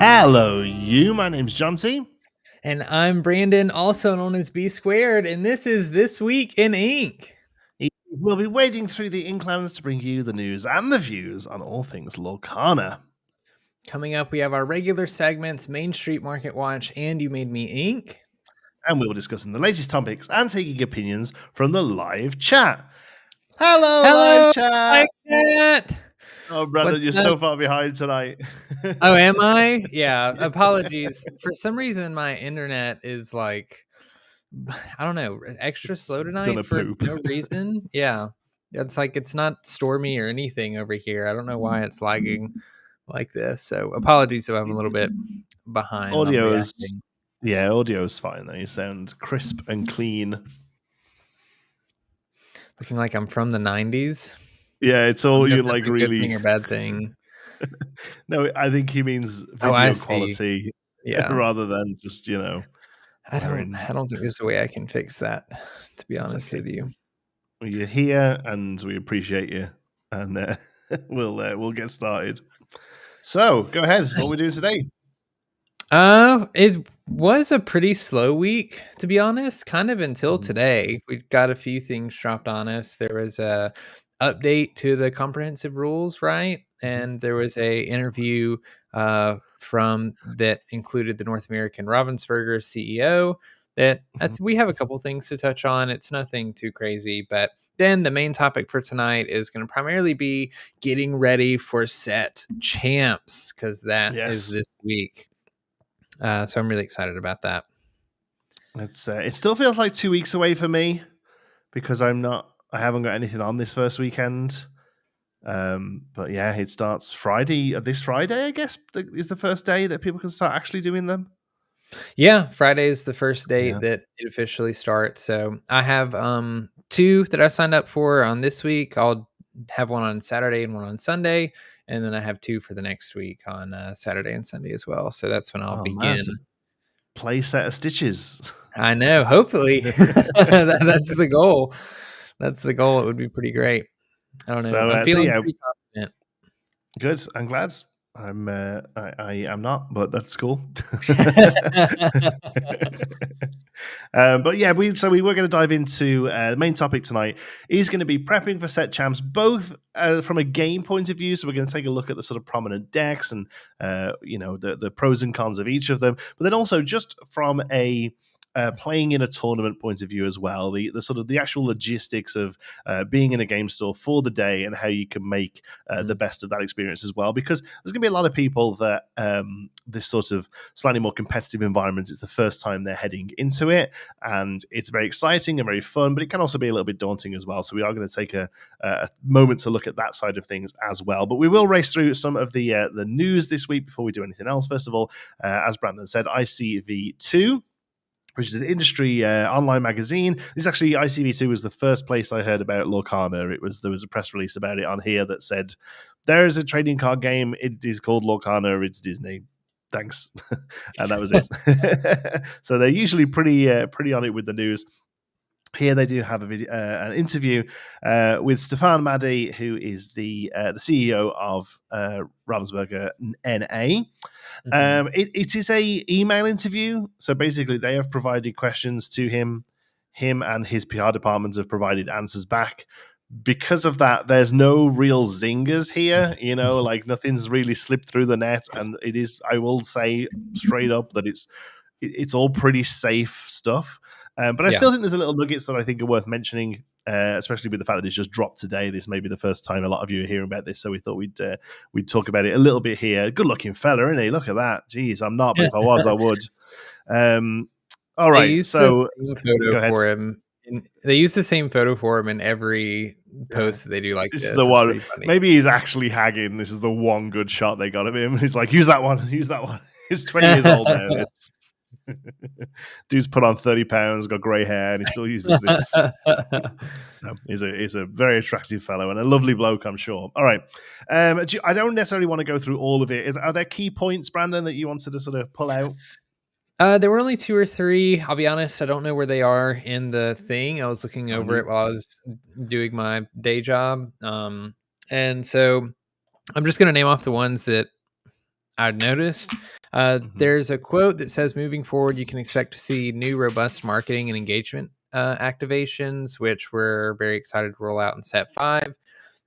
Hello, my name's Jonti. And I'm Brandon, also known as B Squared, and this is This Week in Ink. We'll be wading through the Inklands to bring you the news and the views on all things Lorcana. Coming up, we have our regular segments, Main Street Market Watch, and You Made Me Ink. And we will be discussing the latest topics and taking opinions from the live chat. Hello live chat! Oh, Brandon, you're so far behind tonight. Oh, am I? Yeah, apologies. For some reason, my internet is like, I don't know, extra slow tonight for no reason. Yeah, it's like it's not stormy or anything over here. I don't know why it's lagging like this. So apologies if I'm a little bit behind. Audio's fine though. You sound crisp and clean. Looking like I'm from the 90s. Yeah, it's all you like really. Good thing or bad thing? No, I think he means video quality, rather than just I don't think there's a way I can fix that. To be honest with you, well, you're here and we appreciate you, and we'll get started. So go ahead. What are we doing today? It was a pretty slow week, to be honest, kind of until today. We got a few things dropped on us. There was a update to the comprehensive rules, right? And there was a interview from that included the North American Ravensburger CEO that we have a couple things to touch on. It's nothing too crazy, but then the main topic for tonight is going to primarily be getting ready for set champs, because that is this week. So I'm really excited about that. It still feels like 2 weeks away for me because I haven't got anything on this first weekend. But yeah, it starts Friday. This Friday, I guess, is the first day that people can start actually doing them. Yeah, Friday is the first day that it officially starts. So I have 2 that I signed up for on this week. I'll have one on Saturday and one on Sunday, and then I have 2 for the next week on Saturday and Sunday as well. So that's when I'll begin. Play set of stitches. I know. Hopefully, that's the goal. That's the goal. It would be pretty great. I don't know. I'm feeling pretty confident. Good. I'm glad. I am not, but that's cool. But yeah, we were going to dive into the main topic tonight is going to be prepping for set champs, both from a game point of view. So we're going to take a look at the sort of prominent decks and the pros and cons of each of them, but then also just from a playing in a tournament point of view as well. The sort of the actual logistics of being in a game store for the day and how you can make the best of that experience as well. Because there's going to be a lot of people that this sort of slightly more competitive environment is the first time they're heading into it, and it's very exciting and very fun, but it can also be a little bit daunting as well. So we are going to take a moment to look at that side of things as well. But we will race through some of the news this week before we do anything else. First of all, as Brandon said, ICV2, which is an industry online magazine. This actually, ICV2 was the first place I heard about Lorcana. There was a press release about it on here that said, there is a trading card game. It is called Lorcana. It's Disney. Thanks. And that was it. So they're usually pretty on it with the news. Here they do have a video, an interview with Stefan Maddy, who is the CEO of Ravensburger NA. It is a email interview, so basically they have provided questions to him and his PR department have provided answers back. Because of that, there's no real zingers here, like nothing's really slipped through the net, and it is, I will say straight up that it's all pretty safe stuff. But I still think there's a little nuggets that I think are worth mentioning, especially with the fact that it's just dropped today. This may be the first time a lot of you are hearing about this, so we thought we'd talk about it a little bit here. Good looking fella, isn't he? Look at that. Jeez, I'm not, but if I was, I would. All right, so go ahead. For him. They use the same photo for him in every post that they do like this. This is the one. Maybe he's actually hagging. This is the one good shot they got of him. He's like, use that one. Use that one. He's 20 years old now. Dude's put on 30 pounds, got grey hair, and he still uses this. He's a very attractive fellow and a lovely bloke, I'm sure. All right. I don't necessarily want to go through all of it. Are there key points, Brandon, that you wanted to sort of pull out? There were only 2 or 3. I'll be honest, I don't know where they are in the thing. I was looking over it while I was doing my day job. And so I'm just going to name off the ones that I'd noticed. There's a quote that says, moving forward, you can expect to see new robust marketing and engagement activations, which we're very excited to roll out in Set 5.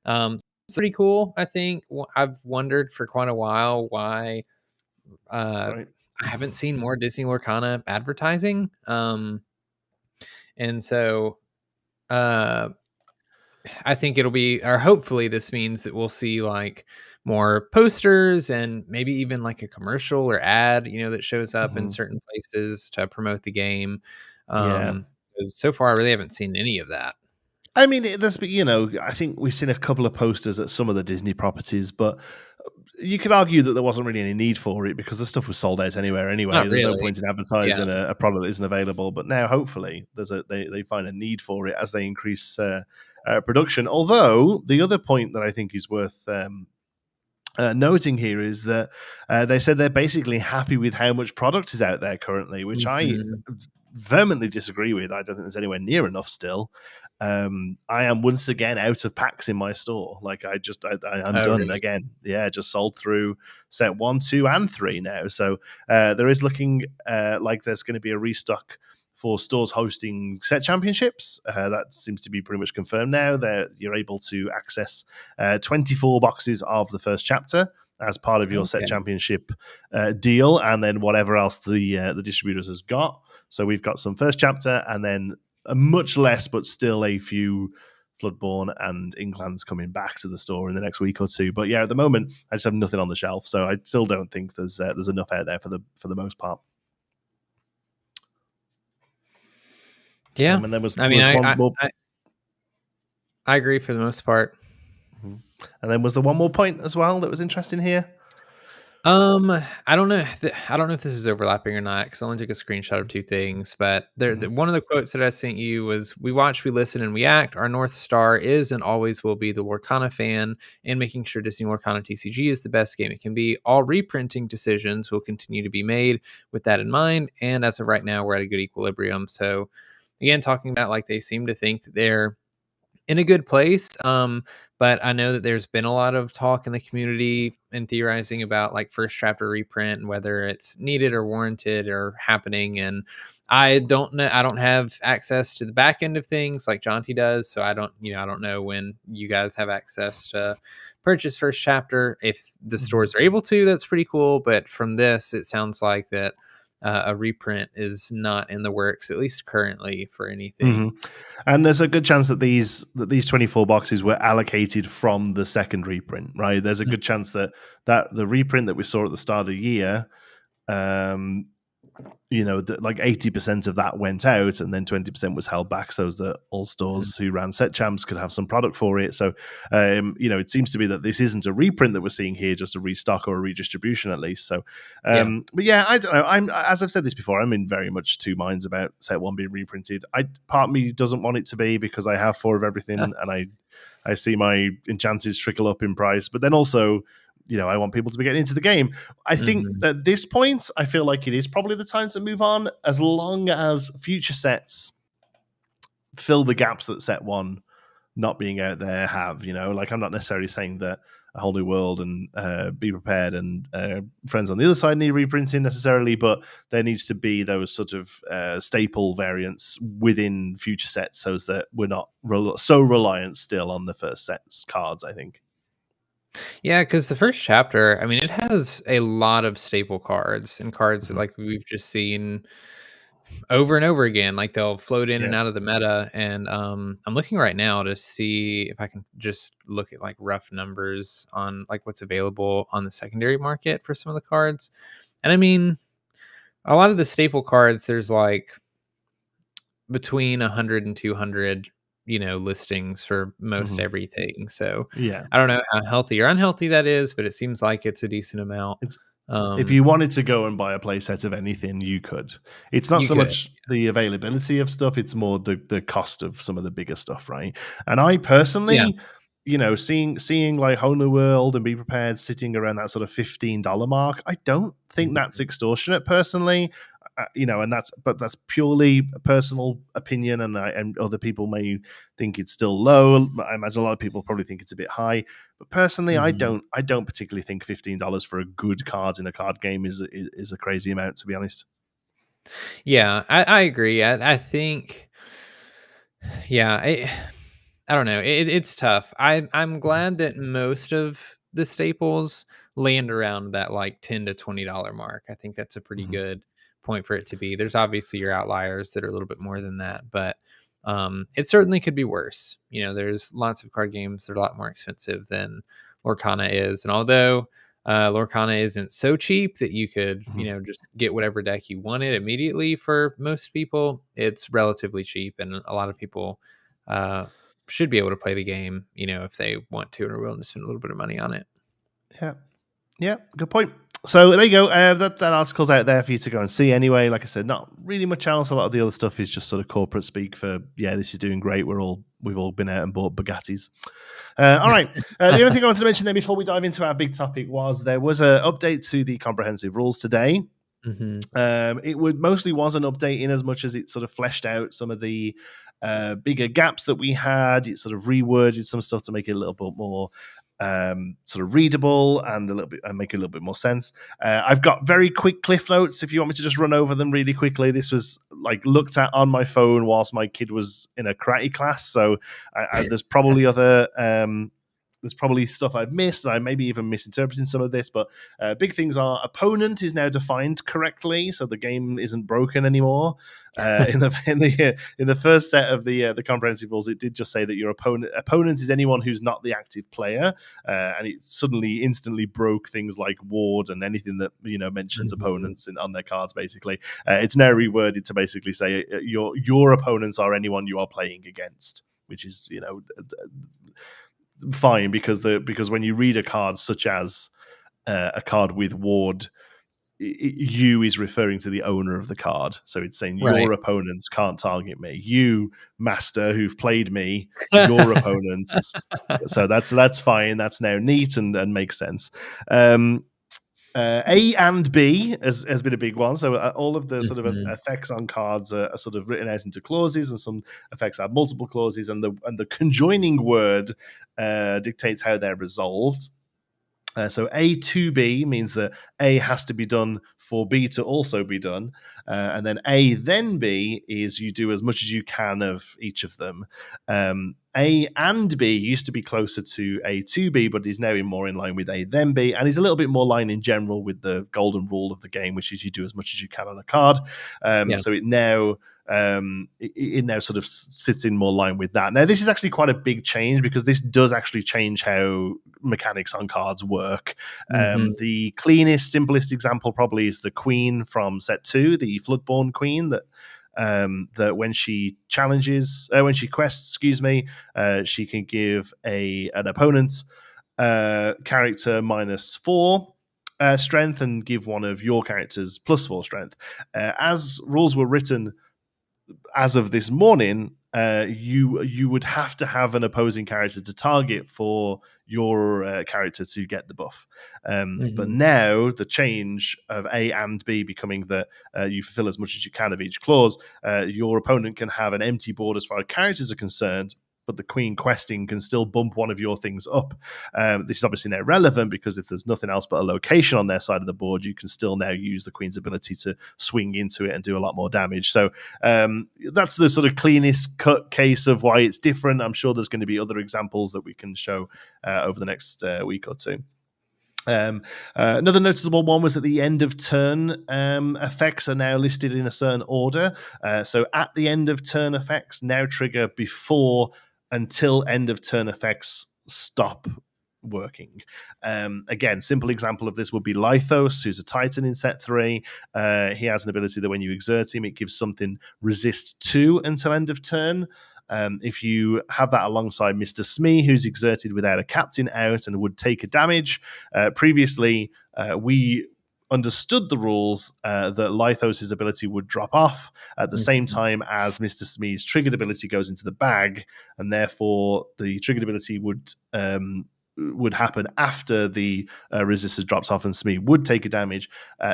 It's pretty cool, I think. I've wondered for quite a while why I haven't seen more Disney Lorcana advertising. And so I think it'll be, or hopefully this means that we'll see like more posters and maybe even like a commercial or ad, that shows up in certain places to promote the game. So far I really haven't seen any of that. I mean, I think we've seen a couple of posters at some of the Disney properties, but you could argue that there wasn't really any need for it because the stuff was sold out anyway. There's no point in advertising a product that isn't available. But now, hopefully, they find a need for it as they increase production. Although the other point that I think is worth noting here is that they said they're basically happy with how much product is out there currently, which I vehemently disagree with. I don't think there's anywhere near enough still. I am once again out of packs in my store. Like I'm done really? Again. Yeah, just sold through set 1, 2, and 3 now. So there is looking like there's going to be a restock for stores hosting set championships. That seems to be pretty much confirmed now. That you're able to access 24 boxes of the first chapter as part of your set championship deal, and then whatever else the distributors has got. So we've got some first chapter, and then a much less, but still a few Floodborn and Inklands coming back to the store in the next week or two. But yeah, at the moment, I just have nothing on the shelf, so I still don't think there's enough out there for the most part. Yeah, and then I agree for the most part. And then was there one more point as well that was interesting here? I don't know. I don't know if this is overlapping or not because I only took a screenshot of 2 things. But one of the quotes that I sent you was, "We watch, we listen, and we act. Our North Star is and always will be the Lorcana fan and making sure Disney Lorcana TCG is the best game it can be. All reprinting decisions will continue to be made with that in mind. And as of right now, we're at a good equilibrium." So again, talking about like they seem to think that they're in a good place. But I know that there's been a lot of talk in the community and theorizing about like first chapter reprint and whether it's needed or warranted or happening. And I don't know. I don't have access to the back end of things like Jonti does. So I don't know when you guys have access to purchase first chapter. If the stores are able to, that's pretty cool. But from this, it sounds like that a reprint is not in the works, at least currently, for anything. Mm-hmm. And there's a good chance that these 24 boxes were allocated from the second reprint, right? There's a good chance that the reprint that we saw at the start of the year, like 80% of that went out, and then 20% was held back so that all stores who ran set champs could have some product for it. So, it seems to be that this isn't a reprint that we're seeing here, just a restock or a redistribution at least. So, but yeah, I don't know. As I've said this before, I'm in very much two minds about set one being reprinted. Part of me doesn't want it to be because I have 4 of everything, and I see my enchanters trickle up in price, but then also, I want people to be getting into the game. I think at this point, I feel like it is probably the time to move on, as long as future sets fill the gaps that set one not being out there have. Like, I'm not necessarily saying that A Whole New World and Be Prepared and Friends on the Other Side need reprinting necessarily, but there needs to be those sort of staple variants within future sets so that we're not so reliant still on the first set's cards, I think. Yeah, because the first chapter, I mean, it has a lot of staple cards and cards that, like, we've just seen over and over again. Like, they'll float in and Yeah. out of the meta. And I'm looking right now to see if I can just look at like rough numbers on like what's available on the secondary market for some of the cards. And I mean, a lot of the staple cards, there's like between 100 and 200 listings for most everything. So Yeah. I don't know how healthy or unhealthy that is, but it seems like it's a decent amount. If you wanted to go and buy a playset of anything, you could. It's not You so could. much the availability of stuff, it's more the cost of some of the bigger stuff, right? And I personally, seeing like Whole New World and Be Prepared sitting around that sort of $15 mark, I don't think that's extortionate personally. And that's purely a personal opinion, and other people may think it's still low. I imagine a lot of people probably think it's a bit high, but personally, I don't particularly think $15 for a good card in a card game is a crazy amount, to be honest. Yeah, I agree. I think, yeah, I don't know. It's tough. I'm glad that most of the staples land around that like $10 to $20 mark. I think that's a pretty Mhm. good point for it to be. There's obviously your outliers that are a little bit more than that, but it certainly could be worse. There's lots of card games that are a lot more expensive than Lorcana is, and although Lorcana isn't so cheap that you could, Mhm. just get whatever deck you wanted immediately for most people, it's relatively cheap, and a lot of people uh, should be able to play the game, if they want to and are willing to spend a little bit of money on it. Yeah. Yeah, good point. So there you go. That article's out there for you to go and see anyway. Like I said, not really much else. A lot of the other stuff is just sort of corporate speak for, this is doing great. We've all been out and bought Bugattis. All right. The only thing I wanted to mention then before we dive into our big topic was there was an update to the comprehensive rules today. It mostly was an update in as much as it sort of fleshed out some of the bigger gaps that we had. It sort of reworded some stuff to make it a little bit more sort of readable and make a little bit more sense. I've got very quick cliff notes if you want me to just run over them really quickly. This was like looked at on my phone whilst my kid was in a karate class, so there's probably there's probably stuff I've missed, and I may be even misinterpreting some of this, but big things are opponent is now defined correctly, so the game isn't broken anymore. In the first set of the comprehensive rules, it did just say that your opponent is anyone who's not the active player, and it suddenly instantly broke things like ward and anything that mentions opponents on their cards. Basically, it's now reworded to basically say your opponents are anyone you are playing against, which is fine because when you read a card such as a card with ward, you is referring to the owner of the card, so it's saying your Right. opponents can't target me. You, master, who've played me, your opponents. So that's fine. That's now neat and makes sense. A and B has been a big one. So all of the sort of effects on cards are sort of written out into clauses, and some effects have multiple clauses, and the conjoining word dictates how they're resolved. So A to B means that A has to be done for B to also be done. And then A, then B is you do as much as you can of each of them. A and B used to be closer to A to B, but is now more in line with A, then B. And he's a little bit more line in general with the golden rule of the game, which is you do as much as you can on a card. So it now sort of sits in more line with that. Now, this is actually quite a big change because this does actually change how mechanics on cards work. The cleanest, simplest example probably is the Queen from set 2, the Floodborn Queen, that when she challenges, when she quests, she can give an opponent character -4 strength and give one of your characters +4 strength. As rules were written as of this morning, you would have to have an opposing character to target for your character to get the buff. But now the change of A and B becoming that you fulfill as much as you can of each clause, your opponent can have an empty board as far as characters are concerned, but the Queen questing can still bump one of your things up. This is obviously now relevant because if there's nothing else but a location on their side of the board, you can still now use the Queen's ability to swing into it and do a lot more damage. So that's the sort of cleanest cut case of why it's different. I'm sure there's going to be other examples that we can show over the next week or two. Another noticeable one was that the end of turn effects are now listed in a certain order. So at the end of turn effects now trigger before until end of turn effects stop working. Again, simple example of this would be Lythos, who's a Titan in set 3. He has an ability that when you exert him, it gives something resist 2 until end of turn. If you have that alongside Mr. Smee, who's exerted without a captain out and would take a damage, previously we understood the rules that Lythos' ability would drop off at the same time as Mr. Smee's triggered ability goes into the bag, and therefore the triggered ability would happen after the resistance drops off and Smee would take a damage.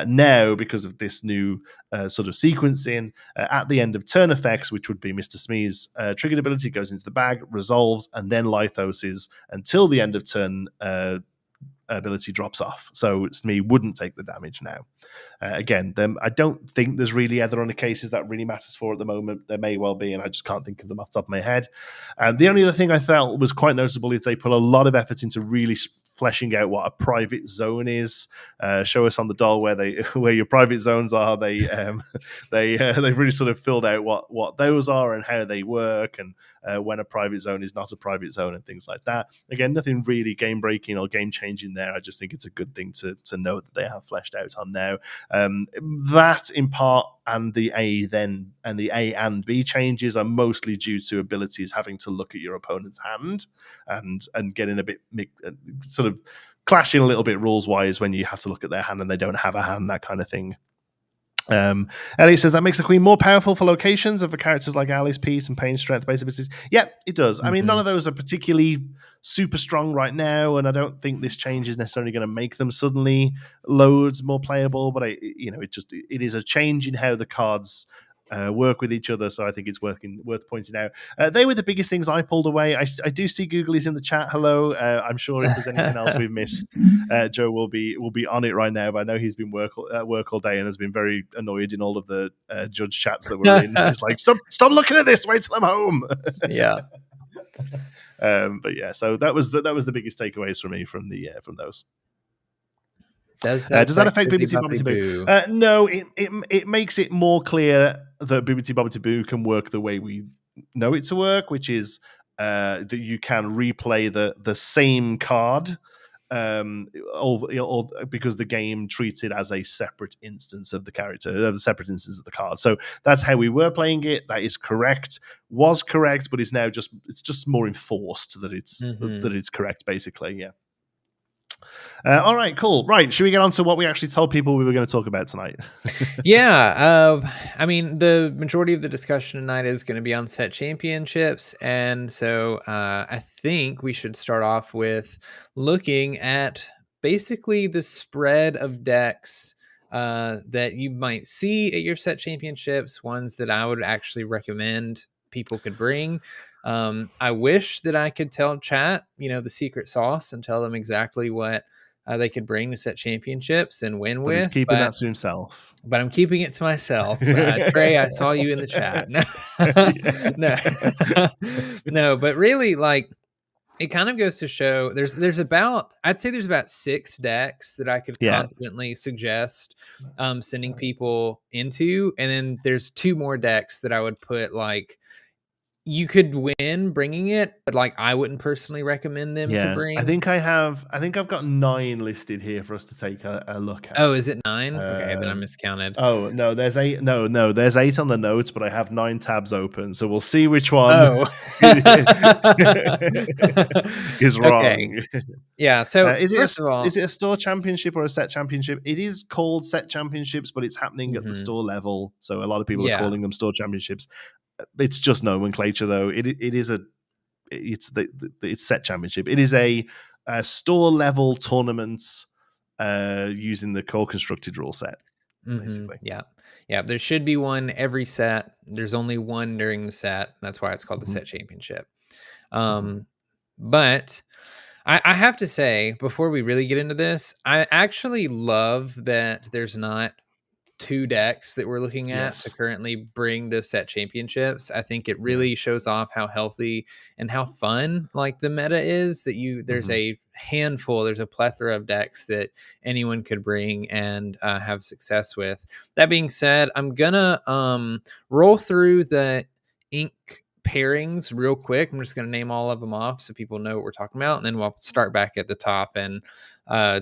Now, because of this new sort of sequencing, at the end of turn effects, which would be Mr. Smee's triggered ability goes into the bag, resolves, and then Lythos's until the end of turn ability drops off. So Smee wouldn't take the damage now. Again, I don't think there's really other other cases that really matters for at the moment. There may well be, and I just can't think of them off the top of my head. The only other thing I felt was quite noticeable is they put a lot of effort into really fleshing out what a private zone is. Show us on the doll where your private zones are. They've really sort of filled out what those are and how they work, and when a private zone is not a private zone and things like that. Again, nothing really game breaking or game changing there. I just think it's a good thing to know that they have fleshed out on now. That in part, and the A and B changes are mostly due to abilities having to look at your opponent's hand and getting a bit sort of clashing a little bit rules wise when you have to look at their hand and they don't have a hand, that kind of thing. Elliot says that makes the Queen more powerful for locations and for characters like Alice, Pete, and Pain Strength based abilities. Yeah, it does. I mean, none of those are particularly super strong right now, and I don't think this change is necessarily going to make them suddenly loads more playable. But it is a change in how the cards work with each other, so I think it's worth pointing out. They were the biggest things I pulled away. I do see Googly's in the chat. Hello. I'm sure if there's anything else we've missed, Joe will be on it right now. But I know he's been work all day and has been very annoyed in all of the judge chats that we're in. He's like, stop looking at this. Wait till I'm home. Yeah. But yeah, so that was the biggest takeaways for me from those. Does that affect Bibbidi Bobbidi Boo? No, it makes it more clear that Bibbidi Bobbidi Boo can work the way we know it to work, which is that you can replay the same card, because the game treats it as a separate instance of the character, a separate instance of the card. So that's how we were playing it. That is correct. Was correct, but it's now just more enforced that it's correct, basically. Yeah. All right, cool. Right, should we get on to what we actually told people we were going to talk about tonight? Yeah, I mean, the majority of the discussion tonight is going to be on set championships, and so I think we should start off with looking at basically the spread of decks that you might see at your set championships, ones that I would actually recommend people could bring. I wish that I could tell chat, the secret sauce and tell them exactly what they could bring to set championships and win But he's with, keeping that to himself. but I'm keeping it to myself. Trey, I saw you in the chat. No, no, no, but really, like, it kind of goes to show there's about, I'd say there's about 6 decks that I could Yeah. confidently suggest sending people into, and then there's 2 more decks that I would put, like, you could win bringing it, but, like, I wouldn't personally recommend them to Yeah. bring. I think I've got 9 listed here for us to take a look at. Oh, is it 9? Okay, then I Um, miscounted. oh no, there's 8. No, there's 8 on the notes, but I have 9 tabs open, so we'll see which one Oh. is Okay. wrong. Yeah, so Is first of all, it a store championship or a set championship? It is called set championships, but it's happening at the mhm, store level, so a lot of people are yeah, calling them store championships. It's just nomenclature, though. It's set championship. It is a store level tournament using the core constructed rule set, basically. yeah. Yeah, there should be one every set. There's only one during the set. That's why it's called the Mhm, set championship. mhm. Um, but I have to say, before we really get into this, I actually love that there's not 2 decks that we're looking at to Yes. currently bring to set championships. I think it Yeah. really shows off how healthy and how fun, like, the meta is, that there's Mhm. there's a plethora of decks that anyone could bring and have success with. That being said, I'm gonna roll through the ink pairings real quick. I'm just gonna name all of them off so people know what we're talking about, and then we'll start back at the top and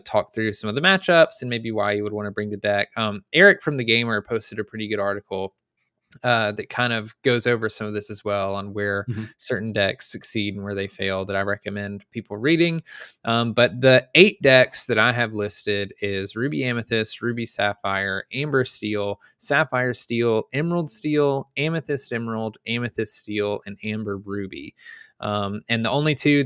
talk through some of the matchups and maybe why you would want to bring the deck. Eric from the Gamer posted a pretty good article that kind of goes over some of this as well, on where Mhm. certain decks succeed and where they fail, that I recommend people reading. But the 8 decks that I have listed is Ruby Amethyst, Ruby Sapphire, Amber Steel, Sapphire Steel, Emerald Steel, Amethyst Emerald, Amethyst Steel, and Amber Ruby. And the only 2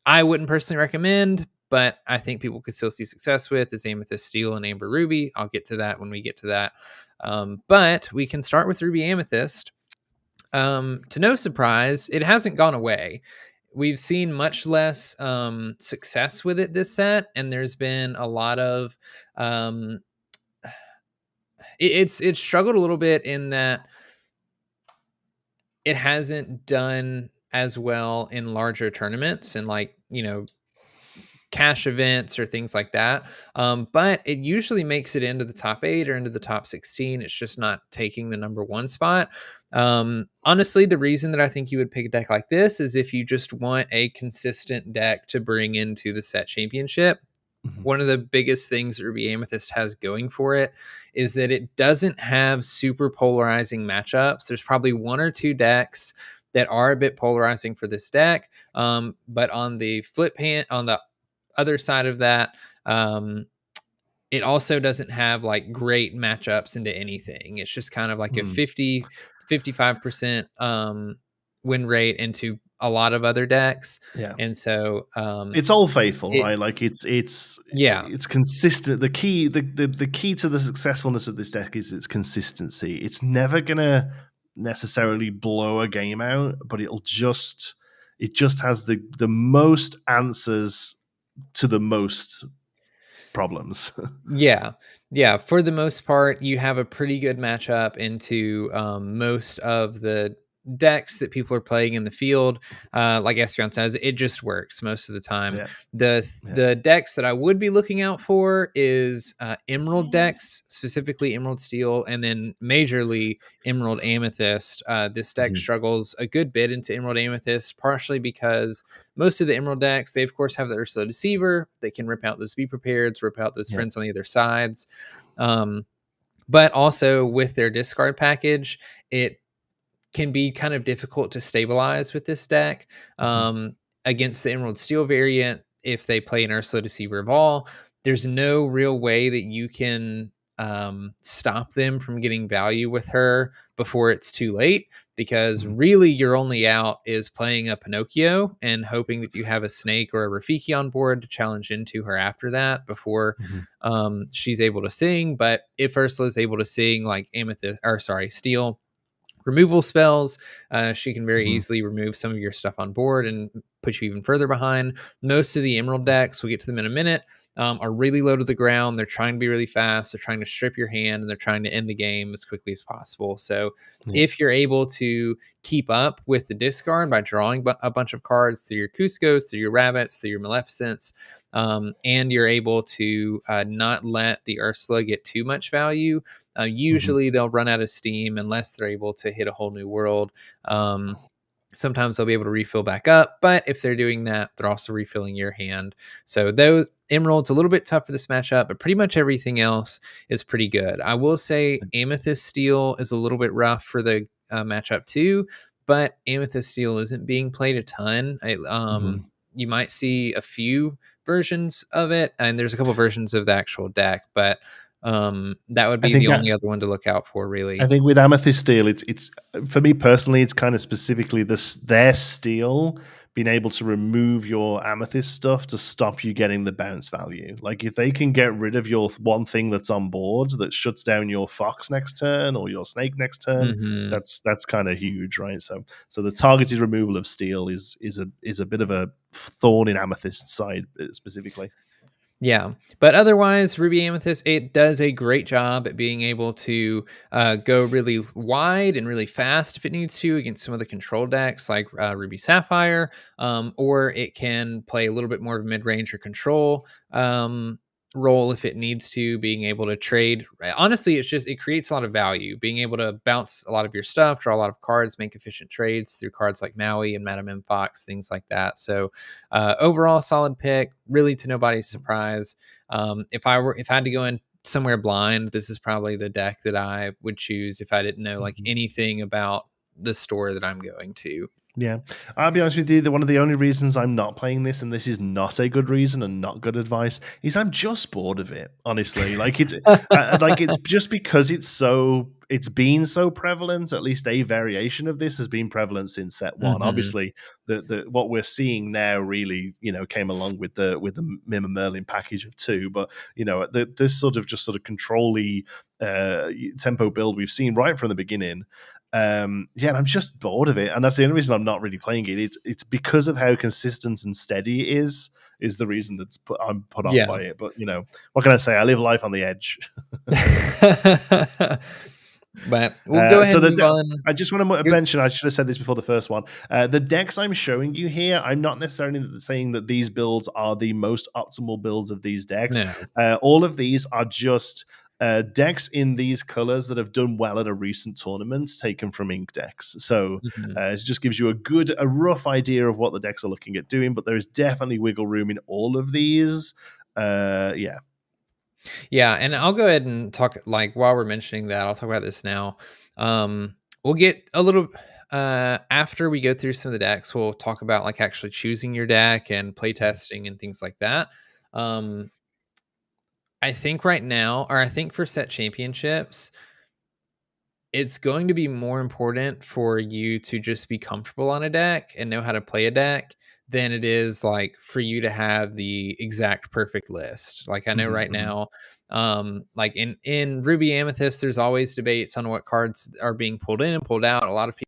I wouldn't personally recommend, but I think people could still see success with, is Amethyst Steel and Amber Ruby. I'll get to that when we get to that. But we can start with Ruby Amethyst. To no surprise, it hasn't gone away. We've seen much less success with it this set, and there's been a lot of um, it's struggled a little bit in that it hasn't done as well in larger tournaments and, like, cash events or things like that. But it usually makes it into the top 8 or into the top 16. It's just not taking the number 1 spot. Honestly, the reason that I think you would pick a deck like this is if you just want a consistent deck to bring into the set championship. Mhm. One of the biggest things Ruby Amethyst has going for it is that it doesn't have super polarizing matchups. There's probably 1 or 2 decks that are a bit polarizing for this deck. But on the on the other side of that, it also doesn't have, like, great matchups into anything. It's just kind of like a Mm. 50-55% win rate into a lot of other decks. Yeah. And so It's all faithful, it right? Like yeah. it's consistent. The key to the successfulness of this deck is its consistency. It's never gonna necessarily blow a game out, but it just has the most answers to the most problems. Yeah. Yeah. For the most part, you have a pretty good matchup into most of the decks that people are playing in the field. Like Espeon says, it just works most of the time. Yeah, yeah. The decks that I would be looking out for is Emerald decks, specifically Emerald Steel, and then majorly Emerald Amethyst. This deck Mhm. struggles a good bit into Emerald Amethyst, partially because most of the Emerald decks, they of course have the Ursula Deceiver. They can rip out those Be Prepareds, rip out those Yeah. friends on the other sides. But also with their discard package, it can be kind of difficult to stabilize with this deck Mhm. against the Emerald Steel variant. If they play an Ursula Deceiver of all, there's no real way that you can stop them from getting value with her before it's too late, because Mhm. really your only out is playing a Pinocchio and hoping that you have a Snake or a Rafiki on board to challenge into her after that before Mhm. she's able to sing. But if Ursula is able to sing, like Steel removal spells, she can very Mhm. easily remove some of your stuff on board and put you even further behind. Most of the Emerald decks, we'll get to them in a minute, are really low to the ground. They're trying to be really fast. They're trying to strip your hand, and they're trying to end the game as quickly as possible. So Yeah. if you're able to keep up with the discard by drawing a bunch of cards through your Cuscos, through your Rabbits, through your Maleficents, and you're able to not let the Ursula get too much value, usually they'll run out of steam unless they're able to hit a whole new world. Sometimes they'll be able to refill back up, but if they're doing that, they're also refilling your hand. So those Emerald's a little bit tough for this matchup, but pretty much everything else is pretty good. I will say Amethyst Steel is a little bit rough for the matchup too, but Amethyst Steel isn't being played a ton. You might see a few versions of it, and there's a couple versions of the actual deck, but that would I be think the only other one to look out for, I really. think with Amethyst Steel, it's for me personally, it's kind of specifically their steel being able to remove your amethyst stuff to stop you getting the bounce value. Like if they can get rid of your one thing that's on board that shuts down your fox next turn or your snake next turn, Hmm. that's kind of huge, right? So the targeted removal of steel is a bit of a thorn in Amethyst side specifically. Yeah, but otherwise, Ruby Amethyst, it does a great job at being able to go really wide and really fast if it needs to against some of the control decks like Ruby Sapphire, or it can play a little bit more of a mid range or control role if it needs to, being able to trade. Honestly, it creates a lot of value, being able to bounce a lot of your stuff, draw a lot of cards, make efficient trades through cards like Maui and Madame M. Fox, things like that. So overall, solid pick, really to nobody's surprise. If I had to go in somewhere blind, this is probably the deck that I would choose if I didn't know like Mhm. anything about the store that I'm going to. Yeah, I'll be honest with you. One of the only reasons I'm not playing this, and this is not a good reason and not good advice, is I'm just bored of it. Honestly, like it's just because it's been so prevalent. At least a variation of this has been prevalent since set one. Hmm. Obviously, the what we're seeing now really came along with the Mim and Merlin package of two, but this sort of control-y tempo build we've seen right from the beginning. Yeah, and I'm just bored of it, and that's the only reason I'm not really playing it. It's because of how consistent and steady it is the reason I'm put off Yeah. by it. But what can I say? I live life on the edge. But we'll go ahead So and move on. I just want to You're- mention. I should have said this before the first one. The decks I'm showing you here, I'm not necessarily saying that these builds are the most optimal builds of these decks. No. All of these are just decks in these colors that have done well at a recent tournament, taken from ink decks. So Mhm. it just gives you a rough idea of what the decks are looking at doing. But there is definitely wiggle room in all of these. Yeah. Yeah, and So. I'll go ahead and talk like while we're mentioning that, I'll talk about this now. We'll get a little after we go through some of the decks, we'll talk about like actually choosing your deck and play testing and things like that. Um, I think right now, or I think for set championships, it's going to be more important for you to just be comfortable on a deck and know how to play a deck than it is like for you to have the exact perfect list. Like I know Mhm, right mhm, now, like in Ruby Amethyst, there's always debates on what cards are being pulled in and pulled out. A lot of people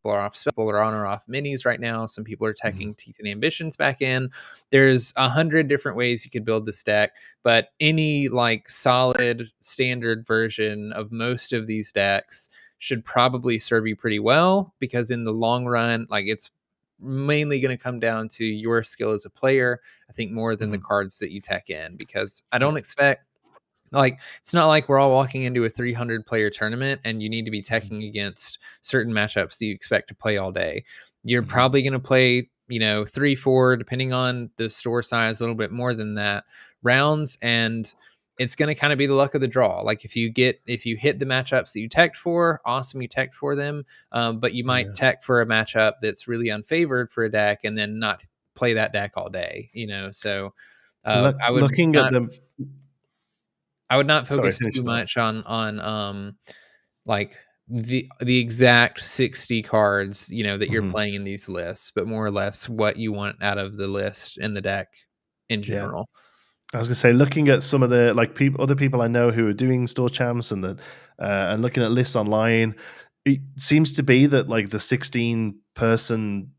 are off spell or on or off minis right now. Some people are mhm, teching Teeth and Ambitions back in. There's 100 different ways you could build this deck, but any like solid standard version of most of these decks should probably serve you pretty well because in the long run, like it's mainly going to come down to your skill as a player, I think more than the mhm. cards that you tech in because I Yeah. don't expect like, it's not like we're all walking into a 300 player tournament and you need to be Mhm, teching against certain matchups that you expect to play all day. You're mhm, probably going to play, 3, 4, depending on the store size, a little bit more than that rounds. And it's going to kind of be the luck of the draw. Like if you hit the matchups that you teched for, awesome, you teched for them. But you might yeah. tech for a matchup that's really unfavored for a deck and then not play that deck all day. So I would Looking at not them. Sorry, focus finish too the thought. much on like the exact 60 cards, that you're Mhm. playing in these lists, but more or less what you want out of the list in the deck in Yeah. general. I was gonna say, looking at some of the like other people I know who are doing store champs and looking at lists online, it seems to be that like the 16 person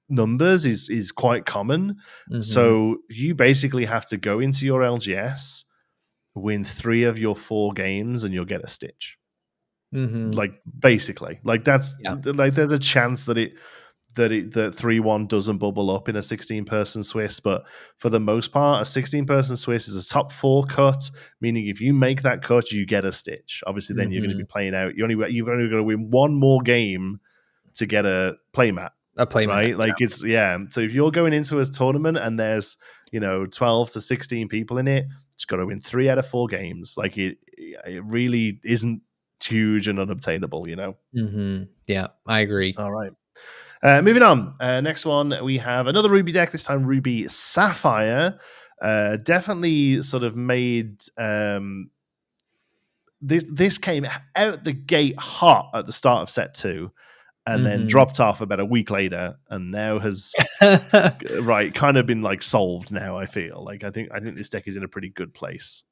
numbers is quite common. So you basically have to go into your LGS, win 3 of your 4 games, and you'll get a Stitch. Like basically, like that's like there's a chance that that 3-1 doesn't bubble up in a 16-person Swiss, but for the most part, a 16-person Swiss is a top 4 cut, meaning if you make that cut, you get a Stitch. Obviously, then you're going to be playing out. You've only got to win 1 more game to get a playmat. A playmat, right? Like it's So if you're going into a tournament and there's 12 to 16 people in it, it's got to win 3 out of 4 games. Like it really isn't huge and unobtainable. Yeah, I agree. All right. Moving on. Next one, we have another Ruby deck, this time Ruby Sapphire. Definitely sort of made this came out the gate hot at the start of set 2 and then dropped off about a week later and now has kind of been like solved now. I feel like I think this deck is in a pretty good place.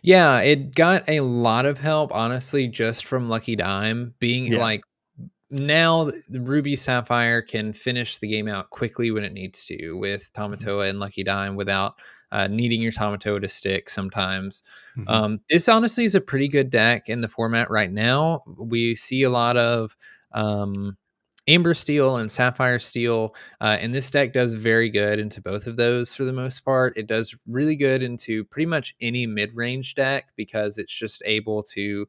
Yeah, it got a lot of help, honestly, just from Lucky Dime being like, now the Ruby Sapphire can finish the game out quickly when it needs to with Tamatoa and Lucky Dime without needing your Tamatoa to stick sometimes. This honestly is a pretty good deck in the format right now. We see a lot of Amber Steel and Sapphire Steel, and this deck does very good into both of those for the most part. It does really good into pretty much any mid-range deck because it's just able to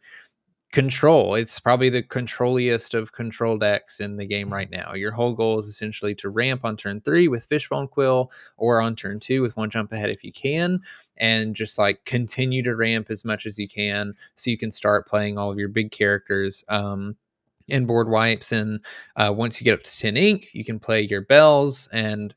control. It's probably the controlliest of control decks in the game right now. Your whole goal is essentially to ramp on turn 3 with Fishbone Quill or on turn 2 with 1 jump ahead if you can, and just like continue to ramp as much as you can so you can start playing all of your big characters and board wipes. And once you get up to 10 ink, you can play your bells and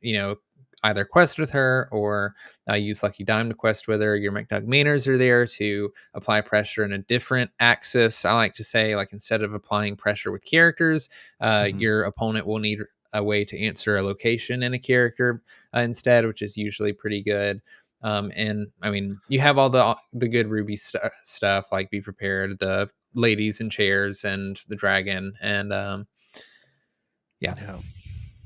either quest with her or use Lucky Dime to quest with her. Your McDuck Manors are there to apply pressure in a different axis. I like to say, like, instead of applying pressure with characters, your opponent will need a way to answer a location in a character instead, which is usually pretty good. And I mean, you have all the good Ruby stuff, like Be Prepared, the ladies in chairs, and the dragon, and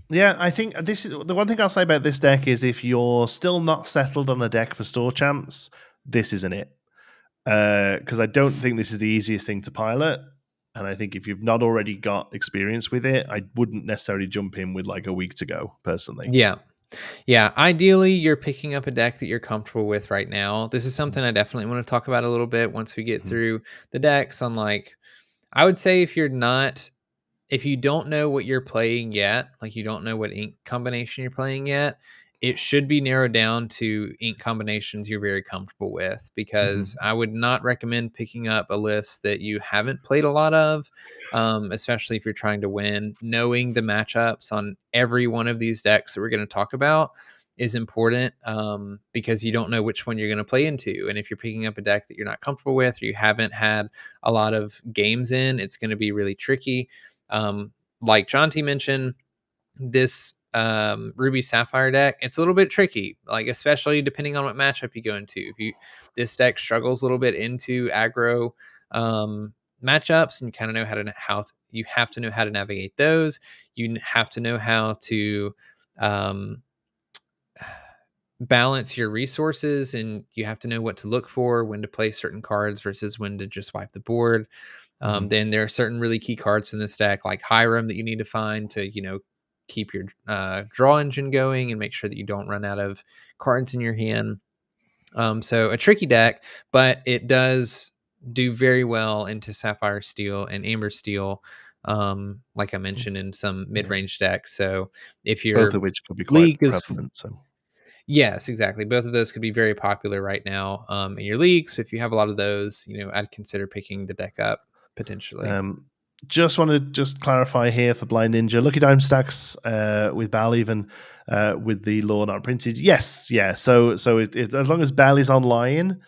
Yeah, I think this is the one thing I'll say about this deck is if you're still not settled on a deck for store champs, this isn't it. Because I don't think this is the easiest thing to pilot. And I think if you've not already got experience with it, I wouldn't necessarily jump in with like a week to go, personally. Yeah. Ideally, you're picking up a deck that you're comfortable with right now. This is something I definitely want to talk about a little bit once we get through the decks. On like, I would say if you don't know what you're playing yet, like you don't know what ink combination you're playing yet, it should be narrowed down to ink combinations you're very comfortable with, because I would not recommend picking up a list that you haven't played a lot of, especially if you're trying to win. Knowing the matchups on every one of these decks that we're going to talk about is important, because you don't know which one you're going to play into. And if you're picking up a deck that you're not comfortable with or you haven't had a lot of games in, it's going to be really tricky. Like Jonti mentioned, this Ruby Sapphire deck, it's a little bit tricky, like especially depending on what matchup you go into. This deck struggles a little bit into aggro matchups, and you kind of know you have to know how to navigate those. You have to know how to balance your resources, and you have to know what to look for, when to play certain cards versus when to just wipe the board. Then there are certain really key cards in this deck, like Hiram, that you need to find to, keep your draw engine going and make sure that you don't run out of cards in your hand. So a tricky deck, but it does do very well into Sapphire Steel and Amber Steel, like I mentioned, in some mid-range decks. So if your both of which could be quite prevalent. Yes, exactly. Both of those could be very popular right now in your leagues. So if you have a lot of those, I'd consider picking the deck up potentially. Just want to clarify here for Blind Ninja, Lucky Dime stacks with Bal even with the lore not printed. Yes, yeah. So as long as Bal is online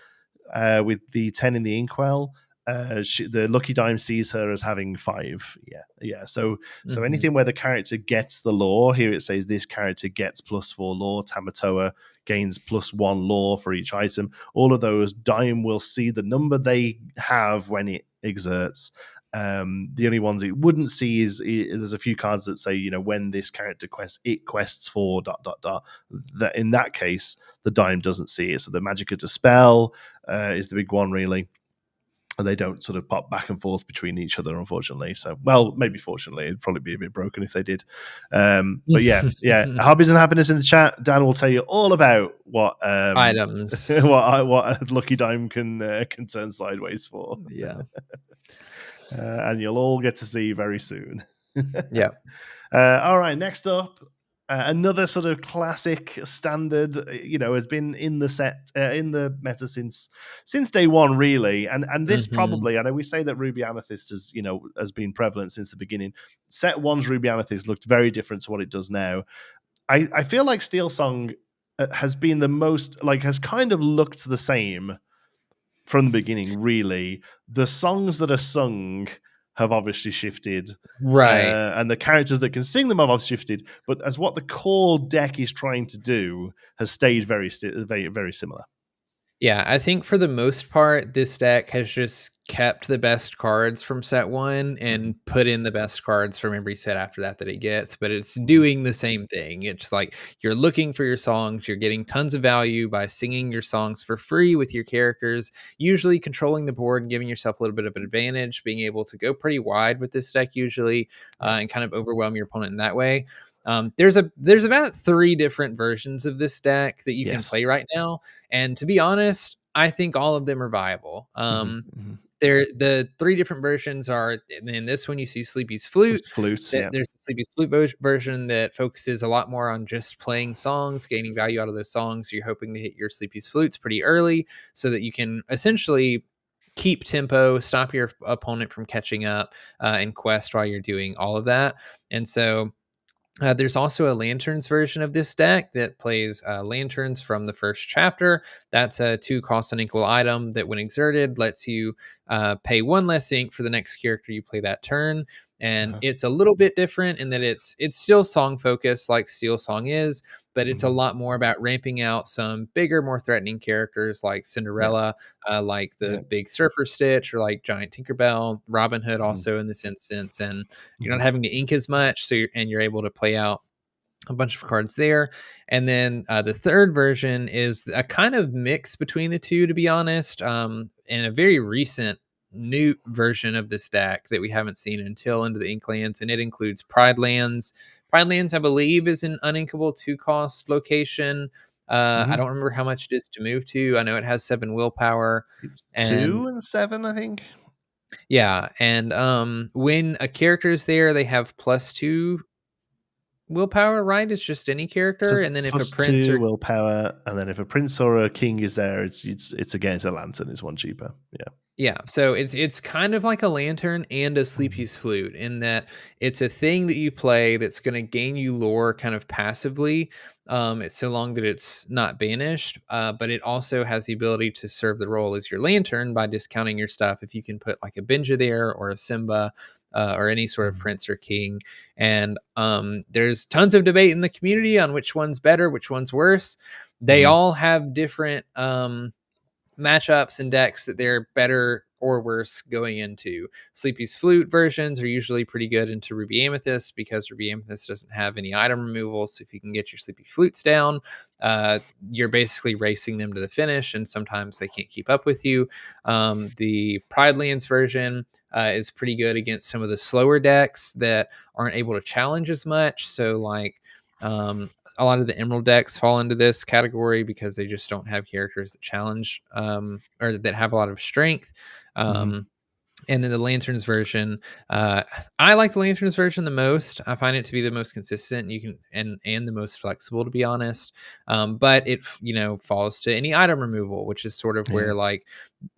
with the 10 in the Inkwell, the Lucky Dime sees her as having 5. Yeah. So anything where the character gets the lore, here it says this character gets +4 lore. Tamatoa gains +1 lore for each item. All of those, Dime will see the number they have when it exerts. The only ones it wouldn't see is there's a few cards that say, when this character quests for ... That in that case, the dime doesn't see it. So the Magicka Dispel is the big one, really. And they don't sort of pop back and forth between each other, unfortunately. So, well, maybe fortunately, it'd probably be a bit broken if they did. But yeah, hobbies and happiness in the chat. Dan will tell you all about what items, what a lucky dime can turn sideways for. Yeah. And you'll all get to see very soon. Yeah. All right, next up, another sort of classic standard, has been in the set, in the meta since day one, really. And this probably, I know we say that Ruby Amethyst has been prevalent since the beginning. Set one's Ruby Amethyst looked very different to what it does now. I feel like Steel Song has been the most, has kind of looked the same from the beginning, really. The songs that are sung have obviously shifted. Right. And the characters that can sing them have shifted. But as what the core deck is trying to do has stayed very, very similar. Yeah, I think for the most part, this deck has just kept the best cards from set one and put in the best cards from every set after that it gets, but it's doing the same thing. It's like you're looking for your songs, you're getting tons of value by singing your songs for free with your characters, usually controlling the board and giving yourself a little bit of an advantage, being able to go pretty wide with this deck usually, and kind of overwhelm your opponent in that way. There's about 3 different versions of this deck that you can play right now, and to be honest, I think all of them are viable. The 3 different versions are, in this one you see Sleepy's Flute. Flutes, There's the Sleepy's Flute version that focuses a lot more on just playing songs, gaining value out of those songs. You're hoping to hit your Sleepy's Flutes pretty early so that you can essentially keep tempo, stop your opponent from catching up, and quest while you're doing all of that. And so there's also a Lanterns version of this deck that plays Lanterns from the first chapter. That's a 2 cost unequal item that, when exerted, lets you pay 1 less ink for the next character you play that turn. And it's a little bit different in that it's still song focused like Steel Song is, but it's a lot more about ramping out some bigger, more threatening characters like Cinderella, like the big Surfer Stitch, or like Giant Tinkerbell, Robin Hood also in this instance. And you're not having to ink as much, so you're able to play out a bunch of cards there. And then the third version is a kind of mix between the two, to be honest, and a very recent new version of this deck that we haven't seen until Into the Inklands, and it includes Pride Lands. Pride Lands, I believe, is an uninkable 2-cost location. I don't remember how much it is to move to. I know it has 7 willpower. It's 2 and 7, I think. Yeah, and when a character is there, they have +2 willpower, right? It's just any character, and then if a prince 2 or willpower, and then if a prince or a king is there, it's against a lantern. It's 1 cheaper. Yeah, so it's kind of like a lantern and a Sleepy's Flute in that it's a thing that you play that's going to gain you lore kind of passively, so long that it's not banished. But it also has the ability to serve the role as your lantern by discounting your stuff if you can put like a Benja there or a Simba. Or any sort of prince or king. And there's tons of debate in the community on which one's better, which one's worse. They all have different matchups and decks that they're better or worse going into. Sleepy's Flute versions are usually pretty good into Ruby Amethyst because Ruby Amethyst doesn't have any item removal. So if you can get your Sleepy Flutes down, you're basically racing them to the finish, and sometimes they can't keep up with you. The Pride Lands version is pretty good against some of the slower decks that aren't able to challenge as much. So like a lot of the Emerald decks fall into this category because they just don't have characters that challenge or that have a lot of strength. And then the Lanterns version, I like the Lanterns version the most. I find it to be the most consistent. You can and the most flexible, to be honest. But it falls to any item removal, which is sort of where like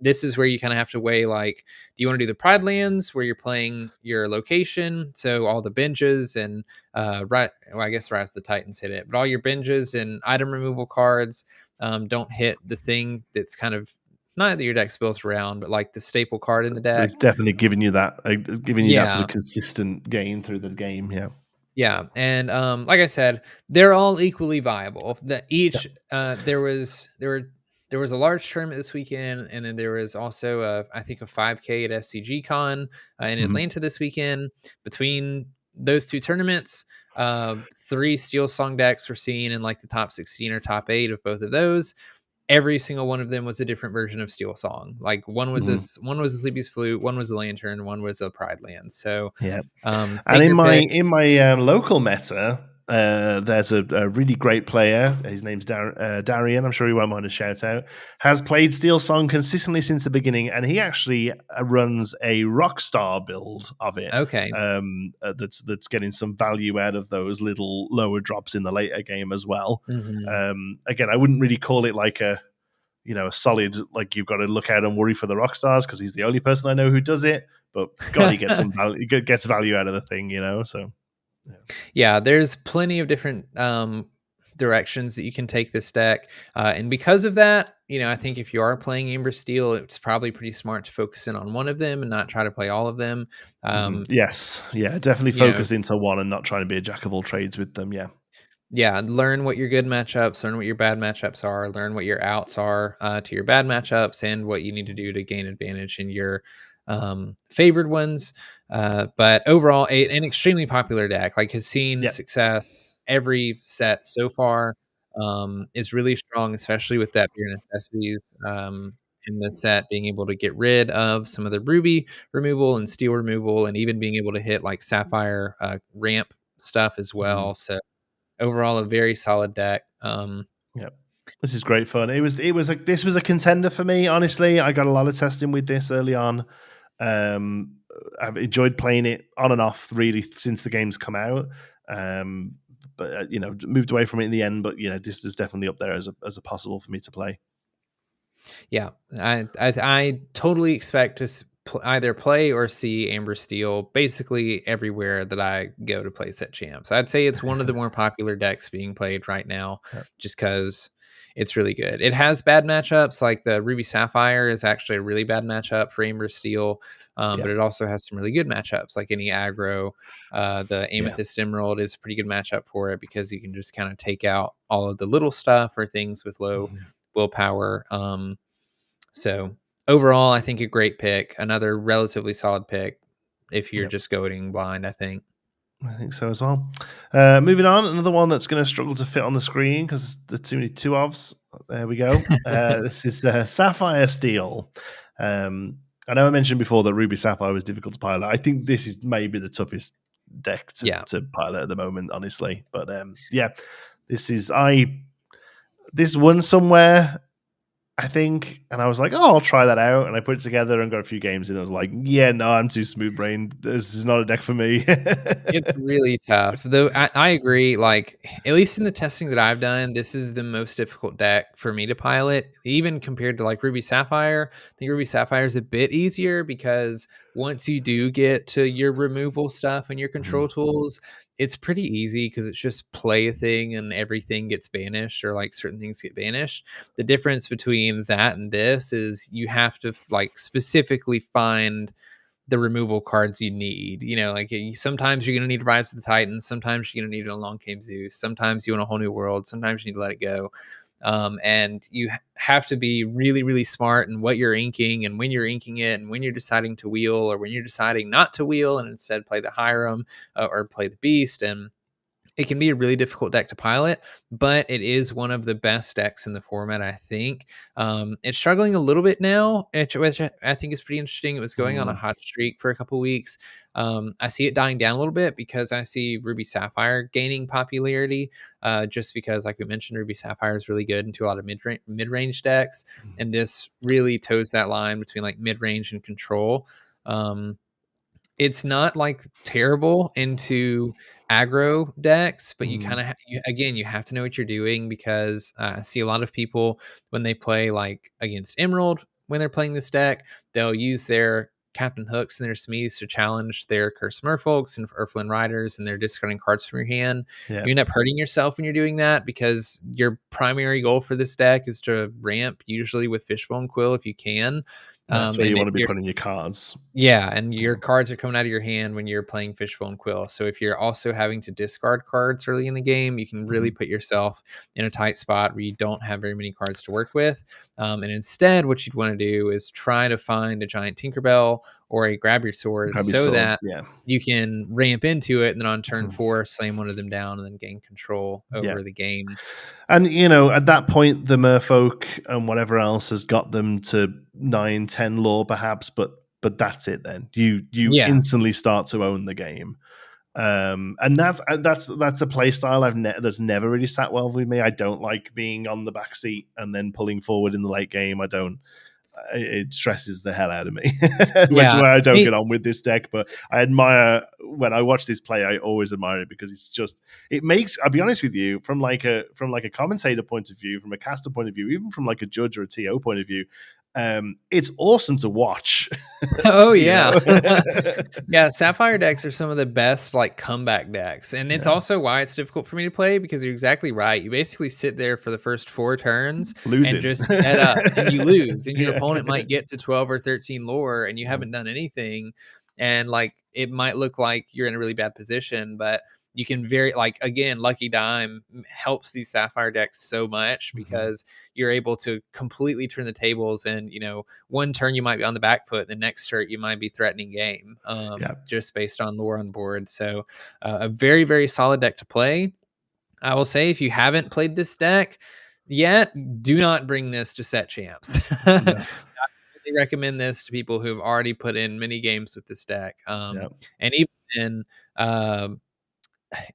this is where you kind of have to weigh like, do you want to do the Pride Lands where you're playing your location, so all the Benjas and I guess Rise of the Titans hit it, but all your Benjas and item removal cards don't hit the thing that's kind of not that your deck's built around, but like the staple card in the deck. It's definitely giving you that, that sort of consistent gain through the game. Yeah, and like I said, they're all equally viable. That each there were there was a large tournament this weekend, and then there was also I think a 5K at SCG Con in Mhm. Atlanta this weekend. Between those two tournaments, 3 Steel Song decks were seen in like the top 16 or top 8 of both of those. Every single one of them was a different version of Steel Song. Like one was Mhm. one was a Sleepy's Flute, one was a Lantern, one was a Pride Land. So Yeah. And take your pick. in my local meta, there's a really great player. His name's Darian. I'm sure he won't mind a shout out. Has played Steel Song consistently since the beginning, and he actually runs a Rockstar build of it. Okay. That's getting some value out of those little lower drops in the later game as well. Mhm. Again, I wouldn't really call it like a solid, like you've got to look out and worry for the rock stars because he's the only person I know who does it. But God, he gets some value, gets value out of the thing, So yeah. Yeah, there's plenty of different directions that you can take this deck, and because of that, I think if you are playing Amber Steel, it's probably pretty smart to focus in on one of them and not try to play all of them. Yes, yeah, definitely You know, focus into one and not trying to be a jack of all trades with them. Yeah, yeah, learn what your good matchups, learn what your bad matchups are, learn what your outs are to your bad matchups, and what you need to do to gain advantage in your favored ones. But overall, an extremely popular deck, like has seen yeah, success every set so far. Is really strong, especially with that Beer Necessities in this set, being able to get rid of some of the ruby removal and steel removal, and even being able to hit like sapphire ramp stuff as mhm, well. So overall, a very solid deck. yeah. This is great fun. This was a contender for me. Honestly, I got a lot of testing with this early on. Um, I've enjoyed playing it on and off really since the game's come out. Um, but moved away from it in the end. But this is definitely up there as a possible for me to play. Yeah, I totally expect to either play or see Amber Steel basically everywhere that I go to play set champs. I'd say it's one of the more popular decks being played right now, Yeah. just because it's really good. It has bad matchups, like the Ruby Sapphire is actually a really bad matchup for Amber Steel, Yeah, but it also has some really good matchups, like any aggro. The yeah, Amethyst Emerald is a pretty good matchup for it because you can just kind of take out all of the little stuff or things with low mhm, willpower. So overall, I think a great pick. Another relatively solid pick if you're yeah. just going blind, I think. I think so as well. Moving on, another one that's going to struggle to fit on the screen because there's too many two ofs. There we go. This is Sapphire Steel. I know I mentioned before that Ruby Sapphire was difficult to pilot. I think this is maybe the toughest deck Yeah. to pilot at the moment, honestly. But yeah, this is this one somewhere, I think, and I was like, oh, I'll try that out. And I put it together and got a few games, and I was like, yeah, no, I'm too smooth brained. This is not a deck for me. It's really tough. Though I agree, like, at least in the testing that I've done, this is the most difficult deck for me to pilot, even compared to like Ruby Sapphire. I think Ruby Sapphire is a bit easier because once you do get to your removal stuff and your control Mhm. tools, it's pretty easy because it's just play a thing and everything gets banished or like certain things get banished. The difference between that and this is you have to like specifically find the removal cards you need. Like sometimes you're going to need Rise of the Titans. Sometimes you're going to need Along Came Zeus. Sometimes you want a whole new world. Sometimes you need to let it go. And you have to be really, really smart in what you're inking and when you're inking it and when you're deciding to wheel or when you're deciding not to wheel and instead play the Hiram or play the Beast. And it can be a really difficult deck to pilot, but it is one of the best decks in the format, I think. It's struggling a little bit now, which I think is pretty interesting. It was going on a Mm, hot streak for a couple weeks. I see it dying down a little bit because I see Ruby Sapphire gaining popularity, just because, like we mentioned, Ruby Sapphire is really good into a lot of mid-range decks, mm, and this really toes that line between like mid-range and control. Um, it's not, like, terrible into aggro decks, but you mm, kinda again, you have to know what you're doing because, I see a lot of people when they play, like, against Emerald, when they're playing this deck, they'll use their Captain Hooks and their Smees to challenge their Curse Merfolks and Earthland Riders, and they're discarding cards from your hand. yeah. You end up hurting yourself when you're doing that because your primary goal for this deck is to ramp, usually with Fishbone Quill if you can, That's where you And want to be putting your cards. yeah, and your cards are coming out of your hand when you're playing Fishbowl and Quill. So if you're also having to discard cards early in the game, you can really put yourself in a tight spot where you don't have very many cards to work with. And instead, what you'd want to do is try to find a giant Tinkerbell or a Grab Your Swords Grab your so swords. that Yeah. you can ramp into it, and then on turn Mhm. 4, slam one of them down and then gain control Yeah. over the game. And at that point, the Merfolk and whatever else has got them to 9, 10 lore, perhaps, but that's it. Then you Yeah. instantly start to own the game, and that's a play style that's never really sat well with me. I don't like being on the back seat and then pulling forward in the late game. It stresses the hell out of me, which is Yeah. why I don't get on with this deck. But I admire when I watch this play. I always admire it because it makes. I'll be honest with you, from like a commentator point of view, from a caster point of view, even from like a judge or a TO point of view, it's awesome to watch. Oh yeah. Yeah, Sapphire decks are some of the best like comeback decks. And it's also why it's difficult for me to play, because you're exactly right. You basically sit there for the first 4 turns Losing. and just set up and you lose. And your Yeah. opponent might get to 12 or 13 lore and you haven't done anything. And like it might look like you're in a really bad position, but you can again, Lucky Dime helps these Sapphire decks so much because you're able to completely turn the tables. And one turn you might be on the back foot, the next turn you might be threatening game, just based on lore on board. So a very, very solid deck to play. I will say, if you haven't played this deck yet, do not bring this to set champs. No. I recommend this to people who've already put in many games with this deck. And even then,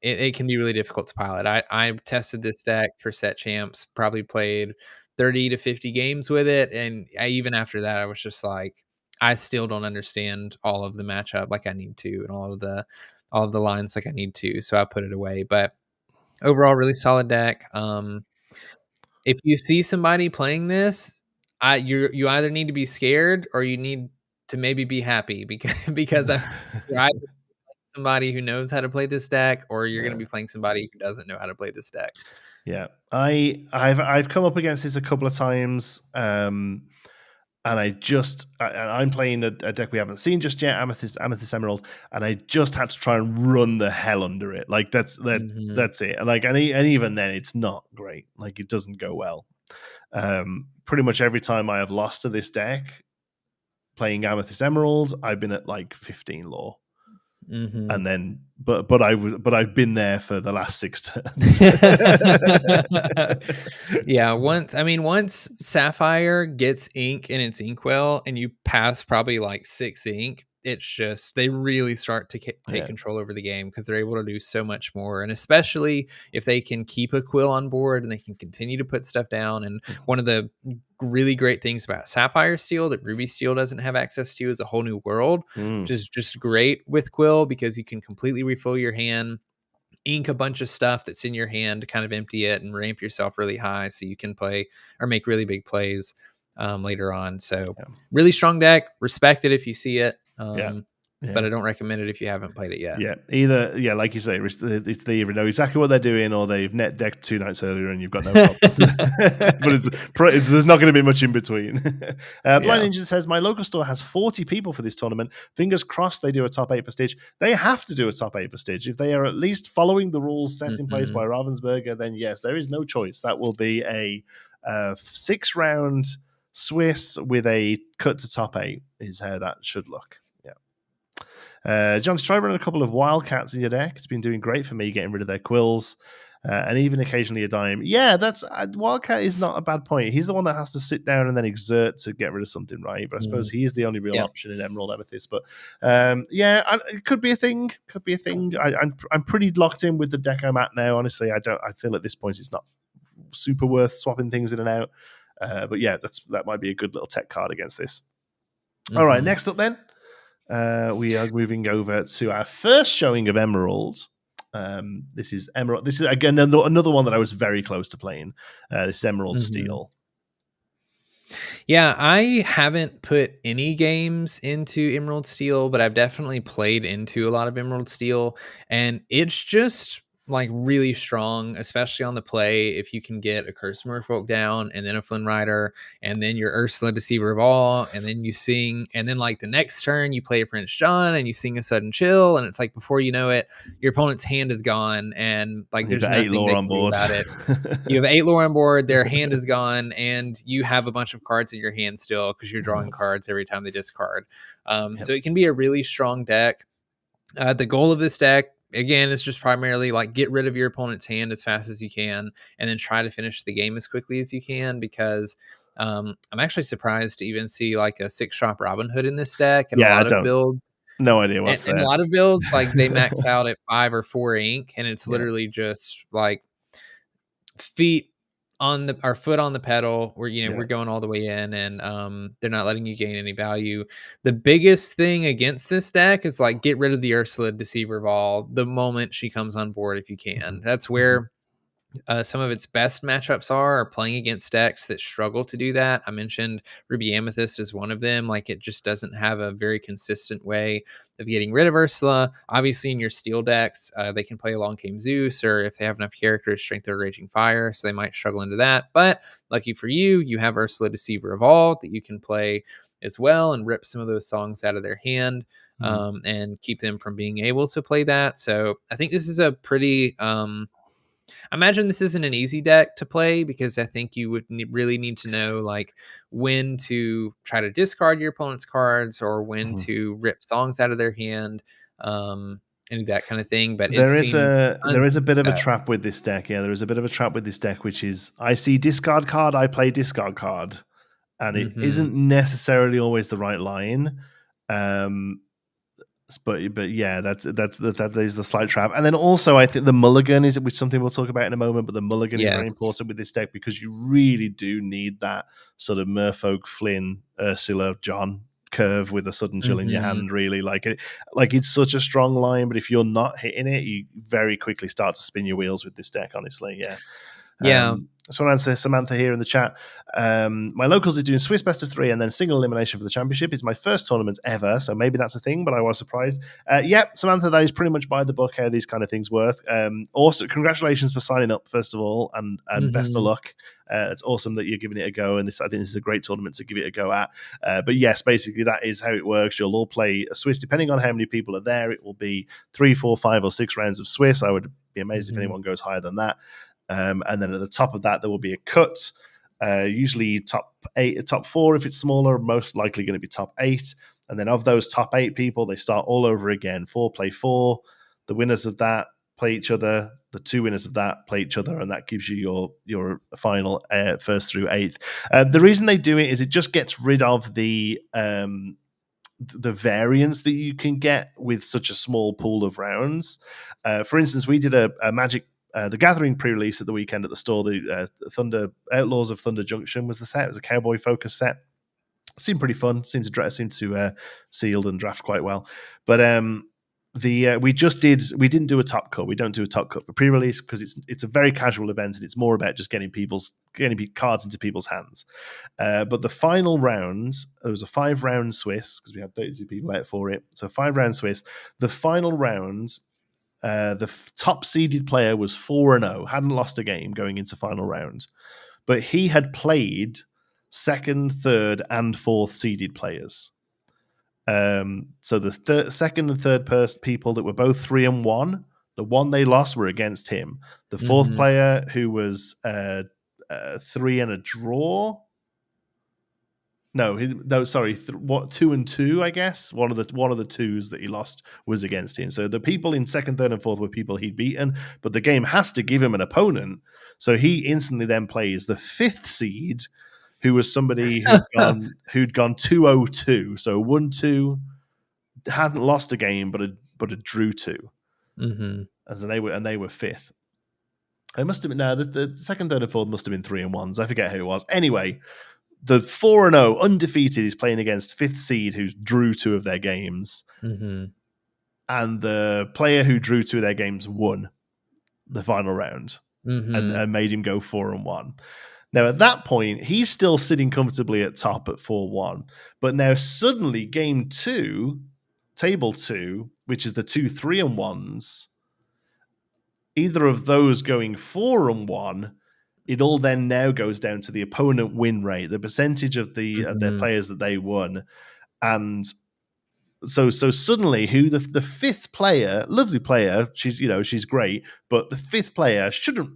it can be really difficult to pilot. I tested this deck for set champs, probably played 30 to 50 games with it, and even after that, I was just like, I still don't understand all of the matchup like I need to, and all of the lines like I need to. So I put it away. But overall, really solid deck. If you see somebody playing this, you either need to be scared or you need to maybe be happy because you're either somebody who knows how to play this deck, or you're going to be playing somebody who doesn't know how to play this deck. Yeah, I've come up against this a couple of times, and I'm playing a deck we haven't seen just yet, Amethyst Emerald, and I just had to try and run the hell under it. Like that's it. Like and even then, it's not great. Like it doesn't go well. Pretty much every time I have lost to this deck playing Amethyst Emerald, I've been at like 15 lore. And then, but I've been there for the last 6 turns. Yeah, once Sapphire gets ink in its inkwell and you pass probably like 6 ink, it's just they really start to take control over the game because they're able to do so much more. And especially if they can keep a quill on board and they can continue to put stuff down. And one of the really great things about Sapphire Steel that Ruby Steel doesn't have access to is a whole new world, which is just great with quill because you can completely refill your hand, ink a bunch of stuff that's in your hand to kind of empty it and ramp yourself really high so you can play or make really big plays later on. So really strong deck. Respect it if you see it. But I don't recommend it if you haven't played it yet. Either, like you say, it's they either know exactly what they're doing or they've net decked 2 nights earlier and you've got no problem. But there's not going to be much in between. Blind Ninja says, my local store has 40 people for this tournament. Fingers crossed they do a top 8 for Stitch. They have to do a top 8 for Stitch. If they are at least following the rules set in place by Ravensburger, then yes, there is no choice. That will be a 6-round Swiss with a cut to top 8 is how that should look. Jonti, try running a couple of Wildcats in your deck. It's been doing great for me getting rid of their quills, and even occasionally a dime. Yeah, that's Wildcat is not a bad point. He's the one that has to sit down and then exert to get rid of something, right? But I suppose he is the only real option in Emerald Amethyst. But it could be a thing. Could be a thing. I'm pretty locked in with the deck I'm at now. Honestly, I feel at this point it's not super worth swapping things in and out. But yeah, that might be a good little tech card against this. All right, next up then. We are moving over to our first showing of Emerald. This is Emerald. This is again another one that I was very close to playing. This is Emerald Steel. Yeah, I haven't put any games into Emerald Steel, but I've definitely played into a lot of Emerald Steel, and it's just like really strong, especially on the play. If you can get a Curse Merfolk down and then a Flynn Rider and then your Ursula Deceiver of All, and then you sing, and then like the next turn you play a Prince John and you sing a Sudden Chill, and it's like before you know it, your opponent's hand is gone and like And you've there's got 8 nothing lore they on can do board. about it. You have 8 lore on board, their hand is gone, and you have a bunch of cards in your hand still because you're drawing cards every time they discard. So it can be a really strong deck. The goal of this deck, again, is just primarily like get rid of your opponent's hand as fast as you can, and then try to finish the game as quickly as you can. Because I'm actually surprised to even see like a 6-drop Robin Hood in this deck in a Yeah, I lot of don't. builds. No idea And what's in a there. lot of builds, like they max out at 5 or 4 ink, and it's Yeah. literally just like feet on the our foot on the pedal. We're Yeah. we're going all the way in, and they're not letting you gain any value. The biggest thing against this deck is like get rid of the Ursula Deceiver of All the moment she comes on board if you can. That's where some of its best matchups are playing against decks that struggle to do that. I mentioned Ruby Amethyst is one of them. Like it just doesn't have a very consistent way of getting rid of Ursula. Obviously, in your steel decks, they can play Long Came Zeus, or if they have enough characters, Strength of Raging Fire, so they might struggle into that. But lucky for you, you have Ursula Deceiver of All that you can play as well and rip some of those songs out of their hand. And keep them from being able to play that. So I think this is a pretty I imagine this isn't an easy deck to play because I think you would really need to know like when to try to discard your opponent's cards or when to rip songs out of their hand, and that kind of thing. But it's seen There tons is of a bit of a success. trap with this deck. Yeah, there is a bit of a trap with this deck, which is I see discard card, I play discard card, and it Hmm. isn't necessarily always the right line. But yeah, that is the slight trap. And then also I think the Mulligan is, which something we'll talk about in a moment, but the Mulligan is very Yes. important with this deck because you really do need that sort of Merfolk, Flynn, Ursula, John curve with a sudden chill in your Hmm. hand. Really, like it's such a strong line, but if you're not hitting it, you very quickly start to spin your wheels with this deck. Honestly, yeah. Yeah. So I want to answer Samantha here in the chat. My locals is doing Swiss best of 3 and then single elimination for the championship. It's my first tournament ever, so maybe that's a thing, but I was surprised. Samantha, that is pretty much by the book how these kind of things work. Also, congratulations for signing up, first of all, and best of Hmm. luck. It's awesome that you're giving it a go, and I think this is a great tournament to give it a go at. But yes, basically that is how it works. You'll all play a Swiss, depending on how many people are there. It will be 3, 4, 5, or 6 rounds of Swiss. I would be amazed if Hmm. anyone goes higher than that. And then at the top of that, there will be a cut. Usually top 8, top 4 if it's smaller, most likely going to be top 8. And then of those top 8 people, they start all over again. 4 play 4. The winners of that play each other. The 2 winners of that play each other, and that gives you your final first through 8th. The reason they do it is it just gets rid of the variance that you can get with such a small pool of rounds. For instance, we did a Magic the Gathering pre-release at the weekend at the store. The Thunder Outlaws of Thunder Junction was the set. It was a cowboy focus set. Seemed pretty fun. Seemed to sealed and draft quite well. But we didn't do a top cut. We don't do a top cut for pre-release because it's a very casual event and it's more about just getting cards into people's hands. But the final round, there was a 5-round Swiss because we had 32 people out for it. So 5-round Swiss. The final round, the top seeded player was 4-0, hadn't lost a game going into final round, but he had played second, third, and fourth seeded players. So the second and third people that were both 3-1, the one they lost were against him. The fourth Hmm. player, who was 3 and a draw. No, sorry. 2 and 2, I guess. One of the 2s that he lost was against him. So the people in second, third, and fourth were people he'd beaten, but the game has to give him an opponent. So he instantly then plays the 5th seed, who was somebody who'd gone 2-0-2, so 1-2, hadn't lost a game, but a drew 2, Hmm. as they were 5th. It must have been the second, third, and fourth must have been 3-1s. I forget who it was. Anyway. The 4-0 undefeated is playing against 5th seed who drew 2 of their games. Hmm. And the player who drew 2 of their games won the final round and made him go 4-1. Now, at that point, he's still sitting comfortably at top at 4-1. But now suddenly game 2, table 2, which is the 2 3-1s, either of those going 4-1, it all then now goes down to the opponent win rate, the percentage of their players that they won, and so suddenly, who the fifth player, lovely player, she's great, but the fifth player shouldn't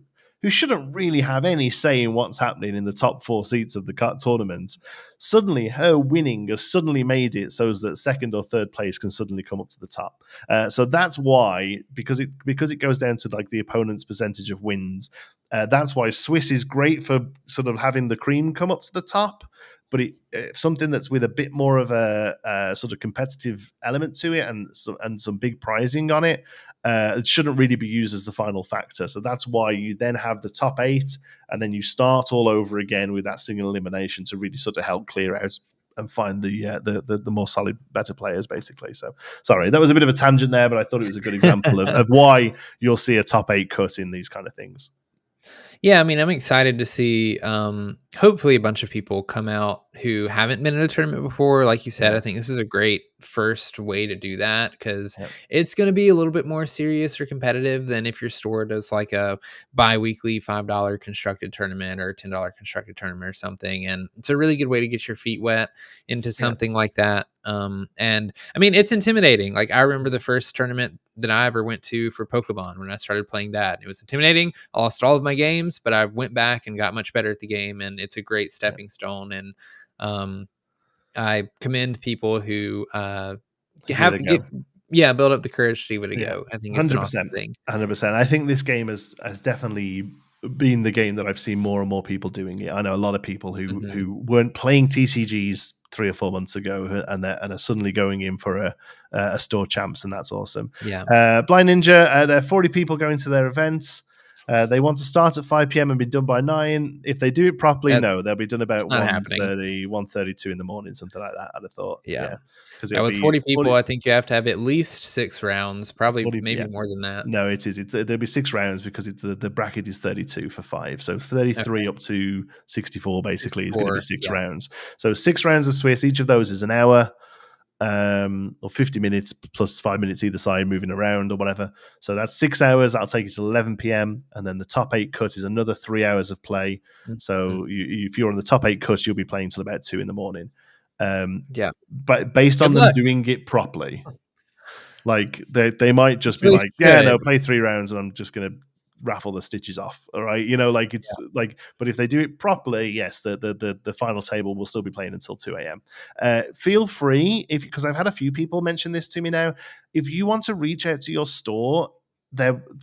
really have any say in what's happening in the top 4 seats of the tournament. Suddenly, her winning has suddenly made it so that second or third place can suddenly come up to the top. So that's why, because it goes down to like the opponent's percentage of wins. That's why Swiss is great for sort of having the cream come up to the top. But something that's with a bit more of a sort of competitive element to it and some big prizing on it, it shouldn't really be used as the final factor. So that's why you then have the top 8, and then you start all over again with that single elimination to really sort of help clear out and find the more solid, better players, basically. So sorry, that was a bit of a tangent there, but I thought it was a good example of why you'll see a top 8 cut in these kind of things. Yeah, I mean, I'm excited to see, hopefully a bunch of people come out who haven't been in a tournament before. Like you said, I think this is a great first way to do that because it's going to be a little bit more serious or competitive than if your store does like a bi-weekly $5 constructed tournament or a $10 constructed tournament or something. And it's a really good way to get your feet wet into something like that. And I mean, it's intimidating. Like I remember the first tournament that I ever went to for Pokemon when I started playing that. It was intimidating. I lost all of my games, but I went back and got much better at the game, and it's a great stepping stone. And I commend people who build up the courage to give it a go. I think it's 100%, an awesome thing. 100%. I think this game has definitely been the game that I've seen more and more people doing it. I know a lot of people who weren't playing TCGs 3 or 4 months ago and are suddenly going in for a store champs, and that's awesome. Blind Ninja, there are 40 people going to their events. They want to start at 5 p.m. and be done by 9. If they do it properly, no, they'll be done about 1:32 in the morning, something like that, I'd have thought. Because with 40 people, I think you have to have at least 6 rounds, probably 40, maybe more than that. No, it is. There'll be 6 rounds because the bracket is 32 for 5. So 33 up to 64 basically is going to be 6 rounds. So 6 rounds of Swiss. Each of those is an hour. Or 50 minutes plus 5 minutes either side moving around or whatever. So that's 6 hours. That'll take you to 11 p.m. And then the top 8 cut is another 3 hours of play. So if you're on the top 8 cut, you'll be playing till about 2 in the morning. But based on them doing it properly, like they might just be like, play 3 rounds and I'm just going to raffle the stitches off. All right. It's but if they do it properly, yes, the final table will still be playing until 2 a.m. Feel free, because I've had a few people mention this to me now, if you want to reach out to your store,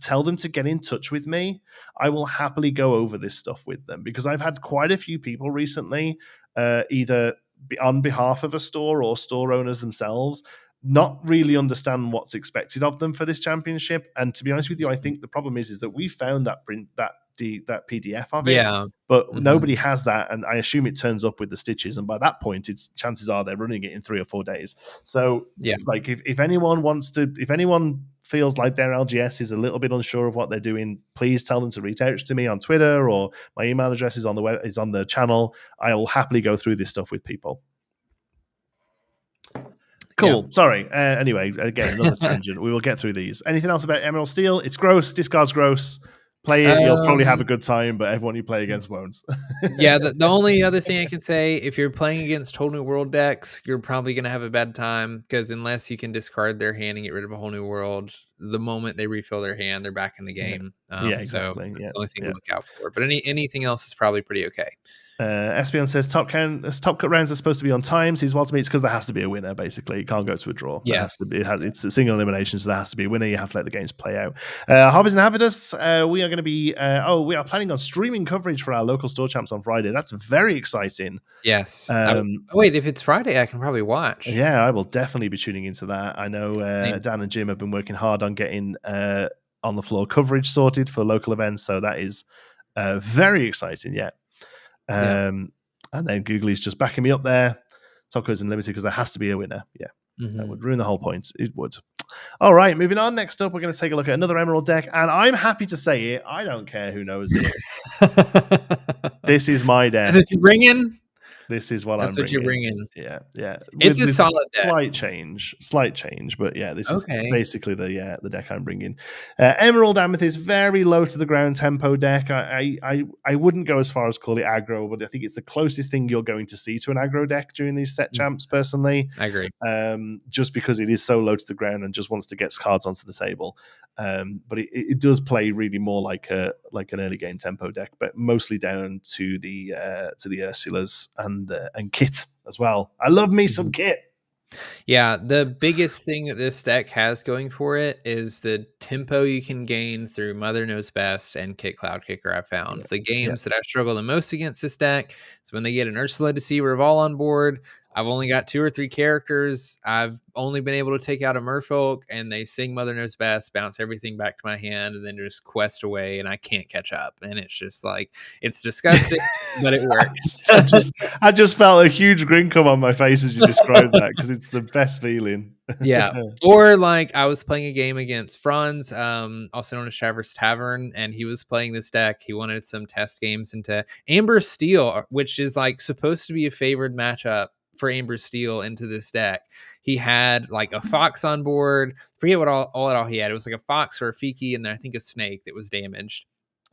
tell them to get in touch with me. I will happily go over this stuff with them, because I've had quite a few people recently, either on behalf of a store or store owners themselves, not really understand what's expected of them for this championship. And to be honest with you, I think the problem is that we found that PDF of it, but nobody has that, and I assume it turns up with the stitches, and by that point, chances are they're running it in 3 or 4 days. So, like if anyone feels like their LGS is a little bit unsure of what they're doing, please tell them to reach out to me on Twitter, or my email address is on the channel. I will happily go through this stuff with people. Cool. Yeah. Sorry. Anyway, again, another tangent. We will get through these. Anything else about Emerald Steel? It's gross. Discard's gross. Play it. You'll probably have a good time, but everyone you play against won't. The only other thing I can say, if you're playing against Whole New World decks, you're probably going to have a bad time, because unless you can discard their hand and get rid of a Whole New World, the moment they refill their hand, they're back in the game. Exactly. So that's the only thing to look out for. But anything else is probably pretty okay. Espion says top cut rounds are supposed to be on times. He's wants me. It's because there has to be a winner. Basically, it can't go to a draw. Yes, it's a single elimination, so there has to be a winner. You have to let the games play out. Hobbies and Habitus, we are going to be. We are planning on streaming coverage for our local store champs on Friday. That's very exciting. Yes. Wait, if it's Friday, I can probably watch. Yeah, I will definitely be tuning into that. I know Dan and Jim have been working hard on getting on the floor coverage sorted for local events, so that is very exciting. Yeah. And then Googly's just backing me up there. Tacos Unlimited, because there has to be a winner. Yeah, that would ruin the whole point. It would. All right, moving on. Next up, we're going to take a look at another Emerald deck, and I'm happy to say it. I don't care who knows it. This is my deck. Is it ringing? This is what I'm That's what you're bringing. bringing. Yeah. It's With a this solid deck. slight change, but yeah, this is Okay. basically the deck I'm bringing. Emerald Amethyst, very low to the ground tempo deck. I wouldn't go as far as call it aggro, but I think it's the closest thing you're going to see to an aggro deck during these set champs. Personally, I agree. just because it is so low to the ground and just wants to get cards onto the table. But it does play really more like an early game tempo deck, but mostly down to the Ursulas and Kit as well. I love me some Kit. Yeah, the biggest thing that this deck has going for it is the tempo you can gain through Mother Knows Best and Kit Cloud Kicker. I've found the games that I struggle the most against this deck is when they get an Ursula Deceiver of all on board. I've only got 2 or 3 characters. I've only been able to take out a Merfolk, and they sing Mother Knows Best, bounce everything back to my hand, and then just quest away, and I can't catch up. And it's just like, it's disgusting, but it works. I just felt a huge grin come on my face as you described that, because it's the best feeling. Yeah. Or like I was playing a game against Franz, also known as Traverse Tavern, and he was playing this deck. He wanted some test games into Amber Steel, which is like supposed to be a favored matchup for Amber Steel into this deck. He had like a fox on board. Forget what all he had. It was like a fox or a Fiki, and then I think a snake that was damaged.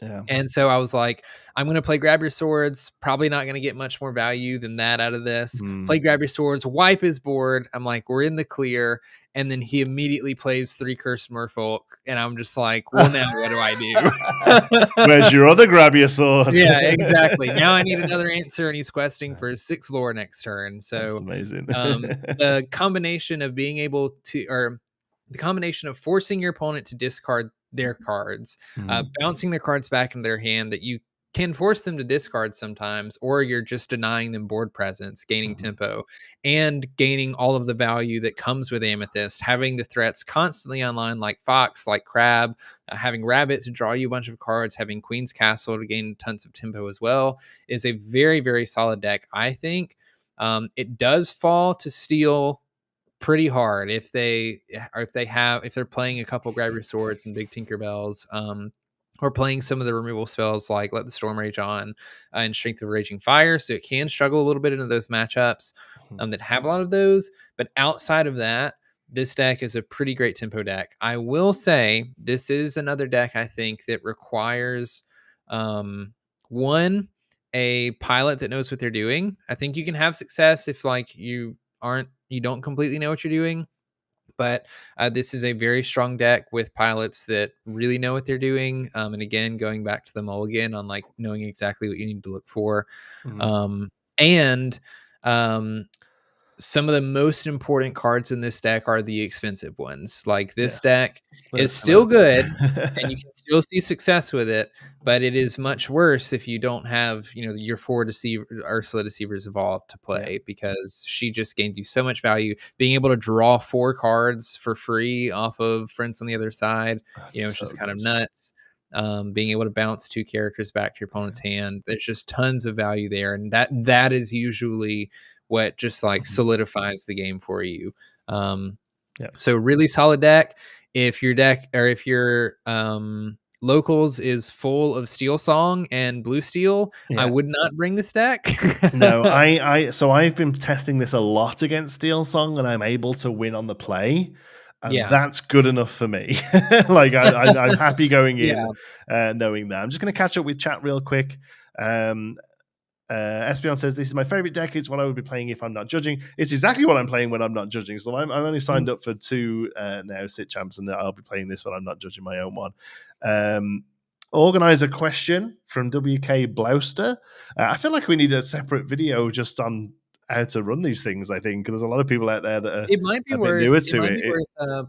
Yeah. And so I was like, I'm going to play Grab Your Swords. Probably not going to get much more value than that out of this. Play Grab Your Swords, wipe his board. I'm like, we're in the clear. And then he immediately plays 3 Cursed Merfolk. And I'm just like, well, now what do I do? Where's your other Grab Your Sword? Yeah, exactly. Now I need another answer. And he's questing for 6 lore next turn. So that's amazing. the combination of being able to, or the combination of forcing your opponent to discard their cards, bouncing their cards back into their hand that you can force them to discard sometimes, or you're just denying them board presence, gaining tempo, and gaining all of the value that comes with Amethyst, having the threats constantly online like Fox, like Crab, having Rabbit to draw you a bunch of cards, having Queen's Castle to gain tons of tempo as well, is a very, very solid deck, I think. It does fall to Steel pretty hard if they're playing a couple Grab Your Swords and big Tinkerbells, or playing some of the removal spells like Let the Storm Rage On and Strength of Raging Fire. So it can struggle a little bit into those matchups that have a lot of those. But outside of that, this deck is a pretty great tempo deck. I will say this is another deck I think that requires one, a pilot that knows what they're doing. I think you can have success if like you don't completely know what you're doing, but this is a very strong deck with pilots that really know what they're doing. And again, going back to the Mulligan on like knowing exactly what you need to look for. And some of the most important cards in this deck are the expensive ones. Like this deck is still good and you can still see success with it, but it is much worse if you don't have, your 4 Ursula Deceivers Evolved to play, because she just gains you so much value. Being able to draw 4 cards for free off of Friends on the Other Side, it's just kind of nuts. Being able to bounce 2 characters back to your opponent's hand, there's just tons of value there, and that is usually what just like solidifies the game for you. So really solid deck. If your locals is full of Steel Song and Blue Steel, I would not bring this deck. No, I've been testing this a lot against Steel Song, and I'm able to win on the play. And that's good enough for me. Like I'm happy going in, knowing that. I'm just going to catch up with chat real quick. Espion says, this is my favorite deck. It's what I would be playing if I'm not judging. It's exactly what I'm playing when I'm not judging. So I'm only signed up for 2 now sit champs, and I'll be playing this when I'm not judging my own one. Organizer question from WK Blouster. I feel like we need a separate video just on how to run these things. I think there's a lot of people out there that are it might be worth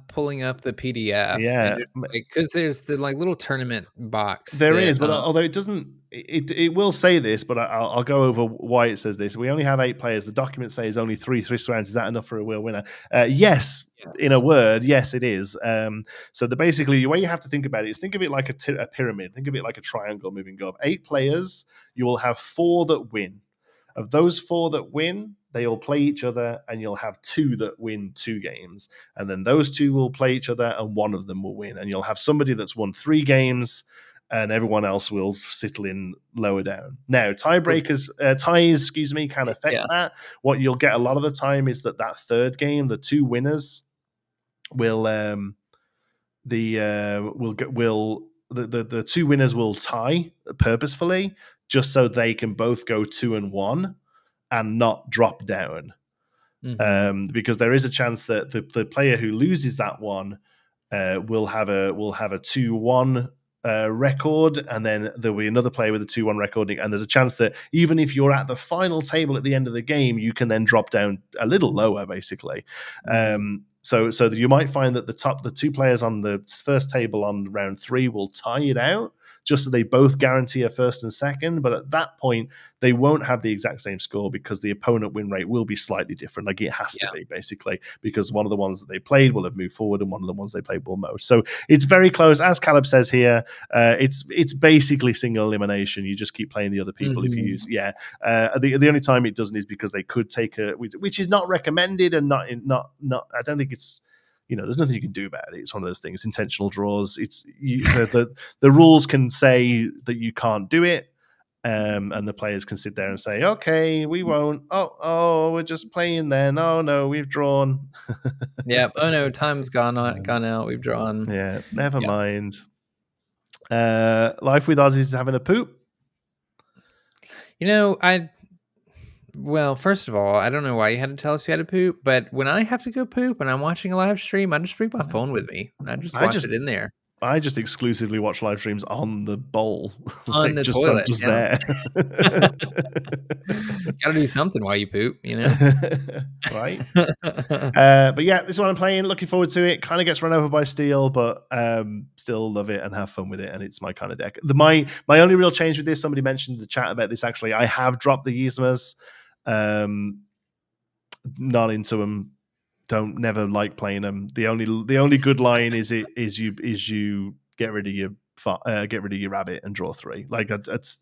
pulling up the PDF, because there's the like little tournament box. There is, but although it doesn't, it will say this, but I'll go over why it says this. We only have 8 players. The document says only 3 Swiss rounds. Is that enough for a real winner? Yes. In a word, yes, it is. So basically, the way you have to think about it is think of it like a pyramid. Think of it like a triangle moving up. 8 players, you will have 4 that win. Of those 4 that win, they all play each other, and you'll have 2 that win 2 games. And then those 2 will play each other, and one of them will win. And you'll have somebody that's won 3 games, and everyone else will settle in lower down. Now, ties, can affect that. What you'll get a lot of the time is that third game, the two winners will the two winners will tie purposefully, just so they can both go 2-1 and not drop down. Because there is a chance that the player who loses that one will have a 2-1 record, and then there'll be another player with a 2-1 record, and there's a chance that even if you're at the final table at the end of the game, you can then drop down a little lower, basically. So you might find that the two players on the first table on round 3 will tie it out, just so they both guarantee a first and second. But at that point, they won't have the exact same score because the opponent win rate will be slightly different. Like it has to be, basically, because one of the ones that they played will have moved forward and one of the ones they played will most. So it's very close. As Caleb says here, it's basically single elimination. You just keep playing the other people if you use. The only time it doesn't is because they could take which is not recommended, and not I don't think it's, there's nothing you can do about it. It's one of those things. Intentional draws. The rules can say that you can't do it, and the players can sit there and say, "Okay, we won't. Oh, we're just playing then. Oh no, we've drawn." Oh no, time's gone out. We've drawn. Yeah, never mind. Life with Oz is having a poop. Well, first of all, I don't know why you had to tell us you had to poop, but when I have to go poop and I'm watching a live stream, I just bring my phone with me. I just watch it in there. I just exclusively watch live streams on the bowl. On the toilet. I'm just there. Gotta do something while you poop, Right? But yeah, this is what I'm playing. Looking forward to it. Kind of gets run over by Steel, but still love it and have fun with it. And it's my kind of deck. My only real change with this, somebody mentioned in the chat about this, actually. I have dropped the Yzmas. Not into them. Never like playing them. The only good line is you get rid of your rabbit and draw 3. Like that's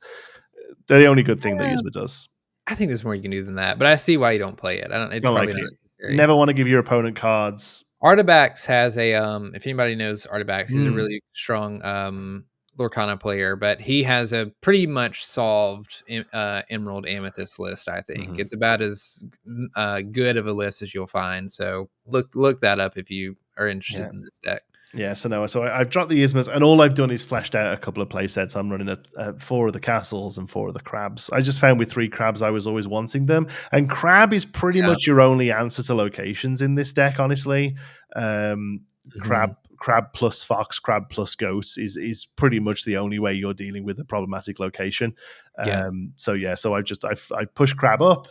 the only good thing that Yzma does. I think there's more you can do than that, but I see why you don't play it. It's probably not necessary. Never want to give your opponent cards. Artabax has a if anybody knows Artabax, he's a really strong Lorcana player, but he has a pretty much solved Emerald Amethyst list. I think it's about as good of a list as you'll find. So look that up if you are interested in this deck. Yeah, so I've dropped the Yzmas, and all I've done is fleshed out a couple of play sets. I'm running 4 of the castles and 4 of the crabs. I just found with 3 crabs, I was always wanting them, and crab is pretty much your only answer to locations in this deck, honestly. Crab plus fox, crab plus ghost is pretty much the only way you're dealing with a problematic location. So I push crab up.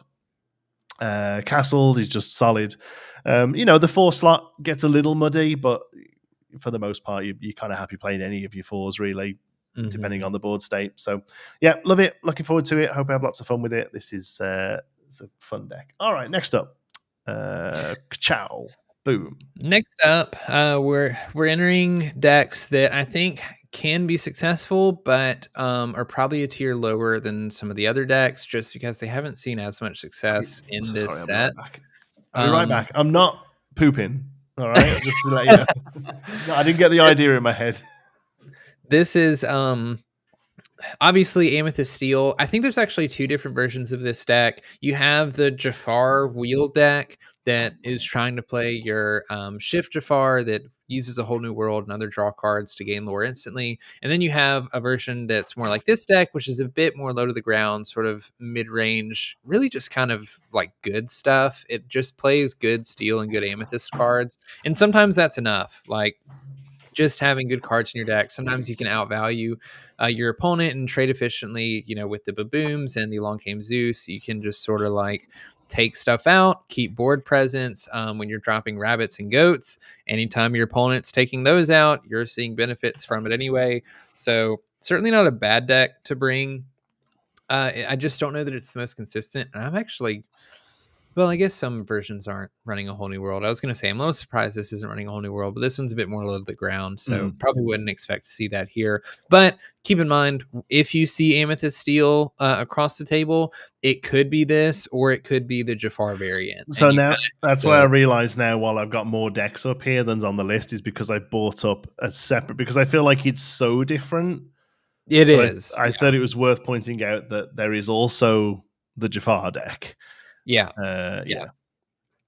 Castles is just solid. The 4 slot gets a little muddy, but for the most part, you're kind of happy playing any of your 4s, really, depending on the board state. So, yeah, love it. Looking forward to it. Hope I have lots of fun with it. This is it's a fun deck. All right, next up, Ciao. Boom. Next up, we're entering decks that I think can be successful, but are probably a tier lower than some of the other decks, just because they haven't seen as much success in this set. I'll be right back. I'm not pooping. All right, just to let you know. No, I didn't get the idea in my head. This is obviously Amethyst Steel. I think there's actually 2 different versions of this deck. You have the Jafar wheel deck that is trying to play your Shift Jafar that uses a whole new world and other draw cards to gain lore instantly. And then you have a version that's more like this deck, which is a bit more low to the ground, sort of mid-range, really just kind of like good stuff. It just plays good Steel and good Amethyst cards. And sometimes that's enough. Like, just having good cards in your deck. Sometimes you can outvalue your opponent and trade efficiently, with the Babooms and the Long Came Zeus. You can just sort of like take stuff out, keep board presence when you're dropping rabbits and goats. Anytime your opponent's taking those out, you're seeing benefits from it anyway. So certainly not a bad deck to bring. I just don't know that it's the most consistent. And I'm actually... Well, I guess some versions aren't running a whole new world. I was going to say, I'm a little surprised this isn't running a whole new world, but this one's a bit more low to the ground, so probably wouldn't expect to see that here. But keep in mind, if you see Amethyst Steel across the table, it could be this, or it could be the Jafar variant. So now, that's why I realize now, while I've got more decks up here than's on the list, is because I bought up a separate, because I feel like it's so different It But is. I thought it was worth pointing out that there is also the Jafar deck. Yeah. Yeah.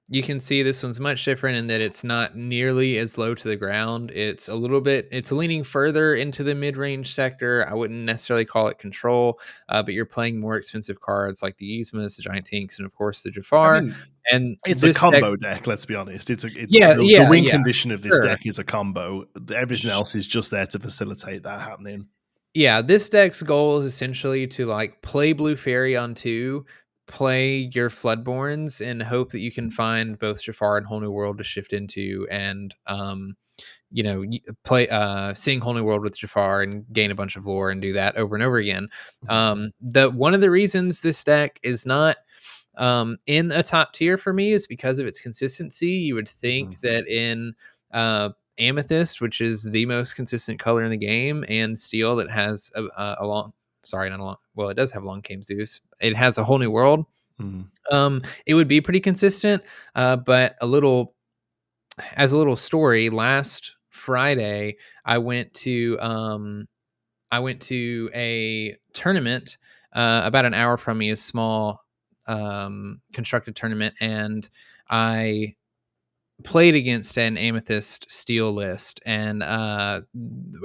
You can see this one's much different in that it's not nearly as low to the ground. It's leaning further into the mid-range sector. I wouldn't necessarily call it control, but you're playing more expensive cards like the Yzmas, the Giant Tinks, and of course the I Jafar. mean, And it's a this combo deck's deck, let's be honest. The yeah, win yeah, condition of this sure. deck is a combo. Everything else is just there to facilitate that happening. Yeah, this deck's goal is essentially to like play Blue Fairy on 2, play your Floodborns, and hope that you can find both Jafar and Whole New World to shift into, and play sing Whole New World with Jafar and gain a bunch of lore and do that over and over again. The one of the reasons this deck is not in a top tier for me is because of its consistency. You would think that in Amethyst, which is the most consistent color in the game, and Steel that has a long, sorry, not a long, well, it does have Long Came Zeus. It has a Whole New World. It would be pretty consistent, but as a little story, last Friday I went to a tournament about an hour from me, a small constructed tournament, and I played against an Amethyst Steel list, and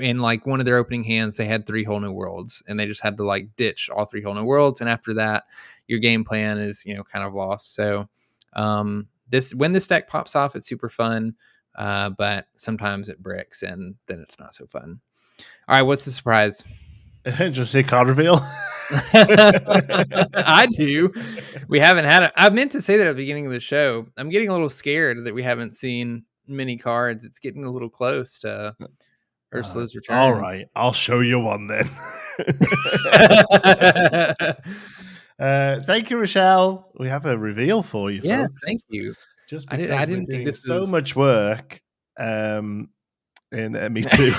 in like one of their opening hands they had 3 Whole New Worlds, and they just had to like ditch all 3 Whole New Worlds, and after that your game plan is kind of lost. So when this deck pops off, it's super fun, but sometimes it bricks and then it's not so fun. All right, what's the surprise? Just say card reveal. I do. We haven't had it. I meant to say that at the beginning of the show. I'm getting a little scared that we haven't seen many cards. It's getting a little close to Ursula's return. All right, I'll show you one then. Thank you, Rochelle. We have a reveal for you, yes, folks. thank you. Just I because didn't think this so was much work. Me too.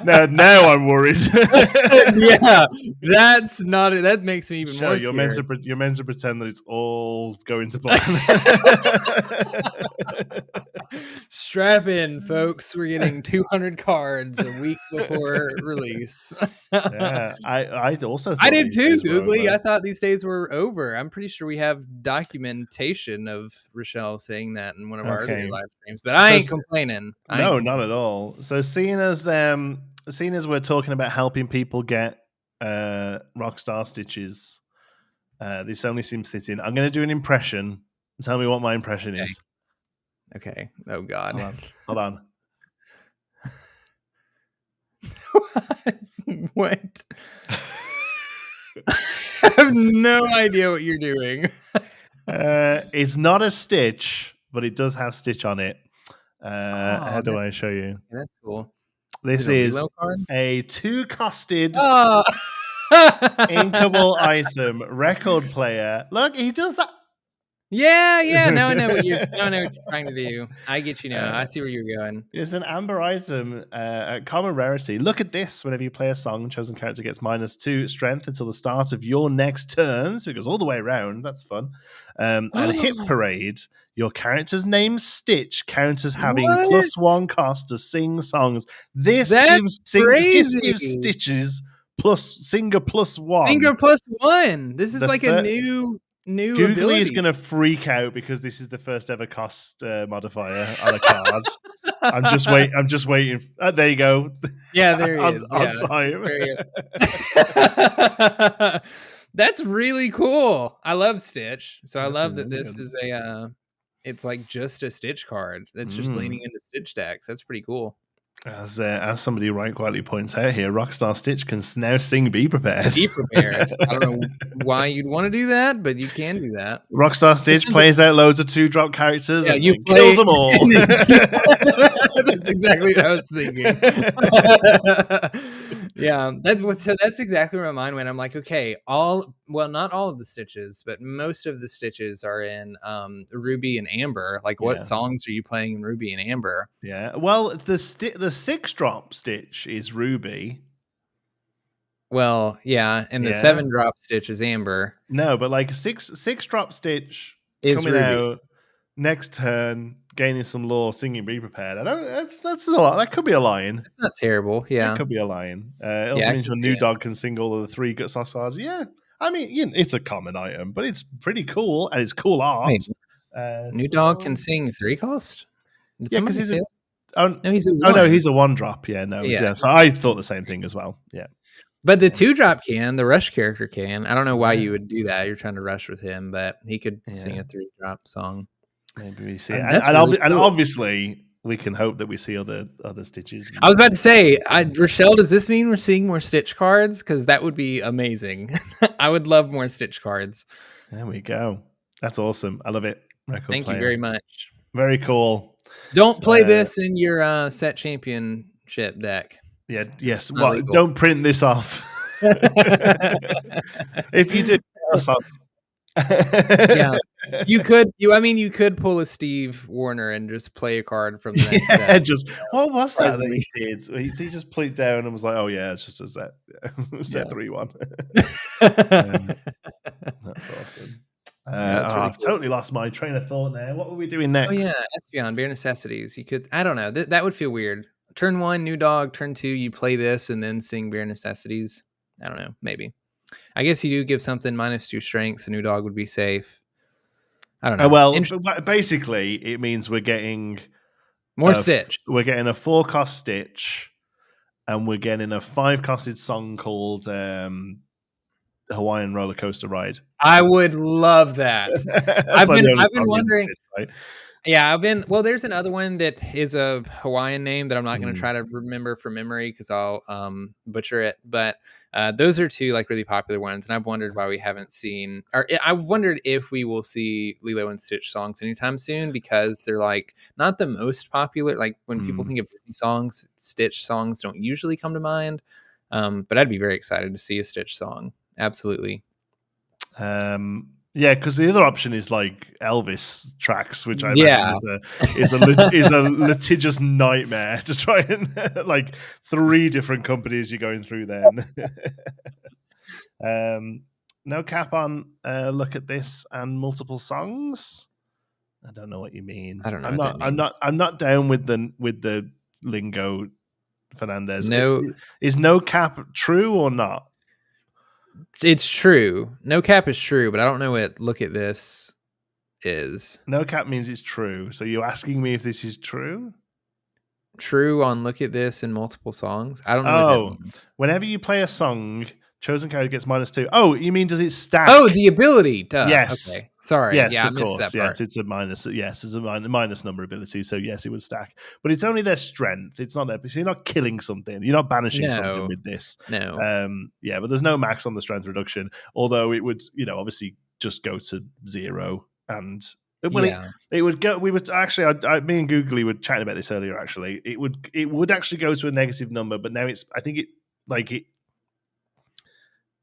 No, now I'm worried. Yeah, that makes me even more scared. You're meant to pretend that it's all going to plan. Strap in, folks. We're getting 200 cards a week before release. Yeah, I also thought I did too, Googly. I thought these days were over. I'm pretty sure we have documentation of Rochelle saying that in one of our earlier live streams, but I ain't complaining. No, not at all. So seeing as we're talking about helping people get Rockstar Stitches, this only seems fitting. I'm going to do an impression. Tell me what my impression is. Okay. Oh God. Hold on. What? I have no idea what you're doing. It's not a Stitch, but it does have Stitch on it. How do I show you? That's cool. This is a 2-costed inkable item record player. Look, he does that. Yeah. Now I know what you're trying to do. I get you now. I see where you're going. It's an amber item at common rarity. Look at this. Whenever you play a song, chosen character gets -2 strength until the start of your next turn. So it goes all the way around. That's fun. And Hit Parade, your character's name Stitch counts as having +1 cost to sing songs. This gives Stitches Singer +1. Singer +1. This is like a new Googly is going to freak out because this is the first ever cost modifier on a card. I'm just waiting. There you go. Yeah, there he is. On time. That's really cool. I love Stitch. So I love that this is it's like just a Stitch card that's just leaning into Stitch decks. That's pretty cool. As somebody right quietly points out here, Rockstar Stitch can now sing Be Prepared. Be Prepared. I don't know why you'd want to do that, but you can do that. Rockstar Stitch plays out loads of 2-drop characters and kills them all. That's exactly what I was thinking. Yeah, that's exactly where my mind went. I'm like, okay, not all of the Stitches, but most of the Stitches are in Ruby and Amber. Like, what songs are you playing in Ruby and Amber? Yeah, well, the 6-drop Stitch is Ruby. Well, yeah, and the 7-drop Stitch is Amber. No, but like 6-drop Stitch is coming Ruby. Out next turn gaining some lore, singing "Be Prepared." I don't. That's a lot. That could be a line. It's not terrible. Yeah. That could be a line. It Yeah, also I means can your see new it. dog can sing all of the 3 Gutsar. Yeah, I mean, it's a common item, but it's pretty cool and it's cool art. Wait, new dog can sing 3 cost? Did Yeah, because somebody he's say a. that? Oh, No, he's a oh 1. no, he's a 1-drop. Yeah, no, Yeah. yeah. So I thought the same thing as well. Yeah, But the 2-drop can, the rush character can. I don't know why Yeah. you would do that. You're trying to rush with him, but he could sing Yeah. a 3-drop song. maybe we see it, That's and, really and cool. obviously we can hope that we see other Stitches. I was about to say, Rochelle, does this mean we're seeing more Stitch cards? Because that would be amazing. I would love more Stitch cards. There we go. That's awesome. I love it. Record Thank player. you very much. Very cool. Don't play this in your set championship deck. Yeah. Yes. not What? legal. Don't print this off. If you do, Yeah. You could pull a Steve Warner and just play a card from the next set. just what was that he did? He just put it down and was like, "Oh yeah, it's just a set, set 3-1." That's awesome. I've totally lost my train of thought there. What were we doing next? Oh yeah, Espeon, Bare Necessities. You could, I don't know, that would feel weird. Turn 1, new dog. Turn 2, you play this and then sing Bare Necessities. I don't know, maybe. I guess you do give something -2 strength. A new dog would be safe. I don't know. Well, basically, it means we're getting more Stitch. We're getting a 4-cost Stitch, and we're getting a 5-costed song called Hawaiian Roller Coaster Ride. I would love that. I've been wondering. Stitch, right? Yeah, well, there's another one that is a Hawaiian name that I'm not going to try to remember from memory because I'll butcher it. But those are 2 like really popular ones, and I've wondered why we haven't seen, or I've wondered if we will see Lilo and Stitch songs anytime soon because they're like not the most popular. Like when people think of Disney songs, Stitch songs don't usually come to mind. But I'd be very excited to see a Stitch song. Absolutely. Yeah, because the other option is like Elvis tracks, which I imagine is a litigious nightmare to try and like 3 different companies you're going through then. No cap on look at this and multiple songs. I don't know what you mean. I don't know. I'm not down with the lingo, Fernandez. No, is no cap true or not? It's true. No cap is true, but I don't know what look at this is. No cap means it's true. So you're asking me if this is true? True on look at this in multiple songs? I don't know what that means. Whenever you play a song, chosen character gets -2. Oh, you mean does it stack? Oh, the ability. Duh. Yes. Okay. Sorry. Yes, yeah, of course. Yes, it's a minus. Yes, it's a minus number ability. So yes, it would stack. But it's only their strength. It's not their. So you're not killing something. You're not banishing something with this. No. Yeah, but there's no max on the strength reduction. Although it would, obviously just go to 0 and. It would go. We would actually. Me and Googly were chatting about this earlier. Actually, it would actually go to a negative number, but now it's. I think it like it.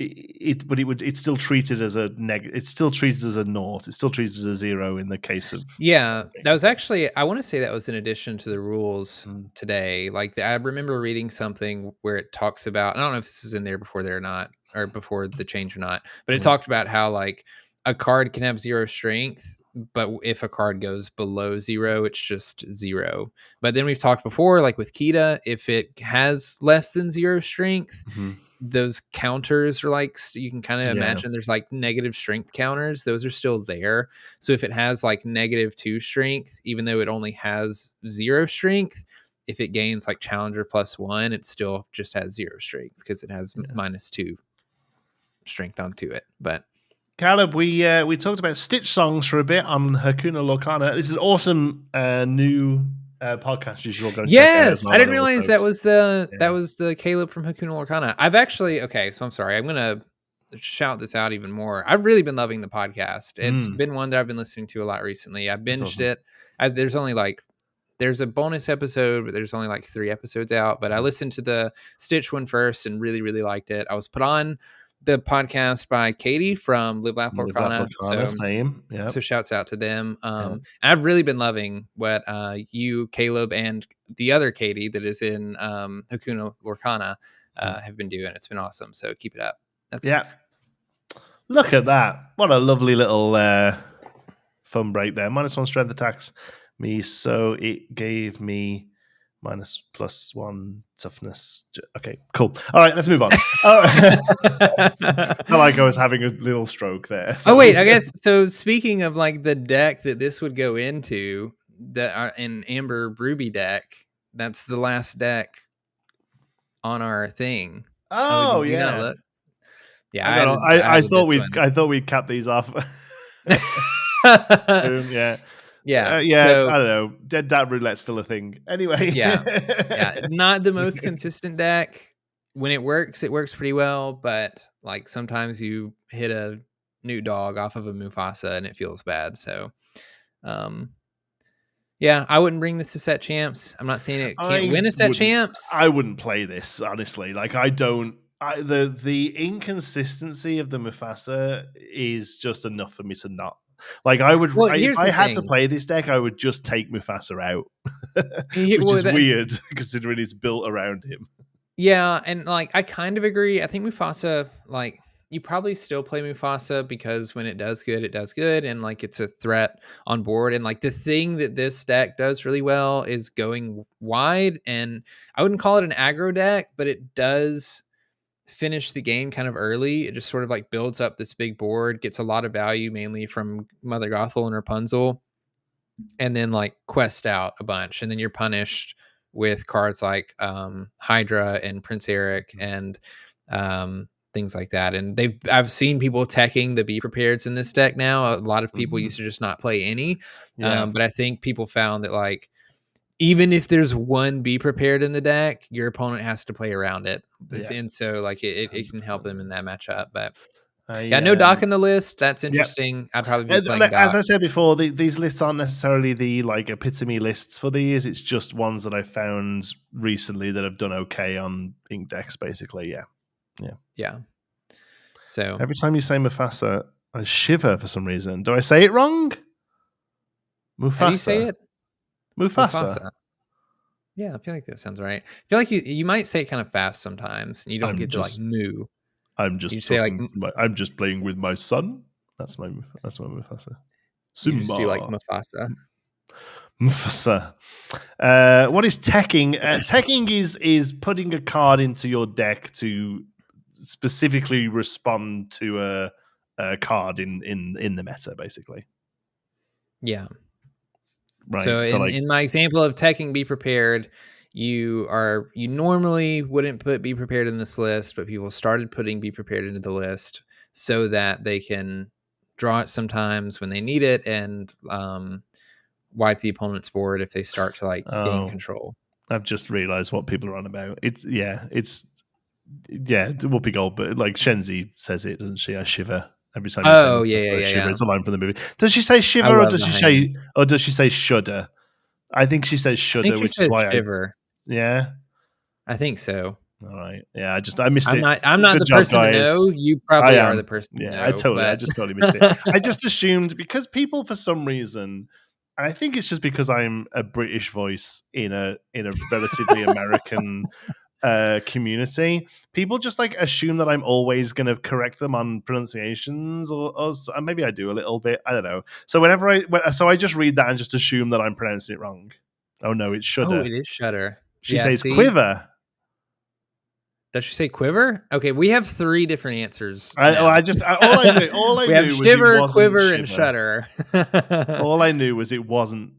It's still treated as a negative. It's still treated as a naught. It's still treated as a 0 in the case of. Yeah, that was actually. I want to say that was in addition to the rules today. Like I remember reading something where it talks about. I don't know if this was in there before there or not, or before the change or not. But it talked about how like a card can have 0 strength, but if a card goes below 0, it's just 0. But then we've talked before, like with Kita, if it has less than 0 strength. Those counters are like you can kind of imagine there's like negative strength counters. Those are still there. So if it has like -2 strength, even though it only has 0 strength, if it gains like Challenger +1, it still just has 0 strength because it has -2 strength onto it. But Caleb, we talked about Stitch songs for a bit on Hakuna Lorcana. This is an awesome new podcast you should all go check out. I didn't realize that was the Caleb from Hakuna Lorcana. I've actually so I'm sorry. I'm gonna shout this out even more. I've really been loving the podcast. It's been one that I've been listening to a lot recently. I binged it. There's a bonus episode, but there's only like 3 episodes out. But I listened to the Stitch one first and really, really liked it. I was put on the podcast by Katie from Live Laugh Lorcana. Same. Yeah. So shouts out to them. And I've really been loving what you, Caleb, and the other Katie that is in Hakuna Lorcana have been doing. It's been awesome. So keep it up. Look at that. What a lovely little fun break there. -1 strength attacks, me, so it gave me -+1 toughness. Okay, cool. All right, let's move on. I like I was having a little stroke there. Oh wait, I guess so. Speaking of like the deck that this would go into, an Amber Ruby deck, that's the last deck on our thing. Oh, did you not yeah. look? Yeah, I thought we'd cap these off. Boom, yeah. Yeah. Yeah, So, I don't know. Dead Dad Roulette's still a thing. Anyway. yeah, not the most consistent deck. When it works pretty well, but like sometimes you hit a new dog off of a Mufasa and it feels bad. So, yeah, I wouldn't bring this to set champs. I'm not saying it can't win a set champs. I wouldn't play this, honestly. Like, I don't. The inconsistency of the Mufasa is just enough for me to not. Like, I would. Well, if I had to play this deck, I would just take Mufasa out, which is weird considering it's built around him. Yeah, and like I kind of agree. I think Mufasa, like, you probably still play Mufasa because when it does good, and like it's a threat on board. And like the thing that this deck does really well is going wide, and I wouldn't call it an aggro deck, but it does finish the game kind of early. It just sort of like builds up this big board, gets a lot of value mainly from Mother Gothel and Rapunzel, and then like quest out a bunch, and then you're punished with cards like Hydra and Prince Eric and things like that. And I've seen people teching the Be Prepareds in this deck now. A lot of people used to just not play any. But I think people found that like even if there's one Be Prepared in the deck, your opponent has to play around it. And so like it can help them in that matchup. But no Doc in the list. That's interesting. I'd probably be playing Doc. As I said before, these lists aren't necessarily the like epitome lists for these. It's just ones that I found recently that have done okay on ink decks, basically. Yeah. So every time you say Mufasa, I shiver for some reason. Do I say it wrong? Mufasa. How do you say it? Mufasa. Yeah, I feel like that sounds right. I feel like you might say it kind of fast sometimes, and you don't get to like moo. I'm just I'm just playing with my son. That's my Mufasa. You just do like Mufasa. Mufasa. What is teching? Teching is putting a card into your deck to specifically respond to a card in the meta, basically. Yeah. Right. So in my example of teching Be Prepared, you normally wouldn't put Be Prepared in this list, but people started putting Be Prepared into the list so that they can draw it sometimes when they need it and wipe the opponent's board if they start to like gain control. I've just realized what people are on about. It's Whoopi Goldberg, like Shenzi says it, doesn't she? I shiver every time. Shiver. It's a line from the movie. Does she say shiver or does she say shudder? I think she says shudder, which is why shiver. Yeah, I think so. All right. Yeah, I missed it. I'm not the person to know. You probably are the person to know. I just totally missed it. I just assumed because people, for some reason, and I think it's just because I'm a British voice in a relatively American community, people just like assume that I'm always going to correct them on pronunciations, or maybe I do a little bit. I don't know. So I just read that and just assume that I'm pronouncing it wrong. Oh no, it's shudder. Oh, it is shudder. She says quiver. Does she say quiver? Okay, we have 3 different answers. All I knew have was shiver, quiver, and shudder. All I knew was it wasn't.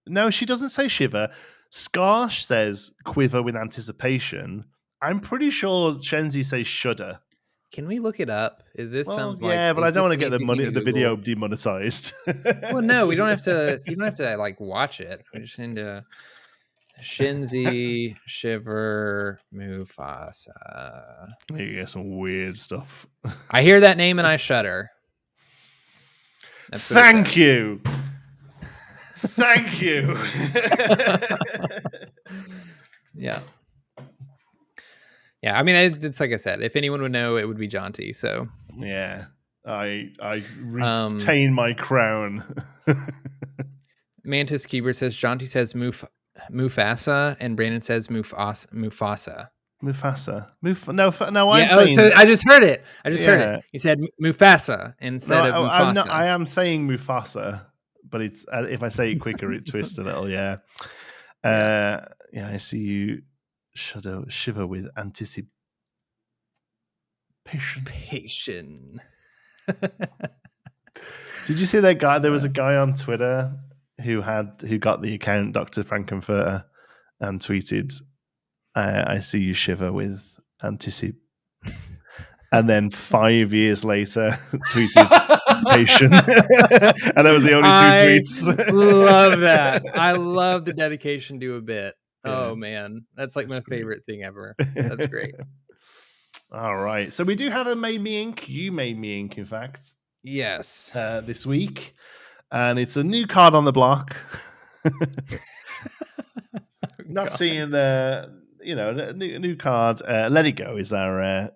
No, she doesn't say shiver. Skarsh says quiver with anticipation. I'm pretty sure Shenzi says shudder. Can we look it up? Is this something? Yeah, but I don't want to get the video demonetized. Well, no, we don't have to. You don't have to like watch it. We just need to. Shenzi, shiver, Mufasa. You get some weird stuff. I hear that name and I shudder. Thank you. Thank you. Yeah. I mean, it's like I said. If anyone would know, it would be Jonti. So yeah, I retain my crown. Mantis Keeper says Jonti says Mufasa, and Brandon says Mufasa. No, I'm saying. So I just heard it. I just heard it. You said Mufasa instead of Mufasa. I am saying Mufasa, but it's if I say it quicker, it twists a little. Yeah. Yeah, I see you shiver with anticipation. Did you see that guy? There was a guy on Twitter who got the account Dr. Frankenfurter and tweeted, "I see you shiver with anticipation." And then 5 years later, tweeted patient. And that was the only two tweets. Love that. I love the dedication to a bit. Yeah. Oh man, that's like my favorite thing ever. That's great. All right. So we do have a Made Me Ink. You made me ink, in fact. Yes. This week. And it's a new card on the block. Not seeing the, new card. Let It Go is our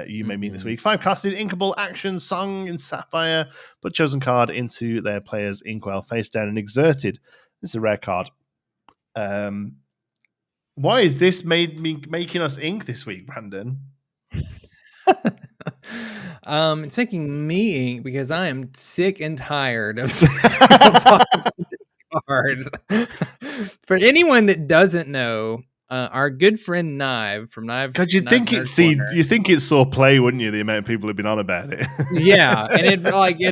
You Made Me this week. 5 casted inkable action song in Sapphire. Put chosen card into their player's inkwell face down and exerted. This is a rare card. Why is this making us ink this week, Brandon? It's making me ink because I am sick and tired of talking to this card. For anyone that doesn't know, our good friend Knive from Knive. Because you think it saw play, wouldn't you? The amount of people have been on about it. Yeah, and it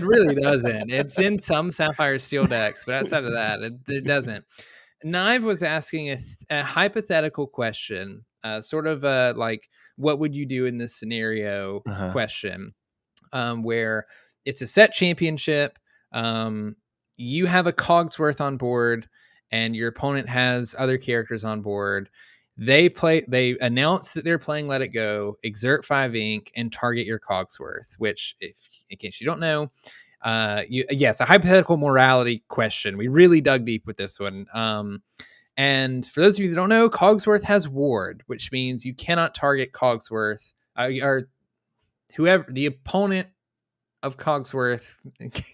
really doesn't. It's in some Sapphire Steel decks, but outside of that, it doesn't. Knive was asking a hypothetical question, sort of like, what would you do in this scenario question, where it's a set championship. You have a Cogsworth on board, and your opponent has other characters on board. They announce that they're playing Let It Go, exert 5 ink, and target your Cogsworth, which, if in case you don't know, yes, a hypothetical morality question. We really dug deep with this one. And for those of you that don't know, Cogsworth has ward, which means you cannot target Cogsworth, or whoever the opponent of Cogsworth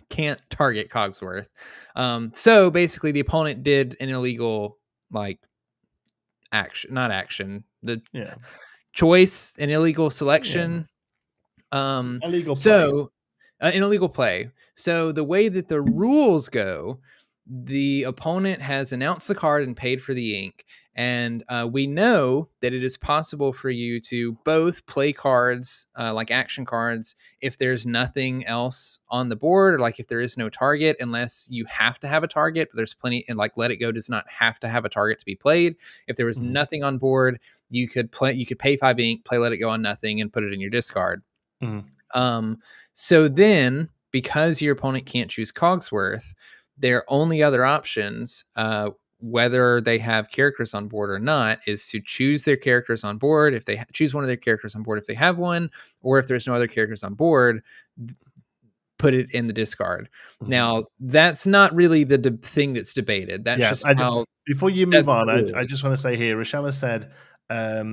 can't target Cogsworth. So basically, the opponent did an illegal choice, an illegal selection. Illegal play. An illegal play. So the way that the rules go, the opponent has announced the card and paid for the ink. And we know that it is possible for you to both play cards, like action cards, if there's nothing else on the board, or like if there is no target, unless you have to have a target. But there's plenty, and like Let It Go does not have to have a target to be played. If there was nothing on board, you could pay 5 ink, play Let It Go on nothing, and put it in your discard. So then, because your opponent can't choose Cogsworth, their only other options, whether they have characters on board or not, is to choose their characters on board. If they choose one of their characters on board, if they have one, or if there's no other characters on board, put it in the discard. Now, that's not really the thing that's debated. That's just how. Before you move on, I just want to say here, Rochella said,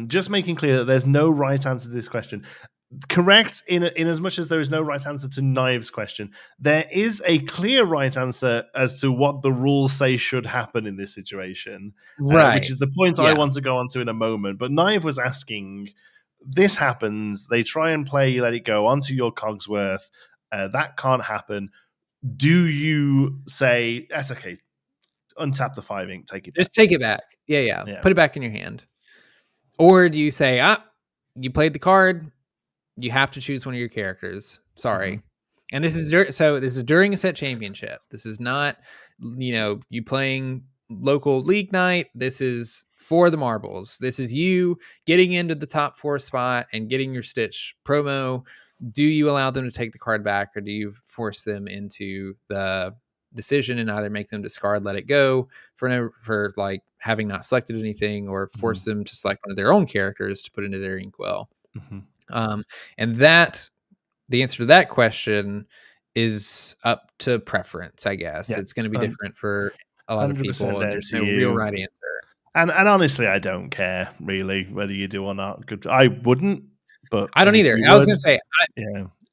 just making clear that there's no right answer to this question. Correct in as much as there is no right answer to Knives' question. There is a clear right answer as to what the rules say should happen in this situation, which is the point I want to go on to in a moment. But Knive was asking, this happens, they try and play Let It Go onto your Cogsworth, that can't happen. Do you say, that's okay, untap the 5 ink, take it back? Just take it back. Yeah. Put it back in your hand. Or do you say, you played the card, you have to choose one of your characters. Sorry. And this is during a set championship. This is not, you playing local league night. This is for the marbles. This is you getting into the top 4 spot and getting your Stitch promo. Do you allow them to take the card back, or do you force them into the decision and either make them discard Let It Go for like having not selected anything, or force them to select one of their own characters to put into their inkwell? And that the answer to that question is up to preference, I guess. It's going to be different for a lot of people, and there's no real right answer. And honestly, I don't care really whether you do or not. I wouldn't, but I don't either. I was going to say,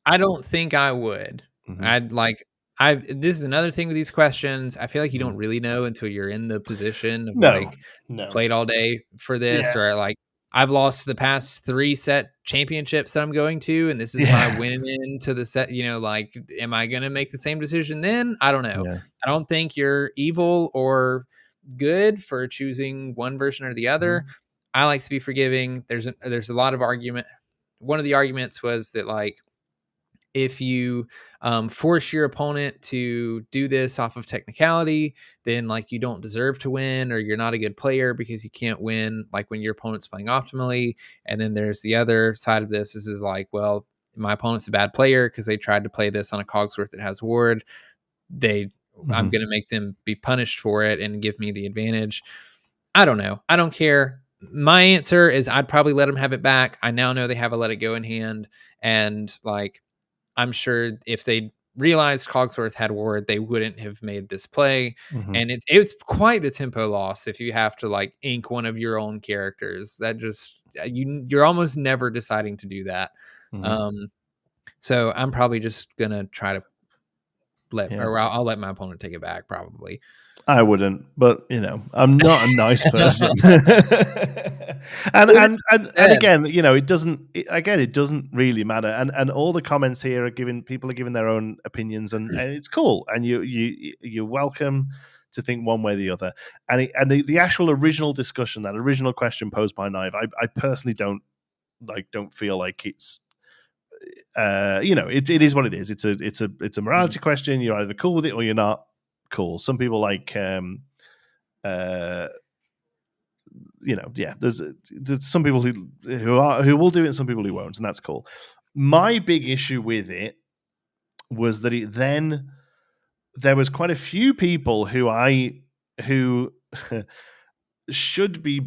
I don't think I would. This is another thing with these questions. I feel like you don't really know until you're in the position of played all day for this, or like I've lost the past 3 set championships that I'm going to, and this is my Yeah. win into the set, like, am I gonna make the same decision then? I don't know. Yeah. I don't think you're evil or good for choosing one version or the other. Mhm. I like to be forgiving. There's a lot of argument. One of the arguments was that, like, if you force your opponent to do this off of technicality, then, like, you don't deserve to win, or you're not a good player because you can't win, like, when your opponent's playing optimally. And then there's the other side of this is like, well, my opponent's a bad player because they tried to play this on a Cogsworth that has ward. they I'm Mhm. going to make them be punished for it and give me the advantage. I don't know. I don't care. My answer is I'd probably let them have it back. I now know they have a let it go in hand, and, like, I'm sure if they realized Cogsworth had ward, they wouldn't have made this play. Mhm. And it's quite the tempo loss if you have to, like, ink one of your own characters. That just you're almost never deciding to do that. Mhm. Um, so I'm probably just gonna try to Yeah. I'll let my opponent take it back probably. I wouldn't, but I'm not a nice person. and Well, and that and and said, again, it doesn't really matter. And all the comments here are giving people are giving their own opinions, and it's cool. And you're welcome to think one way or the other. And the actual original discussion, that original question posed by Knive, I personally don't feel like it's it is what it is. It's a Mhm. morality question. You're either cool with it or you're not cool. Some people like uh yeah, there's some people who will do it and some people who won't, and that's cool. My big issue with it was that there was quite a few people who should be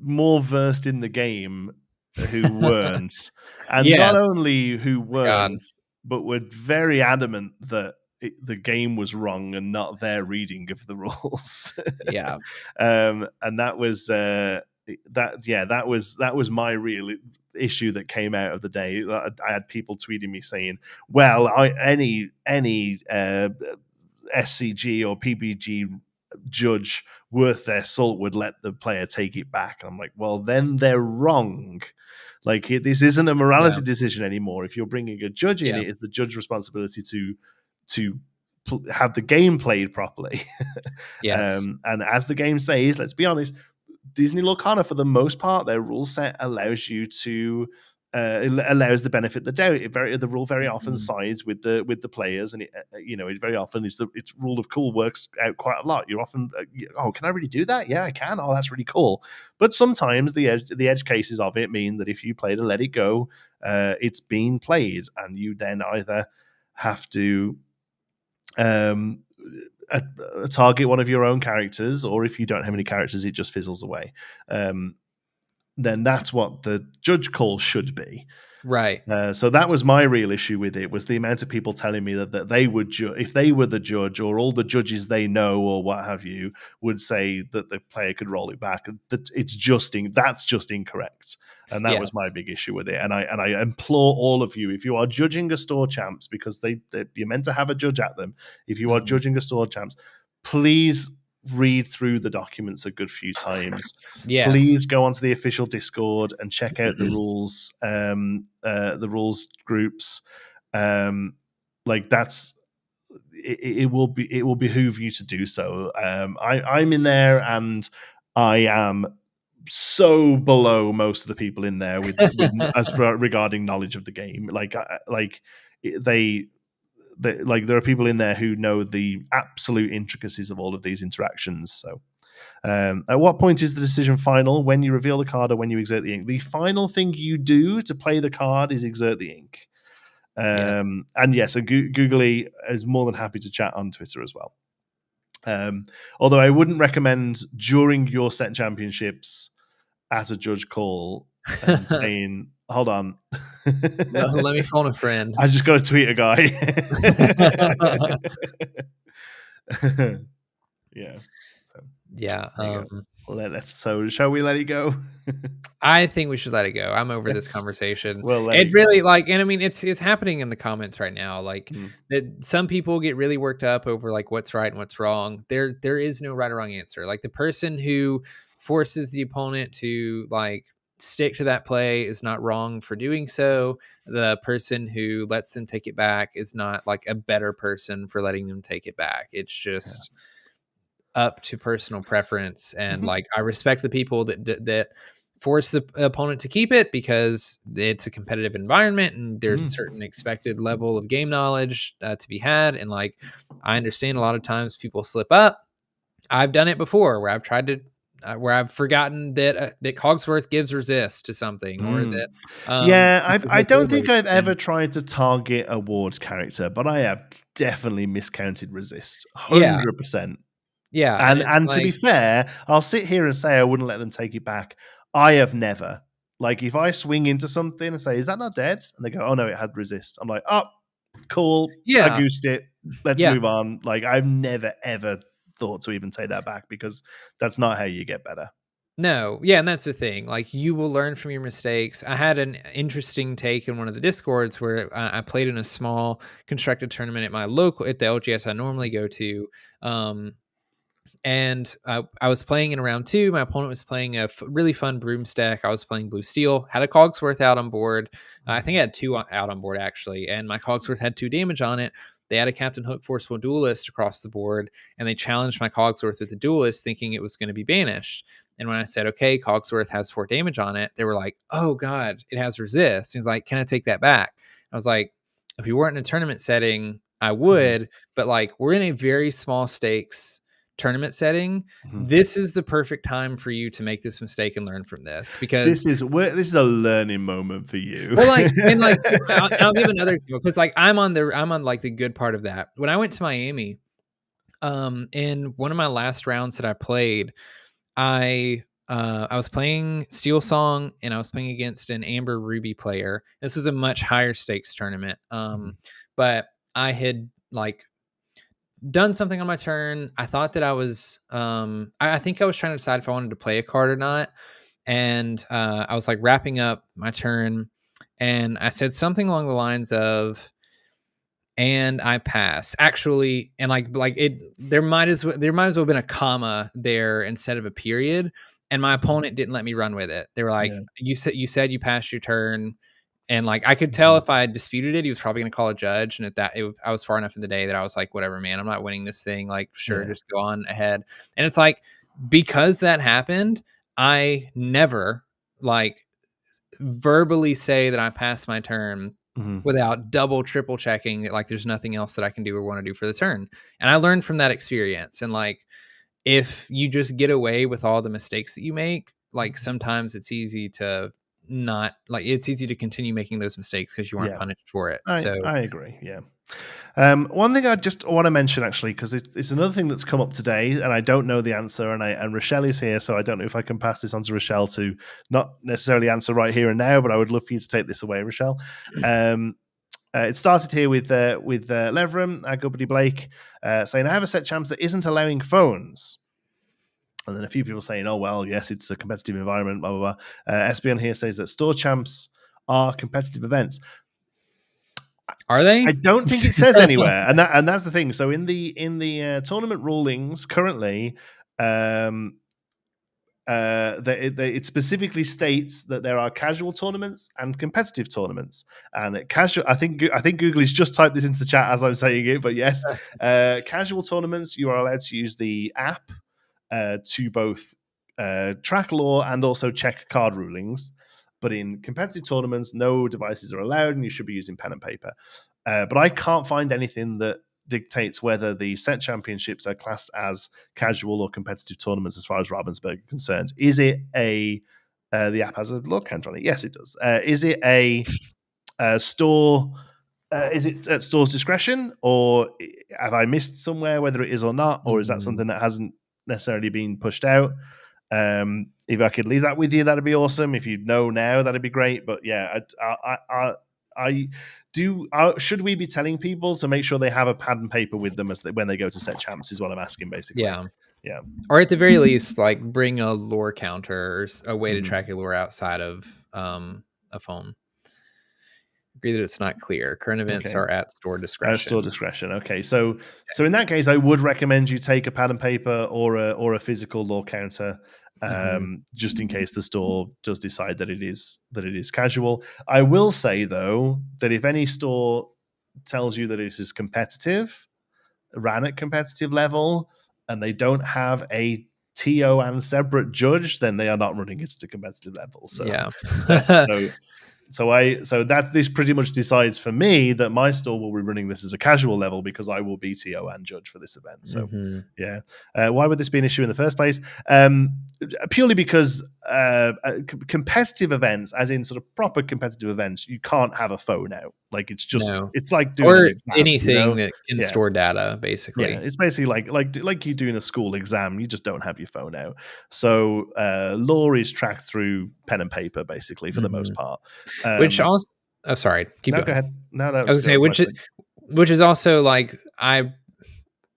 more versed in the game who weren't, and not Yes. only who God. weren't, but were very adamant that the game was wrong and not their reading of the rules. Yeah. And that was that was my real issue that came out of the day. I had people tweeting me saying, "Well, any SCG or PBG judge worth their salt would let the player take it back." And I'm like, well, then they're wrong. Like, this isn't a Yeah. morality decision anymore. If you're bringing a judge in, Yeah. it is the judge's responsibility to have the game played properly. Yes. And as the game says, let's be honest, Disney Lorcana, for the most part, their rule set allows you to allows the benefit of the doubt. The rule very often Mhm. sides with the players, and it very often its rule of cool works out quite a lot. You're often oh, can I really do that? Yeah, I can. Oh, that's really cool. But sometimes the edge cases of it mean that if you play to let it go, it's being played, and you then either have to um, target one of your own characters, or if you don't have any Mhm. characters, it just fizzles away. Um, then that's what the judge call should be. Right. So that was my real issue with it, was the amount of people telling me that they would if they were the judge, or all the judges they know or what have you would say that the player could roll it back. That that's just incorrect, and that was my Yes. big issue with it. And I implore all of you, if you are judging a store champs, because you're meant to have a judge at them, if you are Mhm. judging a store champs, please read through the documents a good few times. Yes. Please go onto the official Discord and check out the rules groups. Like, that's it will behoove you to do so. I'm in there, and I am so below most of the people in there with as for regarding knowledge of the game. They like, there are people in there who know the absolute intricacies of all of these interactions. So at what point is the decision final? When you reveal the card or when you exert the ink? The final thing you do to play the card is exert the ink. Yes. And yes, and Googly is more than happy to chat on Twitter as well. Although I wouldn't recommend during your set championships at a judge call and saying, "Hold on, Let me phone a friend. I just got to tweet a guy." Yeah. So, Yeah. there you go. So shall we let it go? I think we should let it go. I'm over this Yes, conversation. we'll let It it really, go. like, and I mean, it's happening in the comments right now. Like, Mm. that some people get really worked up over, like, what's right and what's wrong. There is no right or wrong answer. Like, the person who forces the opponent to, like, stick to that play is not wrong for doing so. The person who lets them take it back is not like a better person for letting them take it back. It's Yeah. just up to personal preference. And Mhm. like, I respect the people that force the opponent to keep it because it's a competitive environment and there's a Mm. certain expected level of game knowledge to be had. And like, I understand a lot of times people slip up. I've done it before where I've tried to where I've forgotten that Cogsworth gives resist to something, or Mm. that Yeah, Cooper I has don't think overload, I've ever and tried to target a ward's character, but I have definitely miscounted resist yeah, 100%. yeah, and it's And to be like, fair, I'll sit here and say I wouldn't let them take it back. I have never. Like if I swing into something and say, "Is that not dead?" and they go, "Oh no, it had resist." I'm like, "Oh, cool. I yeah, goosed it. Let's yeah, move on." Like I've never ever thought to even take that back because that's not how you get better. no, yeah, and that's the thing. Like, you will learn from your mistakes. I had an interesting take in one of the discords where I played in a small constructed tournament at my local at the LGS I normally go to. Um, and I was playing in round two. My opponent was playing a really fun broomstick. I was playing blue steel. Had a Cogsworth out on board. I think I had two out on board actually, and my Cogsworth had 2 damage on it. They had a Captain Hook Forceful Duelist across the board, and they challenged my Cogsworth with the Duelist, thinking it was going to be banished. And when I said, "Okay, Cogsworth has 4 damage on it," they were like, "Oh God, it has resist." He's like, "Can I take that back?" I was like, "If you weren't in a tournament setting, I Mhm, would, but like we're in a very small stakes tournament setting. mhm. This is the perfect time for you to make this mistake and learn from this." Because This is a learning moment for you. well, like, and like, I'll give another example because like I'm on like the good part of that. When I went to Miami, in one of my last rounds that I played, I was playing Steel Song and I was playing against an Amber Ruby player. This is a much higher stakes tournament. Mhm, But I had like done something on my turn. I thought that I was I think I was trying to decide if I wanted to play a card or not. And I was like wrapping up my turn and I said something along the lines of, and I pass. Actually, and like it there might as well have been a comma there instead of a period. And my mhm. opponent didn't let me run with it. They were like, Yeah. you said you passed your turn. And like I could tell Mhm. if I had disputed it, he was probably gonna call a judge. And at that I was far enough in the day that I was like, whatever, man, I'm not winning this thing. Like, sure, Yeah. just go on ahead. And it's like, because that happened, I never like verbally say that I passed my turn Mhm. without double, triple checking that like there's nothing else that I can do or want to do for the turn. And I learned from that experience. And like, if you just get away with all the mistakes that you make, like sometimes it's easy to not like it's easy to continue making those mistakes because you aren't Yeah. punished for it. So I agree. Yeah. One thing I just want to mention actually, because it's another thing that's come up today, and I don't know the answer, and Rochelle is here, so I don't know if I can pass this on to Rochelle to not necessarily answer right here and now, but I would love for you to take this away, Rochelle. It started here with Leverum, our good buddy Blake, saying, "I have a set champs that isn't allowing phones." And then a few people saying, "Oh well, yes, it's a competitive environment." Blah blah blah. SB here says that store champs are competitive events. are they? I don't think it says anywhere, and that's the thing. So in the tournament rulings currently, um, it specifically states that there are casual tournaments and competitive tournaments. And casual, I think Google has just typed this into the chat as I'm saying it, but yes, casual tournaments you are allowed to use the app to both track lore and also check card rulings. But in competitive tournaments, no devices are allowed, and you should be using pen and paper. But I can't find anything that dictates whether the set championships are classed as casual or competitive tournaments as far as Ravensburg is concerned. Is it a the app has a lore counter on it? Yes, it does. Is it a store? Is it at store's discretion, or have I missed somewhere whether it is or not, or is that Mm, something that hasn't necessarily been pushed out? If I could leave that with you, that'd be awesome. If you know now, that'd be great. But yeah, I do. Should we be telling people to make sure they have a pad and paper with them when they go to set champs? Is what I'm asking, basically. yeah. Yeah. Or at the very least, like bring a lore counter or a way to Mhm. track your lore outside of a phone. Agree that it's not clear. Current events Okay. are at store Store discretion. discretion. Okay, so in that case, I would recommend you take a pad and paper or a physical lore counter just in case the store does decide that it is casual. I will say though that if any store tells you that it is competitive, ran at competitive level, and they don't have a TO and separate judge, then they are not running it to competitive level. So yeah. that's so that's this pretty much decides for me that my store will be running this as a casual level because I will be TO and judge for this event. So yeah, why would this be an issue in the first place? Purely because competitive events, as in sort of proper competitive events, you can't have a phone out. Like it's just it's like doing or an exam, anything that can store data, basically. Yeah, it's basically like you doing a school exam. You just don't have your phone out. So law is tracked through pen and paper, basically, for the most part. Which also, sorry, keep going. Go ahead. No, that I was going to say, which is also like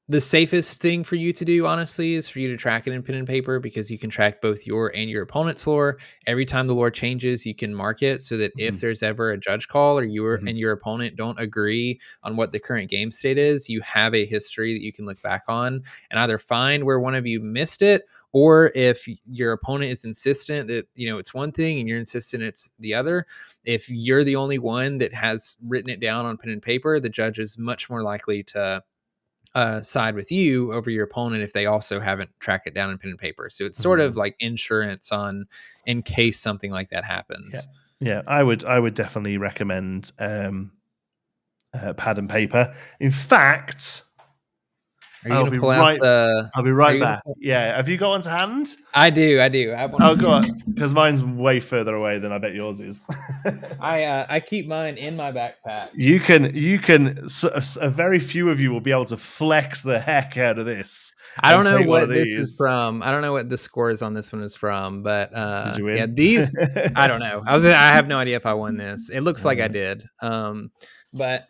the safest thing for you to do, honestly, is for you to track it in pen and paper, because you can track both your and your opponent's lore. Every time the lore changes, you can mark it so that if there's ever a judge call or and your opponent don't agree on what the current game state is, you have a history that you can look back on and either find where one of you missed it, or if your opponent is insistent that, it's one thing and you're insistent it's the other, if you're the only one that has written it down on pen and paper, the judge is much more likely to side with you over your opponent if they also haven't tracked it down in pen and paper. So it's sort of like insurance in case something like that happens. Yeah, I would definitely recommend pad and paper. In fact, I'll be right back. Yeah, have you got one to hand? I do. I have one. Oh, go on, because mine's way further away than I bet yours is. I keep mine in my backpack. You can. A very few of you will be able to flex the heck out of this. I don't know what this is from. I don't know what the scores on this one is from, but did you win? Yeah, these I don't know. I have no idea if I won this. It looks like I did. But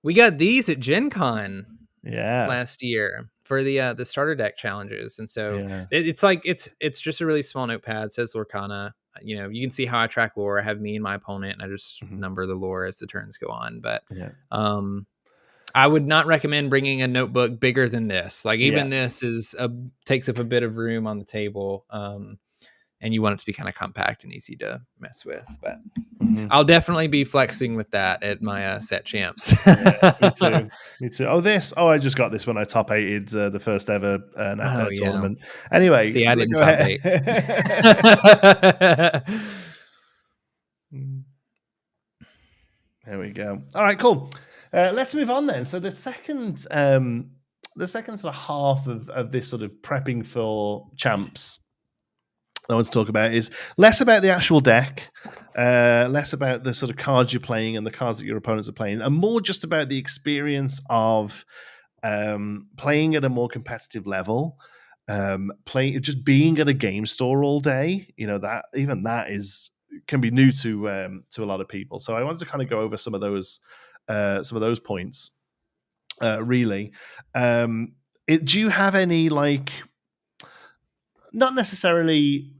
we got these at Gen Con. Last year for the starter deck challenges, and so it's just a really small notepad. It says Lorcana. You can see how I track lore. I have me and my opponent, and I just number the lore as the turns go on. But I would not recommend bringing a notebook bigger than this. Like even this takes up a bit of room on the table, and you want it to be kind of compact and easy to mess with. But I'll definitely be flexing with that at my set champs. Me too. I just got this when I top 8'd the first ever tournament. Anyway, see, I didn't top 8. There we go. All right, cool. Let's move on then. So the second sort of half of this sort of prepping for champs I want to talk about is less about the actual deck, less about the sort of cards you're playing and the cards that your opponents are playing, and more just about the experience of playing at a more competitive level, just being at a game store all day. That can be new to a lot of people. So I wanted to kind of go over some of those points. Really, do you have any not necessarily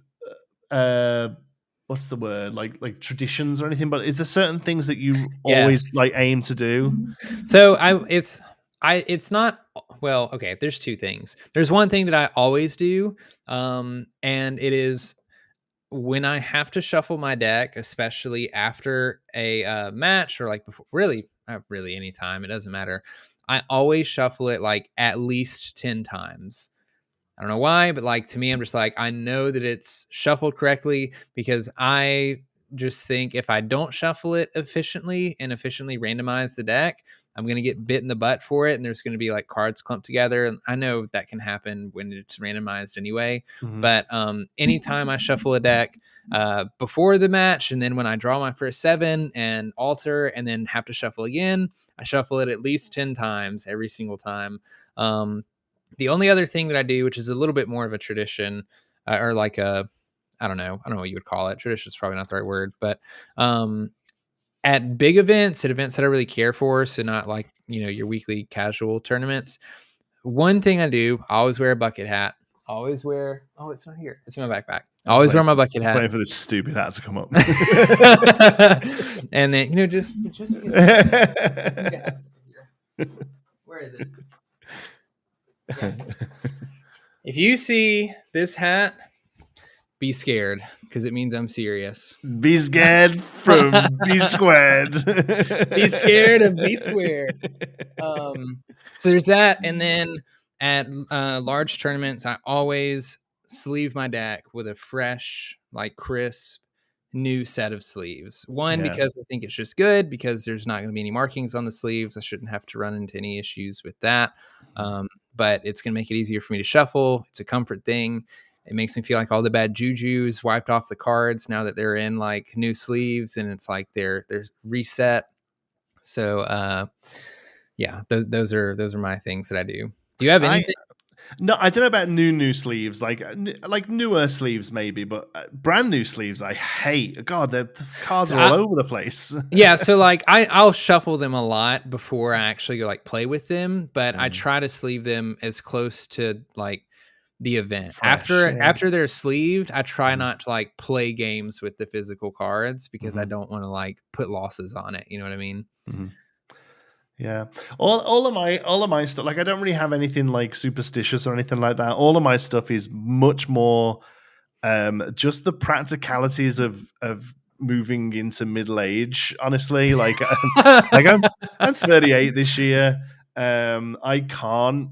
what's the word, like traditions or anything, but is there certain things that you always aim to do? So it's not, well, okay, there's two things. There's one thing that I always do, and it is when I have to shuffle my deck, especially after a match, or like before, really any time, it doesn't matter. I always shuffle it like at least 10 times. I don't know why, but to me, I'm just I know that it's shuffled correctly, because I just think if I don't shuffle it efficiently and efficiently randomize the deck, I'm going to get bit in the butt for it. And there's going to be cards clumped together. And I know that can happen when it's randomized anyway. But anytime I shuffle a deck before the match, and then when I draw my first 7 and alter and then have to shuffle again, I shuffle it at least 10 times every single time. The only other thing that I do, which is a little bit more of a tradition, or I don't know what you would call it. Tradition is probably not the right word, but at big events, at events that I really care for, so not your weekly casual tournaments, one thing I do, I always wear a bucket hat. It's not here. It's in my backpack. I always wear my bucket hat. Waiting for this stupid hat to come up. And then, just where is it? Yeah. If you see this hat, be scared because it means I'm serious. Be scared from B squared. Be scared of B squared. So there's that, and then at large tournaments, I always sleeve my deck with a fresh, like crisp, new set of sleeves. One, Yeah. because I think it's just good because there's not going to be any markings on the sleeves. I shouldn't have to run into any issues with that. But it's going to make it easier for me to shuffle. It's a comfort thing. It makes me feel like all the bad juju's wiped off the cards now that they're in like new sleeves, and it's like they're reset. So yeah, those are my things that I do. Do you have anything? No, I don't know about new sleeves, like newer sleeves maybe, but brand new sleeves I hate. God, the cards So are all over the place. yeah, so like I'll shuffle them a lot before I actually like play with them, but I try to sleeve them as close to like the event. Fresh, yeah. After they're sleeved, I try not to like play games with the physical cards because I don't want to like put losses on it. You know what I mean? Yeah, all of my stuff. Like, I don't really have anything like superstitious or anything like that. All of my stuff is much more just the practicalities of moving into middle age. Honestly, like I'm 38 this year. I can't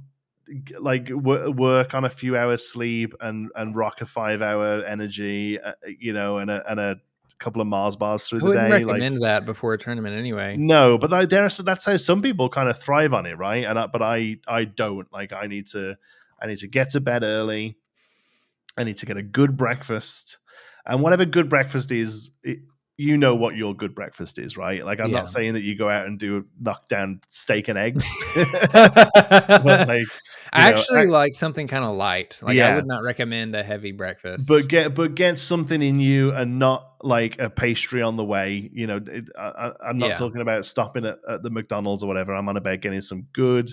like work on a few hours sleep and rock a 5 hour energy, and a couple of Mars bars through I the wouldn't day. Like, recommend that before a tournament anyway. no, but that's how some people kind of thrive on it, right? But I don't. Like, I need to get to bed early. I need to get a good breakfast, and whatever good breakfast is, you know what your good breakfast is, right? Like, I'm Yeah. not saying that you go out and do a knockdown steak and eggs, but like, I actually like something kind of light. Like, I yeah. would not recommend a heavy breakfast. But get something in you, and not like a pastry on the way. I'm not talking about stopping at the McDonald's or whatever. I'm on about getting some good,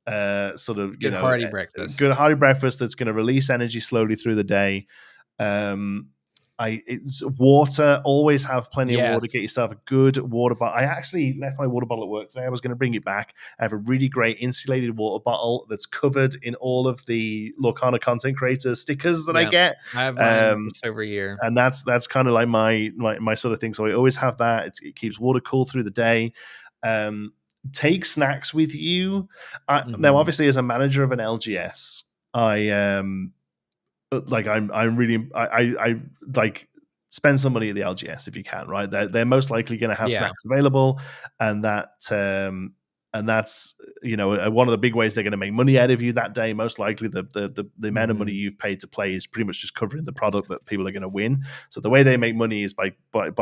sort of Good hearty breakfast. good hearty breakfast that's going to release energy slowly through the day. It's water. Always have plenty of water. Yes. Get yourself a good water bottle. I actually left my water bottle at work today. I was going to bring it back. I have a really great insulated water bottle that's covered in all of the Lorcana content creator stickers that I get. I have mine just over a year, and that's kind of like my sort of thing. So I always have that. It keeps water cool through the day. Take snacks with you. Now, obviously, as a manager of an LGS, I'm really I like spend some money at the LGS if you can, right? They're most likely going to have snacks available, and that's one of the big ways they're going to make money out of you that day. Most likely, the amount of money you've paid to play is pretty much just covering the product that people are going to win. So the way they make money is by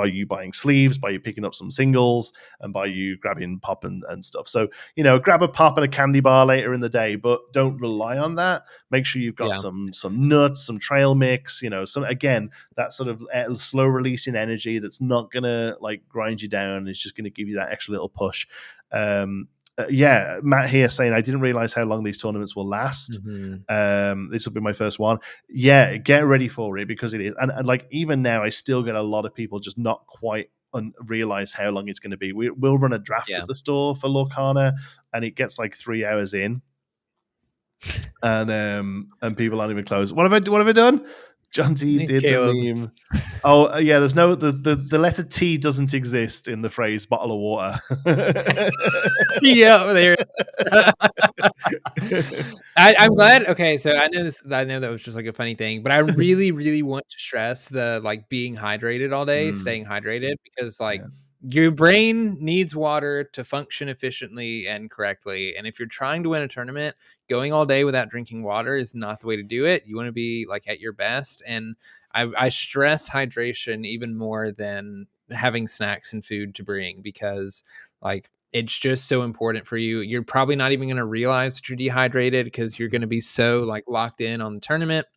you buying sleeves, by you picking up some singles, and by you grabbing pop and stuff. So grab a pop and a candy bar later in the day, but don't rely on that. Make sure you've got some nuts, some trail mix. Some, again, that sort of slow releasing energy that's not gonna like grind you down. It's just gonna give you that extra little push. Matt here saying, I didn't realize how long these tournaments will last. This will be my first one. Yeah, get ready for it, because it is. And like, even now, I still get a lot of people just not quite realize how long it's going to be. We'll run a draft at the store for Lorcana, and it gets like 3 hours in, and people aren't even close. What have I done? Jonti did Caleb. the meme. Oh yeah, there's no the letter T doesn't exist in the phrase bottle of water. Yeah, there. I'm glad. Okay, so I know that was just like a funny thing, but I really, really want to stress the like being hydrated all day, staying hydrated, because like your brain needs water to function efficiently and correctly. And if you're trying to win a tournament, going all day without drinking water is not the way to do it. You want to be like at your best. And I stress hydration even more than having snacks and food to bring, because like it's just so important for you. You're probably not even going to realize that you're dehydrated because you're going to be so like locked in on the tournament.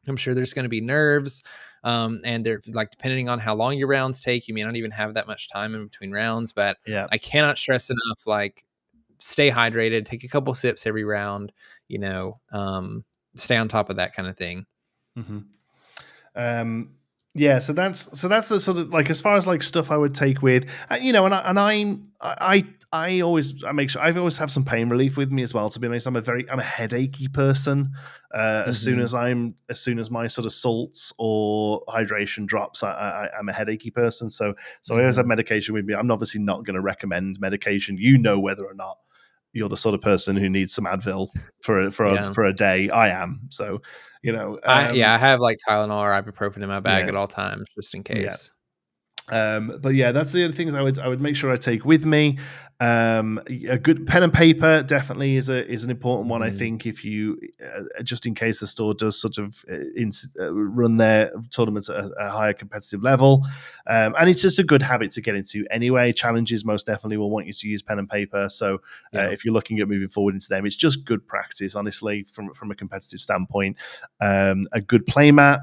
I'm sure there's going to be nerves. And they're like, depending on how long your rounds take, you may not even have that much time in between rounds. But I cannot stress enough, like, stay hydrated, take a couple sips every round, stay on top of that kind of thing. Yeah, so that's the sort of like as far as like stuff I would take with, you know, and I always I make sure I always have some pain relief with me as well. To be honest, I'm a headachy person. Mhm. As soon as my sort of salts or hydration drops, I'm a headachy person. So I always have Mhm. medication with me. I'm obviously not going to recommend medication. You know whether or not you're the sort of person who needs some Advil Yeah. for a day. I am. So you know, I have, like, Tylenol or ibuprofen in my bag yeah, at all times just in yeah. case. But yeah, that's the other things I would make sure I take with me. A good pen and paper definitely is an important one. I Mhm. think if you just in case the store does sort of run their tournaments at a higher competitive level, and it's just a good habit to get into anyway. Challenges most definitely will want you to use pen and paper. So Yeah. if you're looking at moving forward into them, it's just good practice, honestly, from a competitive standpoint. A good playmat,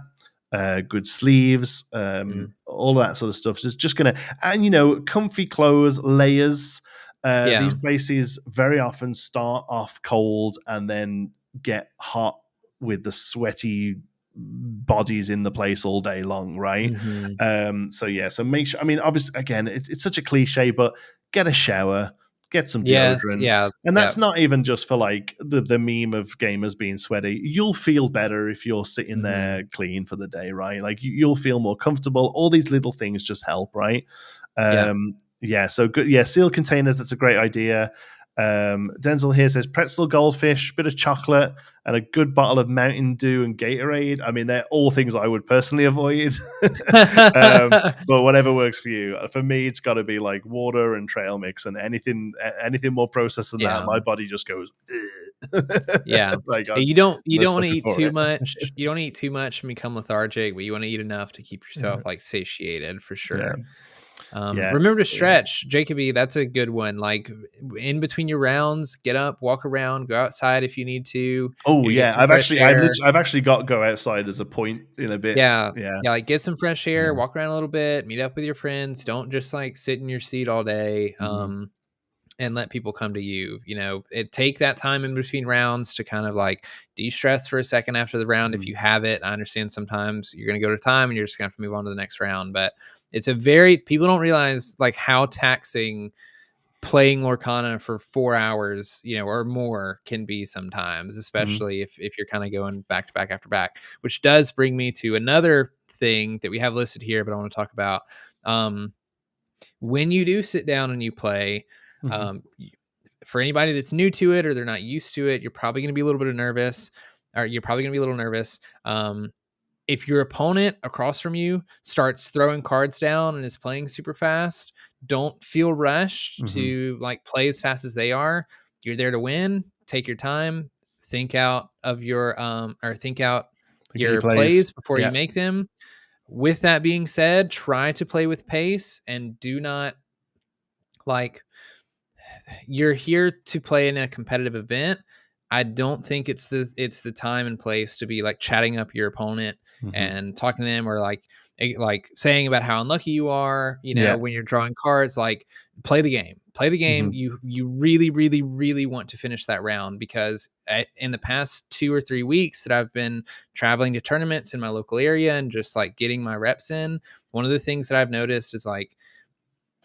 good sleeves, Mm. all that sort of stuff. So it's just gonna, and you know, comfy clothes, layers. These Yeah. places very often start off cold and then get hot with the sweaty bodies in the place all day long, right? Mhm. So yeah, so make sure. I mean, obviously, again, it's such a cliche, but get a shower, get some Yes, deodorant, yeah, and that's yep. not even just for like the meme of gamers being sweaty. You'll feel better if you're sitting there Mhm. clean for the day, right? Like you'll feel more comfortable. All these little things just help, right? Yeah. Yeah, so good. Yeah, sealed containers, that's a great idea. Denzel here says pretzel, goldfish, bit of chocolate, and a good bottle of Mountain Dew and Gatorade. I mean, they're all things I would personally avoid. But whatever works for you. For me, it's got to be like water and trail mix, and anything more processed than that, Yeah. my body just goes. Yeah. Like Yeah, I'm you a don't wanna sucker eat for too it. much. You don't wanna eat too much and become lethargic, but you wanna eat enough to keep Yeah, yourself, like, satiated for yeah, sure. yeah. Remember to stretch, Jacoby, that's a good one, like, in between your rounds, get up, walk around, go outside if you need to, Oh get yeah, some fresh air. I've actually got go outside as a point in a bit. Yeah. Yeah, Yeah, like, get some fresh air, yeah. walk around a little bit, meet up with your friends, don't just, like, sit in your seat all day, Mm-hmm. and let people come to you. You know, take that time in between rounds to kind of like de-stress for a second after the round if Mm-hmm. you have it. I understand sometimes you're going to go to time and you're just going to have to move on to the next round, but it's a very people don't realize like how taxing playing Lorcana for 4 hours, you know, or more can be sometimes, Mm-hmm. especially if you're kind of going back to back after back, which does bring me to another thing that we have listed here, but I want to talk about. Um, when you do sit down and you play, Mm-hmm. um, for anybody that's new to it or they're not used to it, you're probably going to be a little bit nervous, or you're probably going to be a little nervous. If your opponent across from you starts throwing cards down and is playing super fast, don't feel rushed Mm-hmm. to like play as fast as they are. You're there to win. Take your time. Think out of your or think out The game your plays. plays before you Yeah. make them. With that being said, try to play with pace and do not like you're here to play in a competitive event. I don't think it's the time and place to be like chatting up your opponent Mm-hmm. and talking to them or like saying about how unlucky you are, you know, Yeah. when you're drawing cards, like play the game. Play the game. Mm-hmm. You really really really want to finish that round because in the past 2 or 3 weeks that I've been traveling to tournaments in my local area and just like getting my reps in, one of the things that I've noticed is like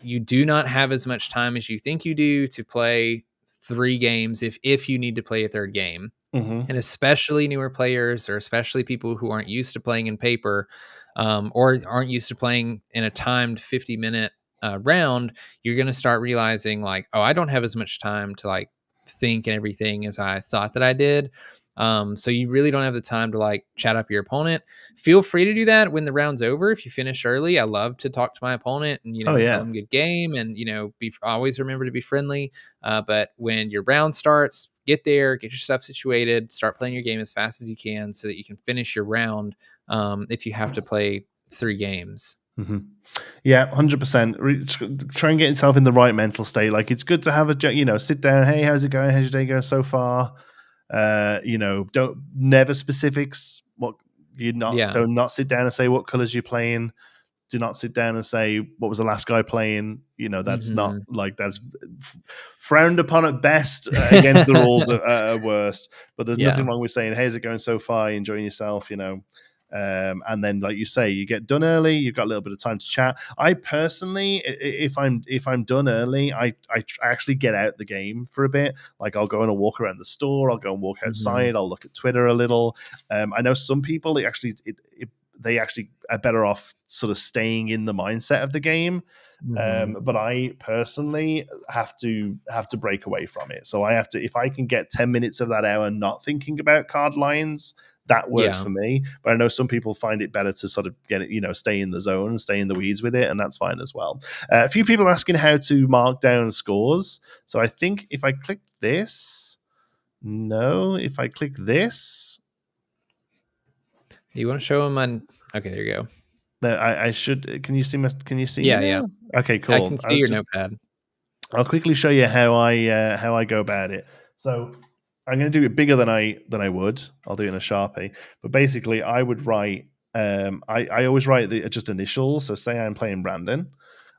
you do not have as much time as you think you do to play 3 games if you need to play a 3rd game. Mm-hmm. And especially newer players or especially people who aren't used to playing in paper, or aren't used to playing in a timed 50-minute, round, you're gonna start realizing like, "Oh, I don't have as much time to, like, think and everything as I thought that I did." So you really don't have the time to, like, chat up your opponent. Feel free to do that when the round's over if you finish early. I love to talk to my opponent and, you Oh know, tell yeah. them good game and, you know, be always remember to be friendly. But when your round starts, get there, get your stuff situated, start playing your game as fast as you can so that you can finish your round if you have to play 3 games. Mm-hmm. Yeah, 100%. Try and get yourself in the right mental state. Like it's good to have sit down. Hey, how's it going? How's your day going so far? Don't never specifics. What you not Yeah. don't not sit down and say what colors you're playing. Do not sit down and say what was the last guy playing. That's not Mhm. like that's frowned upon at best, against the rules at worst. But there's Yeah. nothing wrong with saying, "Hey, how's it going so far? You enjoying yourself?" And then, like you say, you get done early. You've got a little bit of time to chat. I personally, if I'm done early, I actually get out the game for a bit. Like I'll go on a walk around the store. I'll go and walk outside. I'll look at Twitter a little. I know some people they actually are better off sort of staying in the mindset of the game. But I personally have to break away from it. So I have to, if I can get 10 minutes of that hour not thinking about card lines, that works for me. But I know some people find it better to sort of get it, stay in the zone, stay in the weeds with it, and that's fine as well. A few people are asking how to mark down scores. So I think if I click this, if I click this, you want to show them on? Okay, there you go. I should. Can you see? Can you see? Yeah. Okay, cool. I can see your notepad. I'll quickly show you how I go about it. So I'm going to do it bigger than I would. I'll do it in a Sharpie. But basically, I would write. I always write just initials. So say I'm playing Brandon,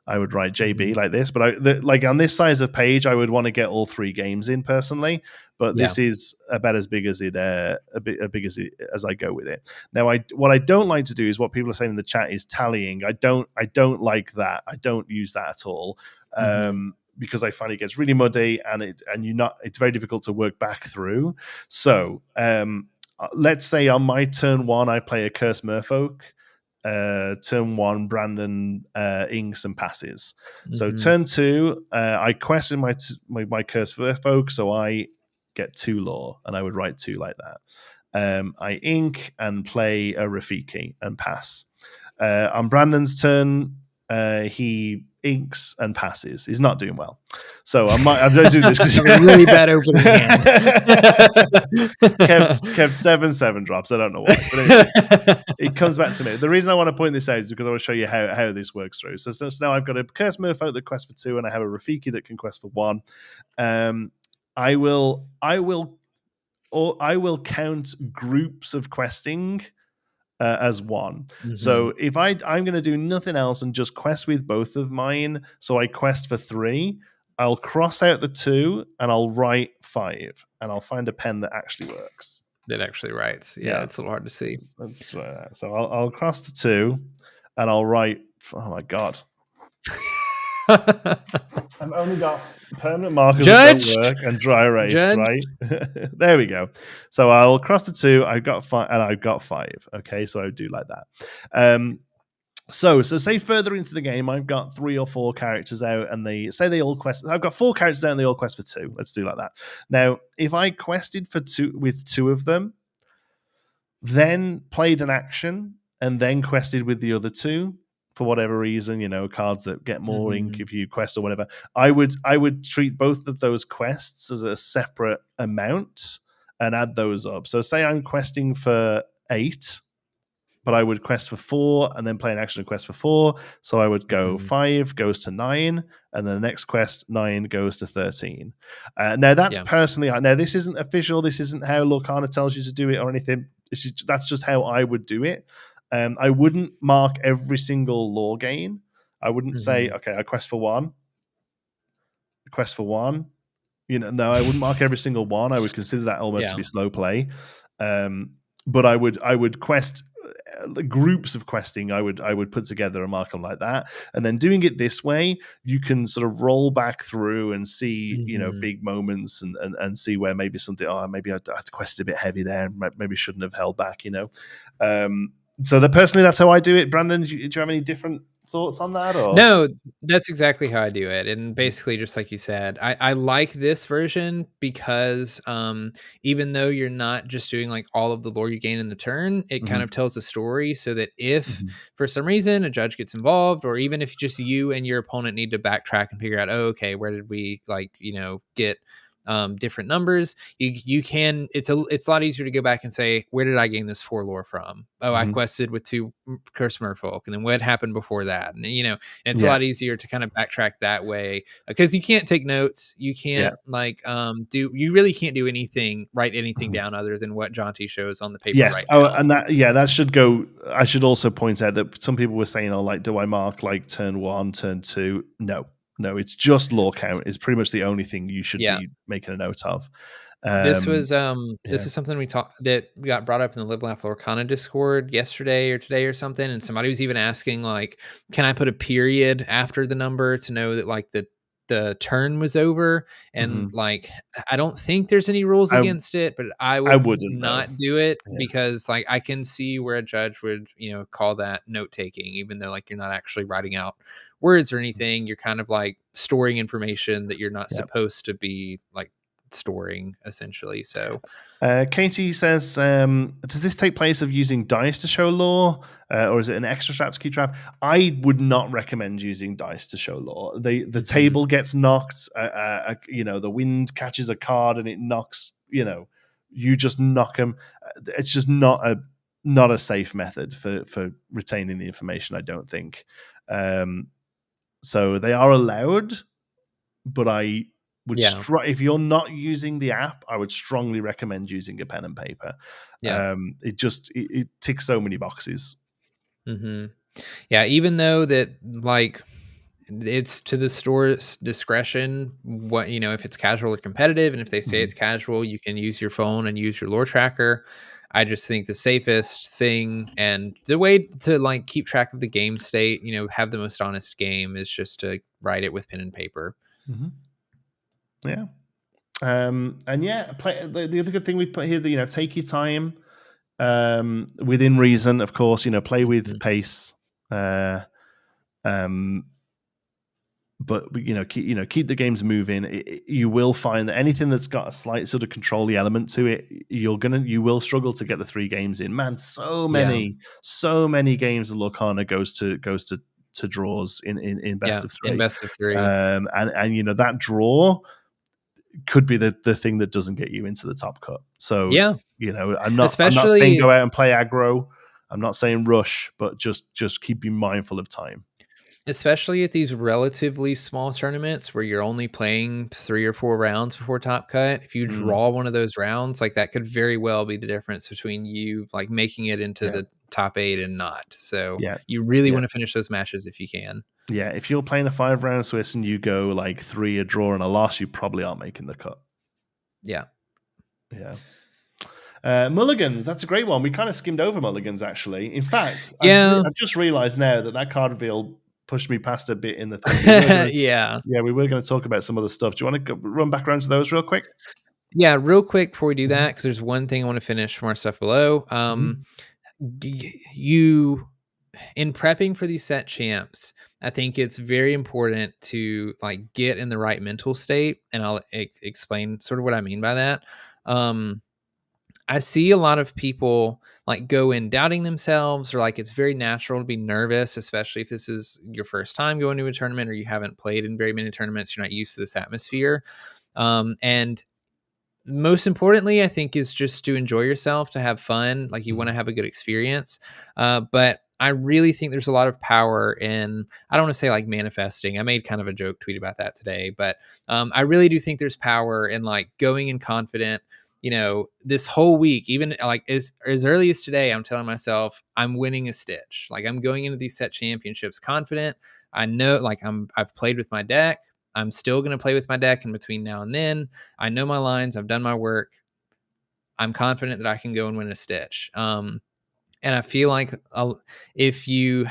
I would write JB like this. But like on this size of page, I would want to get all 3 games in personally. But this is about as big as it as I go with it. Now, what I don't like to do is what people are saying in the chat is tallying. I don't like that. I don't use that at all. Because I find it gets really muddy and it's very difficult to work back through. So let's say on my turn 1, I play a Cursed Merfolk. Turn 1, Brandon inks and passes. So turn 2, I question my Cursed Merfolk, so I get 2 lore, and I would write 2 like that. I ink and play a Rafiki and pass. On Brandon's turn, he inks and passes. He's not doing well. So I'm going to do this because a really bad opening hand. Kev 7 drops. I don't know why. But anyway, it comes back to me. The reason I want to point this out is because I want to show you how this works through. So now I've got a Cursed Merfolk that quests for 2, and I have a Rafiki that can quest for 1. I will count groups of questing as 1. So if I'm going to do nothing else and just quest with both of mine, so I quest for 3, I'll cross out the 2 and I'll write 5, and I'll find a pen that actually works. That actually writes. Yeah, it's a little hard to see. So I'll cross the 2 and I'll write. Oh my god. I've only got permanent markers that don't work and dry erase, right? There we go. So I'll cross the 2. I've got 5, and I've got 5. Okay, so I do like that. So say further into the game, I've got 3 or 4 characters out, and they all quest. I've got 4 characters out, and they all quest for 2. Let's do like that. Now, if I quested for 2 with 2 of them, then played an action, and then quested with the other 2. For whatever reason, cards that get more ink if you quest or whatever, I would treat both of those quests as a separate amount and add those up. So say I'm questing for 8, but I would quest for 4 and then play an action and quest for 4. So I would go 5 goes to 9, and then the next quest 9 goes to 13. Now that's personally. Now this isn't official. This isn't how Lorcana tells you to do it or anything. That's just how I would do it. I wouldn't mark every single lore gain. I wouldn't say, okay, I quest for 1. Quest for 1. No, I wouldn't mark every single one. I would consider that almost to be slow play. But I would quest groups of questing. I would put together and mark them like that. And then doing it this way, you can sort of roll back through and see, big moments and see where maybe something, maybe I quested a bit heavy there and maybe shouldn't have held back, So personally, that's how I do it. Brandon, do you have any different thoughts on that? Or? No, that's exactly how I do it. And basically, just like you said, I like this version because even though you're not just doing like all of the lore you gain in the turn, it kind of tells a story so that if for some reason a judge gets involved, or even if just you and your opponent need to backtrack and figure out, okay, where did we get different numbers, you can, it's a lot easier to go back and say, where did I gain this 4 lore from? I quested with 2 Cursed Merfolk, and then what happened before that? And it's a lot easier to kind of backtrack that way, because you can't take notes, you can't you really can't do anything, write anything down other than what Jonti shows on the paper. Yes. And that should go. I should also point out that some people were saying, do I mark like turn 1, turn 2? No, it's just lore count is pretty much the only thing you should be making a note of. This Yeah. was something that we got brought up in the Live Laugh Lorcana Discord yesterday or today or something, and somebody was even asking like, "Can I put a period after the number to know that like the turn was over?" And Mhm. like, I don't think there's any rules I against it, but I I would wouldn't though. not do it Yeah. because like I can see where a judge would call that note taking, even though like you're not actually writing out words or anything. You're kind of like storing information that you're not Yeah. supposed to be like storing essentially. So Katie says, does this take place of using dice to show lore, or is it an extra trap to keep trap? I would not recommend using dice to show lore. The mhm, table gets knocked. The wind catches a card and it knocks. You just knock them. It's just not a safe method for retaining the information. I don't think. So they are allowed, but I would yeah, if you're not using the app, I would strongly recommend using a pen and paper. yeah, It ticks so many boxes. mhm. Yeah, even though that, like, it's to the store's discretion what if it's casual or competitive, and if they say Mhm. it's casual, you can use your phone and use your lore tracker. I just think the safest thing and the way to, like, keep track of the game state, have the most honest game is just to write it with pen and paper. Mhm. Yeah. And yeah, play the other good thing we put here, take your time, within reason, of course. Play with Mhm. pace. Uh, um, but keep the games moving. You will find that anything that's got a slight sort of control element to it, you will struggle to get the 3 games in. Man, Yeah, so many games of Lorcana goes to draws in best yeah, of in 3. best of 3. And that draw could be the thing that doesn't get you into the top cut. So Yeah, I'm not saying especially go out and play aggro. I'm not saying rush, but just keep being mindful of time. Especially at these relatively small tournaments where you're only playing 3 or 4 rounds before top cut, if you Mm, draw one of those rounds, like, that could very well be the difference between you, like, making it into yeah, the top 8 and not. So, yeah, you really yeah. wanna finish those matches if you can. Yeah, if you're playing a 5 round Swiss and you go like 3 a draw and a loss, you probably aren't making the cut. Yeah. Yeah. Mulligans, that's a great one. We kind of skimmed over Mulligans actually. In fact, Yeah. I've just realized now that card reveal pushed me past a bit in the thing. We were going to talk about some other stuff. Do you want to run back around to those real quick? Yeah, real quick before we do Mhm. that, because there's one thing I wanna finish from our stuff below. Mhm. You in prepping for these set champs, I think it's very important to like get in the right mental state, and I'll explain sort of what I mean by that. Um, I see a lot of people like go in doubting themselves, or like it's very natural to be nervous, especially if this is your first time going to a tournament or you haven't played in very many tournaments. You're not used to this atmosphere, and most importantly, I think, is just to enjoy yourself, to have fun. Like you want to Mhm. have a good experience. But I really think there's a lot of power in, I don't want to say like manifesting. I made kind of a joke tweet about that today, but I really do think there's power in like going in confident. This whole week, even like as early as today, I'm telling myself I'm winning a stitch. Like I'm going into these set championships confident. I know, like I've played with my deck. I'm still going to play with my deck in between now and then. I know my lines. I've done my work. I'm confident that I can go and win a stitch. And I feel like if you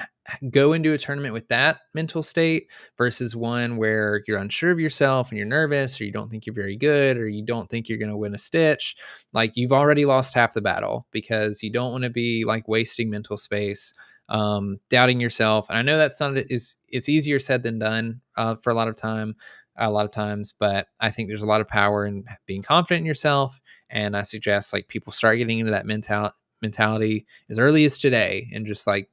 go into a tournament with that mental state versus one where you're unsure of yourself and you're nervous, or you don't think you're very good, or you don't think you're going to win a stitch, like you've already lost half the battle, because you don't want to be like wasting mental space, doubting yourself. And I know that's not is it's easier said than done for a lot of times, but I think there's a lot of power in being confident in yourself. And I suggest like people start getting into that mentality as early as today, and just like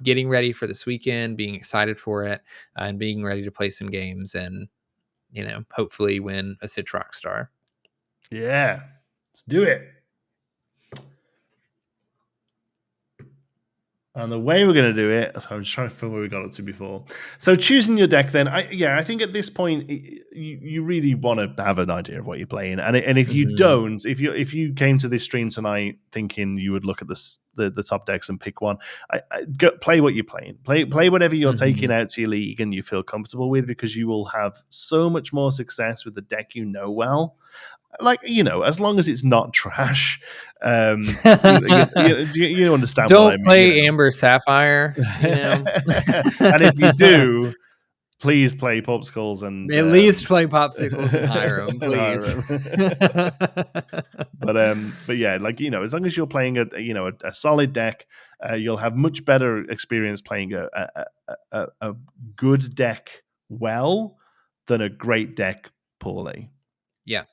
getting ready for this weekend, being excited for it, and being ready to play some games and, hopefully win a Sitch Rockstar. Yeah. Let's do it. And the way we're going to do it, I'm just trying to find where we got it to before. So choosing your deck, then, I think at this point you really want to have an idea of what you're playing, and if you Mhm. don't, if you came to this stream tonight thinking you would look at the top decks and pick one, play what you're playing, play whatever you're taking Mhm. out to your league and you feel comfortable with, because you will have so much more success with the deck you know well. like, as long as it's not trash. You understand what I Don't mean. play Amber Sapphire, And if you do, please play Popsicles and At least play Popsicles and Hiram, and please. but yeah, like, as long as you're playing a solid deck, you'll have much better experience playing a good deck well than a great deck poorly. Yeah.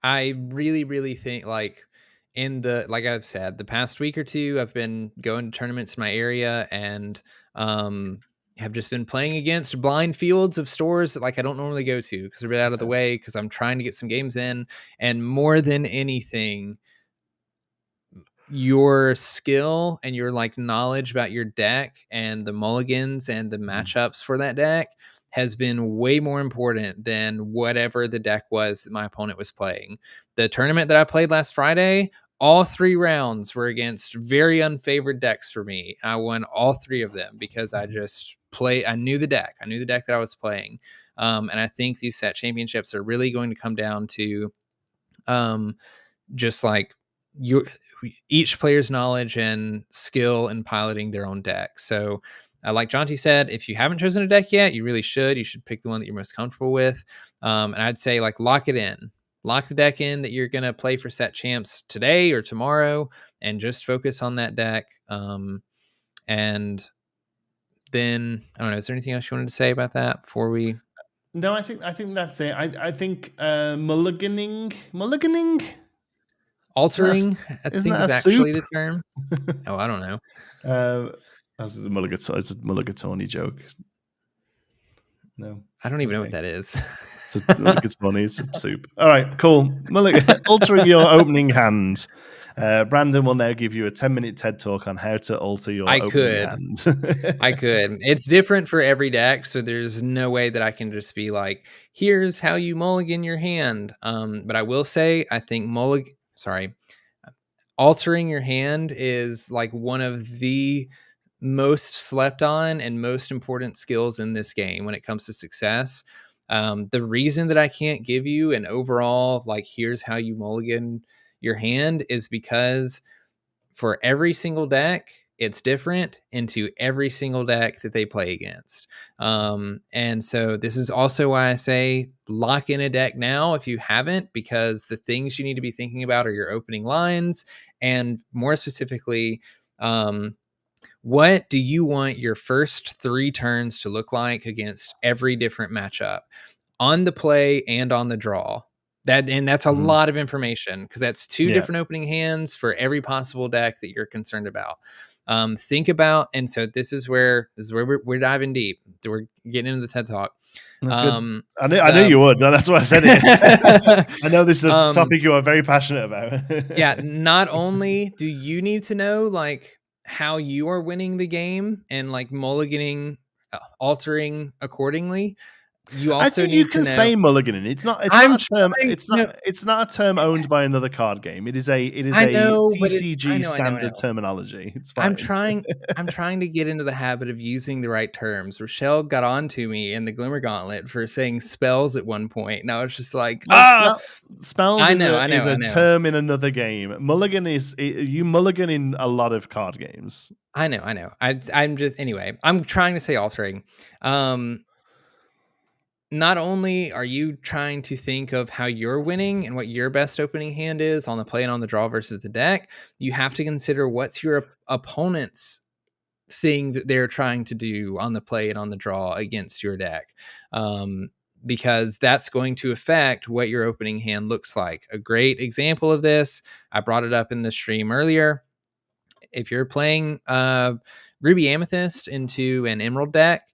I really, really think like like I've said, the past week or two, I've been going to tournaments in my area and have just been playing against blind fields of stores that like I don't normally go to because they're a bit out of the way because I'm trying to get some games in. And more than anything, your skill and your like knowledge about your deck and the mulligans and the matchups for that deck has been way more important than whatever the deck was that my opponent was playing. The tournament that I played last Friday, all 3 rounds were against very unfavored decks for me. I won all 3 of them because I knew the deck. I knew the deck that I was playing. And I think these set championships are really going to come down to just like each player's knowledge and skill in piloting their own deck. So, like Jonti said, if you haven't chosen a deck yet, you really should. You should pick the one that you're most comfortable with. And I'd say like lock it in. Lock the deck in that you're going to play for set champs today or tomorrow and just focus on that deck. And then, I don't know, is there anything else you wanted to say about that before we... No, I think that's it. I think mulliganing. Altering, I think, is actually the term. Oh, I don't know. That's a mulligatawny joke. No, I don't even know what that is. It's a mulligatawny. It's a soup. All right, cool. Altering your opening hand. Brandon will now give you a 10-minute TED talk on how to alter your opening hand. I could. It's different for every deck, so there's no way that I can just be like, here's how you mulligan your hand. But I will say, I think altering your hand is like one of the most slept on and most important skills in this game when it comes to success. The reason that I can't give you an overall, like, here's how you mulligan your hand is because for every single deck, it's different into every single deck that they play against. And so this is also why I say lock in a deck now if you haven't, because the things you need to be thinking about are your opening lines and more specifically, what do you want your first 3 turns to look like against every different matchup on the play and on the draw? That's a lot of information because that's 2 different opening hands for every possible deck that you're concerned about. Think about, and so this is where we're diving deep. We're getting into the TED Talk. That's good. I knew you would. That's why I said it. I know this is a topic you are very passionate about. Yeah. Not only do you need to know like how you are winning the game and like mulliganing, altering accordingly. You also I think need you can to know, say mulliganing. It's not a term owned by another card game. It is a TCG standard terminology. It's fine. I'm trying to get into the habit of using the right terms. Rochelle got on to me in the Glimmer Gauntlet for saying spells at one point. Now it's just like spells is a term in another game. Mulligan you mulligan in a lot of card games. I know. I'm just anyway. I'm trying to say altering. Not only are you trying to think of how you're winning and what your best opening hand is on the play and on the draw versus the deck, you have to consider what's your opponent's thing that they're trying to do on the play and on the draw against your deck. Because that's going to affect what your opening hand looks like. A great example of this, I brought it up in the stream earlier. If you're playing Ruby Amethyst into an Emerald deck,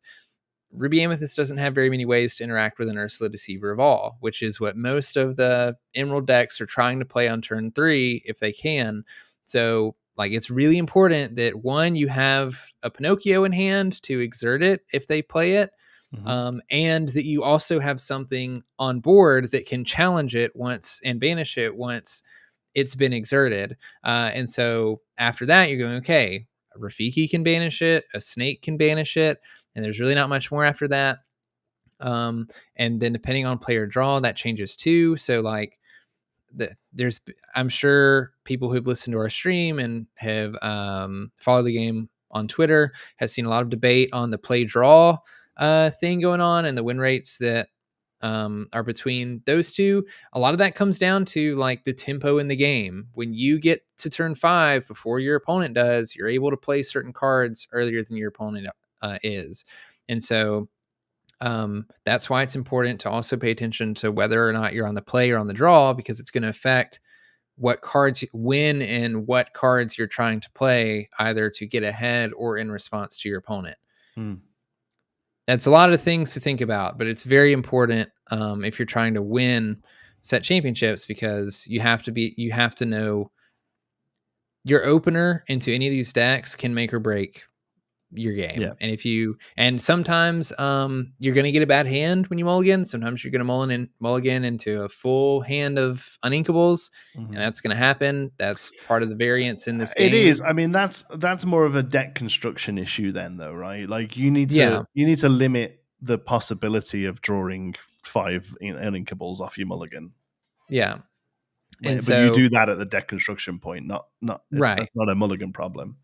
Ruby Amethyst doesn't have very many ways to interact with an Ursula Deceiver of All, which is what most of the Emerald decks are trying to play on turn 3 if they can. So, like, it's really important that, one, you have a Pinocchio in hand to exert it if they play it, and that you also have something on board that can challenge it once and banish it once it's been exerted. And so after that, you're going, okay, Rafiki can banish it, a snake can banish it, and there's really not much more after that. And then depending on player draw, that changes too. So like there's I'm sure people who've listened to our stream and have followed the game on Twitter has seen a lot of debate on the play draw thing going on and the win rates that are between those two. A lot of that comes down to like the tempo in the game. When you get to turn 5 before your opponent does, you're able to play certain cards earlier than your opponent is. And so that's why it's important to also pay attention to whether or not you're on the play or on the draw, because it's going to affect what cards win and what cards you're trying to play, either to get ahead or in response to your opponent. That's a lot of things to think about, but it's very important if you're trying to win set championships, because you have to know your opener into any of these decks can make or break your game. Yeah. And sometimes you're going to get a bad hand when you mulligan. Sometimes you're going to mulligan into a full hand of uninkables, and that's going to happen. That's part of the variance in this game. It is. I mean, that's more of a deck construction issue then, though, right? Like you need to limit the possibility of drawing 5 uninkables off your mulligan. Yeah. But you do that at the deck construction point, not right. That's not a mulligan problem.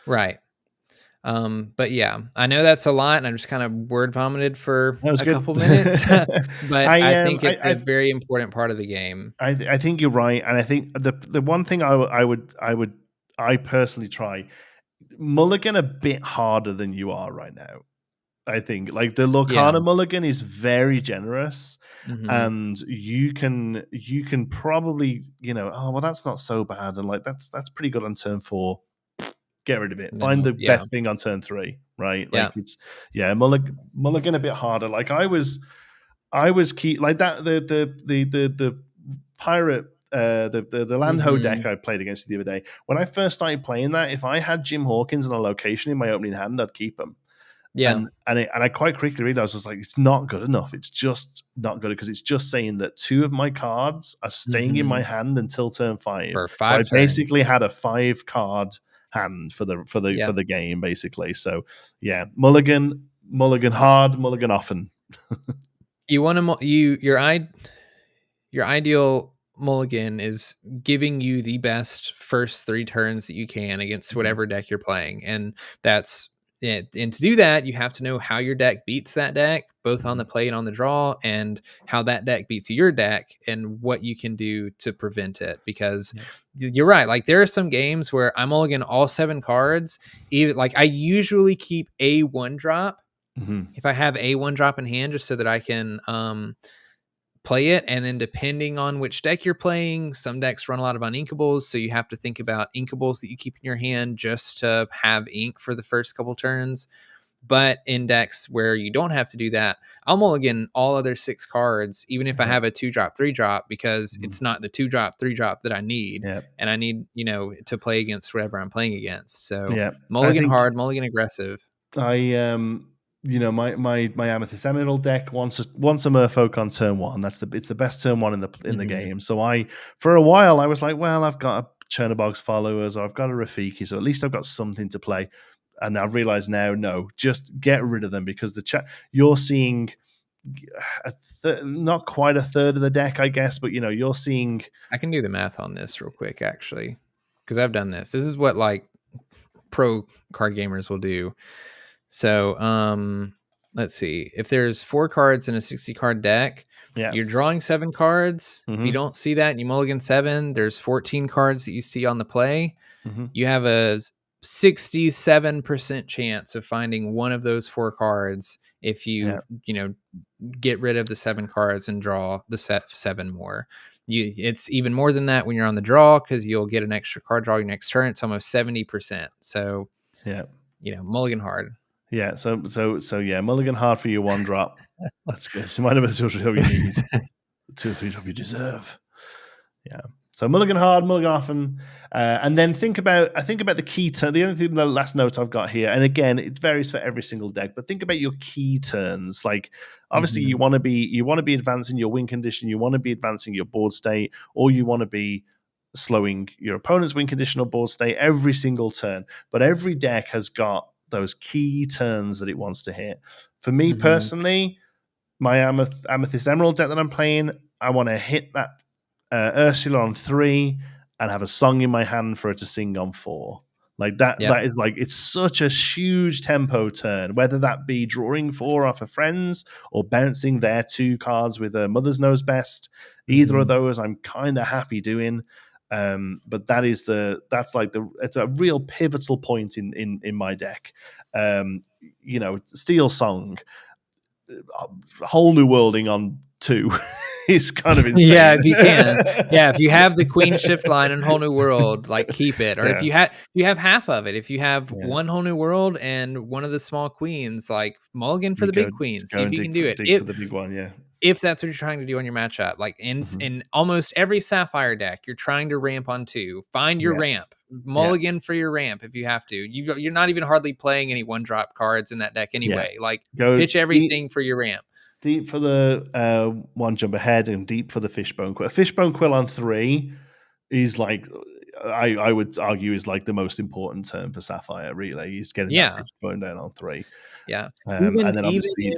Right. But yeah, I know that's a lot, and I just kind of word vomited for a couple minutes. But I think it's a very important part of the game. I think you're right, and I think the one thing I personally try mulligan a bit harder than you are right now. I think like the Lorcana mulligan is very generous, and you can probably oh well that's not so bad, and like that's pretty good on turn 4. Get rid of it. Find the best thing on turn 3, right? Like it's mulligan a bit harder. Like I was key like that the pirate the Landho deck I played against the other day. When I first started playing that, if I had Jim Hawkins on a location in my opening hand, I'd keep him. Yeah, and I quite quickly realized I was like, it's not good enough. It's just not good because it's just saying that 2 of my cards are staying in my hand until turn 5. For 5 so I turns. basically had a 5 card hand for the game, basically. So yeah, mulligan hard, mulligan often. You want to your ideal mulligan is giving you the best first 3 turns that you can against whatever deck you're playing, and that's it. And to do that, you have to know how your deck beats that deck, both on the play and on the draw, and how that deck beats your deck and what you can do to prevent it. Because you're right, like there are some games where I'm mulligan all 7 cards. Even like I usually keep a 1-drop if I have a 1-drop in hand, just so that I can play it. And then depending on which deck you're playing, some decks run a lot of uninkables, so you have to think about inkables that you keep in your hand just to have ink for the first couple turns. But in decks where you don't have to do that, I'll mulligan all other 6 cards, even if I have a 2-drop, 3-drop, because it's not the 2-drop, 3-drop that I need. And I need, to play against whatever I'm playing against. So mulligan hard, mulligan aggressive. My Amethyst Emerald deck wants a Merfolk on turn 1. It's the best turn 1 in the game. So for a while I was like, well, I've got a Chernobog's Followers, or I've got a Rafiki, so at least I've got something to play. And I've realized now, no, just get rid of them, because you're seeing not quite a third of the deck, I guess, but you're seeing. I can do the math on this real quick, actually, because I've done this. This is what like pro card gamers will do. So let's see. If there's 4 cards in a 60 card deck, you're drawing 7 cards. If you don't see that and you mulligan 7, there's 14 cards that you see on the play. You have a 67% chance of finding one of those 4 cards if you get rid of the 7 cards and draw the 7 more. It's even more than that when you're on the draw, because you'll get an extra card draw your next turn. It's almost 70%. So mulligan hard. Yeah, so mulligan hard for your 1-drop. That's good. So might have been the 2 you need, the 2 or 3 drop you deserve. Yeah. So mulligan hard, mulligan often, and then think about the key turn. The only thing, the last note I've got here, and again, it varies for every single deck, but think about your key turns. Like obviously, you want to be advancing your win condition, you want to be advancing your board state, or you want to be slowing your opponent's win condition or board state every single turn. But every deck has got those key turns that it wants to hit. For me personally, my Amethyst Emerald deck that I'm playing, I want to hit that Ursula on 3 and have a song in my hand for her to sing on 4. Like that, Yep. that is like, it's such a huge tempo turn, whether that be drawing 4 off of friends or bouncing their 2 cards with a Mother's Knows Best. Either of those I'm kind of happy doing. But it's a real pivotal point in my deck. Steel Song, whole new worlding on 2 is kind of insane. Yeah, if you can. Yeah, if you have the Queen Shift line and Whole New World, like keep it. Or if you have half of it, if you have one Whole New World and one of the small queens, like Mulligan for the big queen. See if you can do it. Dig for the big one, yeah. If that's what you're trying to do on your matchup, like in almost every Sapphire deck, you're trying to ramp on 2. Find your ramp. Mulligan for your ramp if you have to. You're not even hardly playing any 1-drop cards in that deck anyway. Like pitch everything for your ramp. Deep for the 1 jump ahead and deep for the Fishbone Quill. Fishbone Quill on 3 is like, I would argue, is like the most important turn for Sapphire, really. He's getting that Fishbone down on 3. Yeah. And then obviously...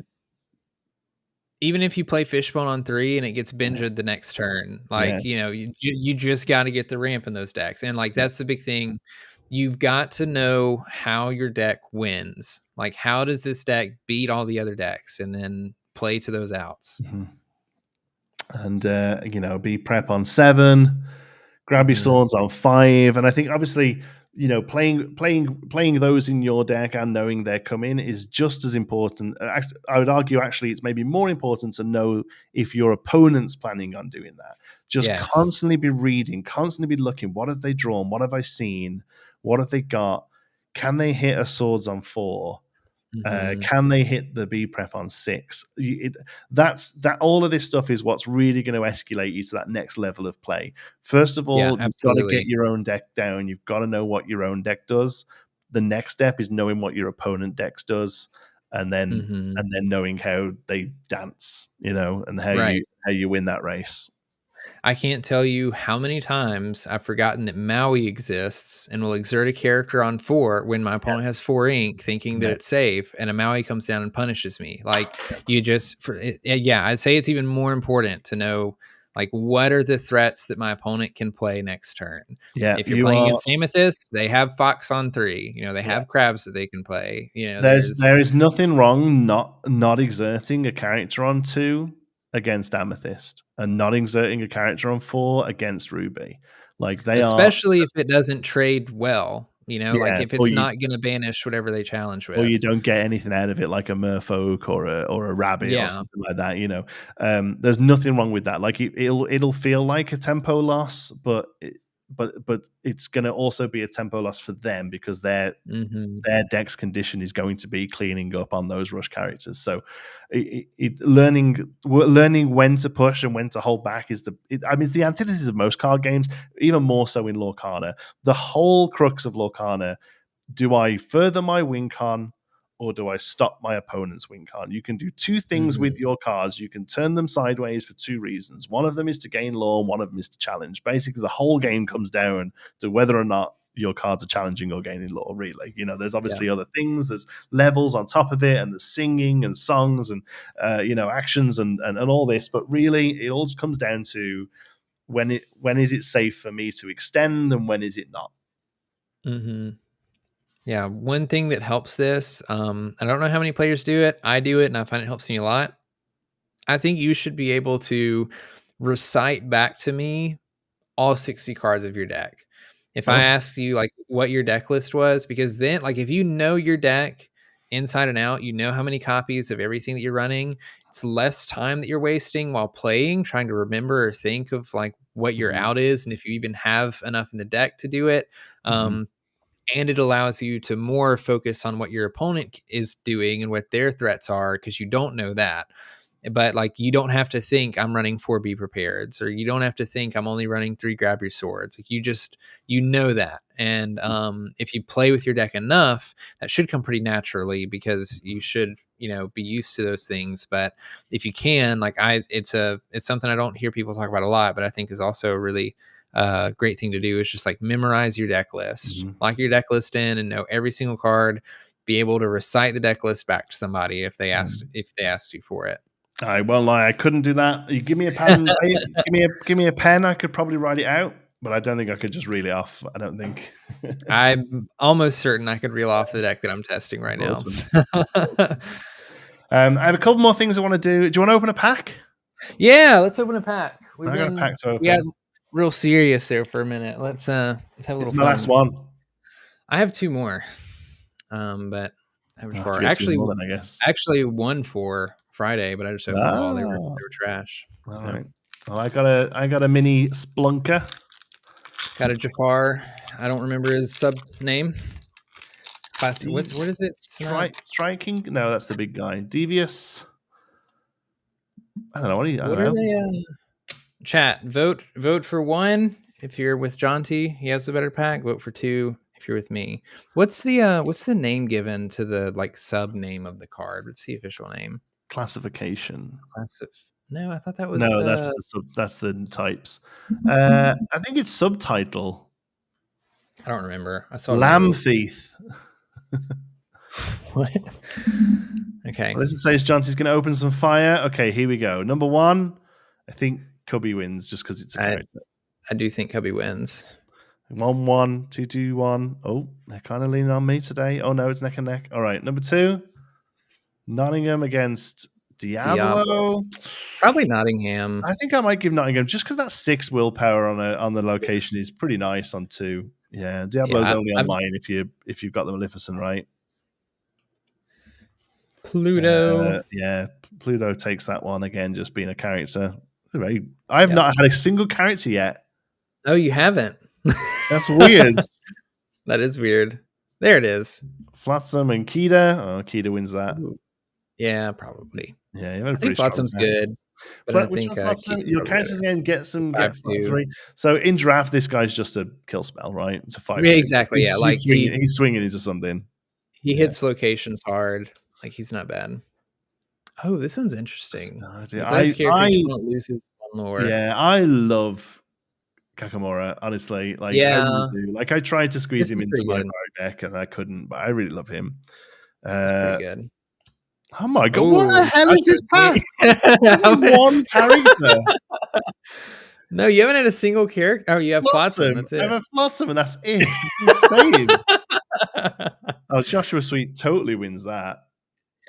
Even if you play Fishbone on 3 and it gets binged the next turn, like, you just got to get the ramp in those decks. And like, that's the big thing. You've got to know how your deck wins. Like, how does this deck beat all the other decks? And then play to those outs. And, be prep on 7, grab your swords on 5. And I think obviously, playing those in your deck and knowing they're coming is just as important. I would argue, actually, it's maybe more important to know if your opponent's planning on doing that. Just constantly be reading, constantly be looking. What have they drawn? What have I seen? What have they got? Can they hit a swords on 4? Can they hit the B prep on 6? All of this stuff is what's really going to escalate you to that next level of play. First of all, you've got to get your own deck down. You've got to know what your own deck does. The next step is knowing what your opponent decks does, and then knowing how they dance, and how you win that race. I can't tell you how many times I've forgotten that Maui exists and will exert a character on 4 when my opponent has 4 ink, thinking that it's safe, and a Maui comes down and punishes me. Like, I'd say it's even more important to know, like, what are the threats that my opponent can play next turn. If you're playing against Amethyst, they have Fox on 3. They have crabs that they can play. There is nothing wrong not exerting a character on 2 against Amethyst and not exerting a character on 4 against Ruby. Like, especially if it doesn't trade well, like if it's not going to banish whatever they challenge with, or you don't get anything out of it, like a merfolk or a rabbit or something like that. There's nothing wrong with that. Like, it'll feel like a tempo loss, but it's going to also be a tempo loss for them because their deck's condition is going to be cleaning up on those rush characters. So learning when to push and when to hold back it's the antithesis of most card games, even more so in Lorcana. The whole crux of Lorcana: do I further my win con or do I stop my opponent's win con? You can do 2 things with your cards. You can turn them sideways for 2 reasons. One of them is to gain lore, and one of them is to challenge. Basically, the whole game comes down to whether or not your cards are challenging or gaining lore, really. There's obviously other things. There's levels on top of it, and there's singing and songs and, actions and all this. But really, it all comes down to when is it safe for me to extend and when is it not? Yeah, one thing that helps this, I don't know how many players do it. I do it, and I find it helps me a lot. I think you should be able to recite back to me all 60 cards of your deck. If I asked you, like, what your deck list was, because then, like, if you know your deck inside and out, how many copies of everything that you're running, it's less time that you're wasting while playing, trying to remember or think of, like, what your out is, and if you even have enough in the deck to do it. And it allows you to more focus on what your opponent is doing and what their threats are, because you don't know that. But, like, you don't have to think I'm running 4 Be Prepareds, or you don't have to think I'm only running 3 Grab Your Swords. Like, you know that. And if you play with your deck enough, that should come pretty naturally, because you should, be used to those things. But if you can, like, it's something I don't hear people talk about a lot, but I think is also a really great thing to do, is just, like, memorize your deck list, lock your deck list in, and know every single card. Be able to recite the deck list back to somebody if they asked you for it. I won't lie, I couldn't do that. You give me a pen, give me a pen, I could probably write it out, but I don't think I could just reel it off. I don't think. I'm almost certain I could reel off the deck that I'm testing right That's now. awesome. Awesome. I have a couple more things I want to do. Do you want to open a pack? Yeah, let's open a pack. I got a pack to open. We got real serious there for a minute. Let's have a little It's fun. my last one. I have two more. But I was far. I Actually won for Friday, but I just opened them all. They were trash. All right. Well, I got a mini Splunker. Got a Jafar. I don't remember his sub name. What is it? Striking? No, that's the big guy. Devious. I don't know. What are they? Chat. Vote for one if you're with Jonti. He has the better pack. Vote for two if you're with me. What's the name given to the sub name of the card? What's the official name? Classification. No, I thought that was that's the types. I think it's subtitle. I don't remember. I saw Lamb Thief. What? Okay. Well, this says Jonti's going to open some fire. Okay, here we go. Number one, I think Cubby wins just because it's a character. I do think Cubby wins. 1-1, 2-2-1. Oh, they're kind of leaning on me today. Oh no, it's neck and neck. All right, number two, Nottingham against Diablo. Probably Nottingham. I think I might give Nottingham just because that 6 willpower on the location is pretty nice on 2. Yeah, Diablo's only online if you've got the Maleficent right. Pluto. Pluto takes that one again, just being a character. I've not had a single character yet. Oh, you haven't? That's weird. That is weird. There it is. Flotsam and Kida. Oh, Kida wins that. Ooh. Yeah, probably. Yeah, I think Flotsam's good. But I think your characters again get 3. So in draft, this guy's just a kill spell, right? It's a 5. Yeah, exactly. He's swinging into something. He hits locations hard. He's not bad. Oh, this one's interesting. I love Kakamura, honestly. I really do. I tried to squeeze him into my deck and I couldn't, but I really love him. Pretty good. Oh my god, what the hell is this pack? One character. No, you haven't had a single character. Oh, you have Flotsam. That's it. I have a Flotsam and that's it. It's insane. Oh, Joshua Sweet totally wins that.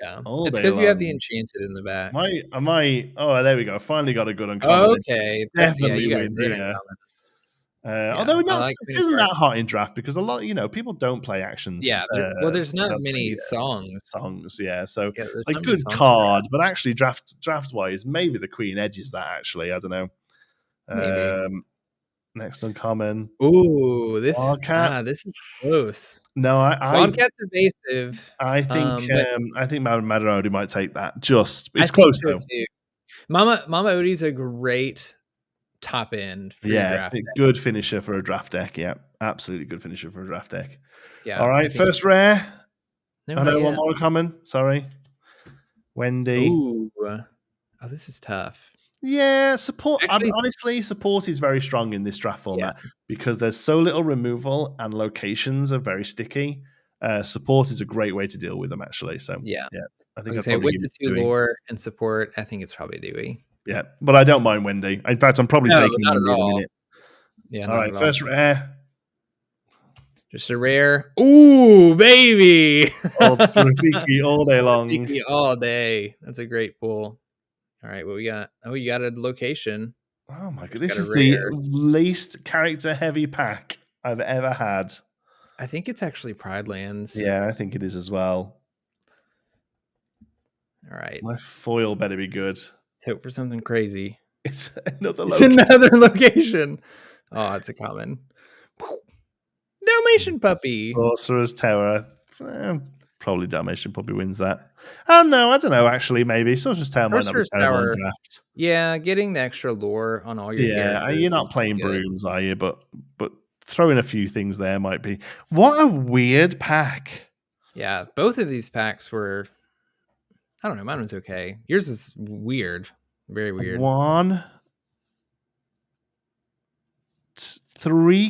Yeah, it's because you have the Enchanted in the back. Oh, there we go. Finally got a good uncommon. Okay, definitely win. Although it isn't that hot in draft because a lot, people don't play actions. Yeah, there's not many songs. Yeah. So good card, but actually draft wise, maybe the Queen edges that. Actually, I don't know. Maybe. Next uncommon. Ooh, this is close. No, Wildcat's evasive. I think Madarodi might take that. It's close though. Too. Mama Odie's a great top end for your draft deck. Good finisher for a draft deck. Yeah, absolutely good finisher for a draft deck. Yeah. All right, first rare. One more common. Sorry, Wendy. Ooh. Oh, this is tough. Yeah, support. Honestly, support is very strong in this draft format because there's so little removal and locations are very sticky. Support is a great way to deal with them, actually. So I think I'd say with the 2 lore and support, I think it's probably Dewey. Yeah, but I don't mind Wendy. In fact, I'm probably taking Wendy in a minute. Yeah. All right, first rare. Just a rare. Ooh, baby! Rafiki all day long. Rafiki all day. That's a great pull. All right, what we got? Oh, you got a location. Oh my god, this is the least character-heavy pack I've ever had. I think it's actually Pride Lands. Yeah, I think it is as well. All right. My foil better be good. Let's hope for something crazy. It's another location. Oh, it's a common. Dalmatian Puppy. Sorcerer's Tower. Probably Dalmatian Puppy wins that. Oh no, I don't know. Actually, maybe Sorcerer's Tower might not be terrible in draft. Yeah, getting the extra lore on all your characters. You're not playing brooms, are you? But throwing a few things there might be. What a weird pack. Yeah, both of these packs were. I don't know. Mine was okay. Yours is weird. Very weird. 4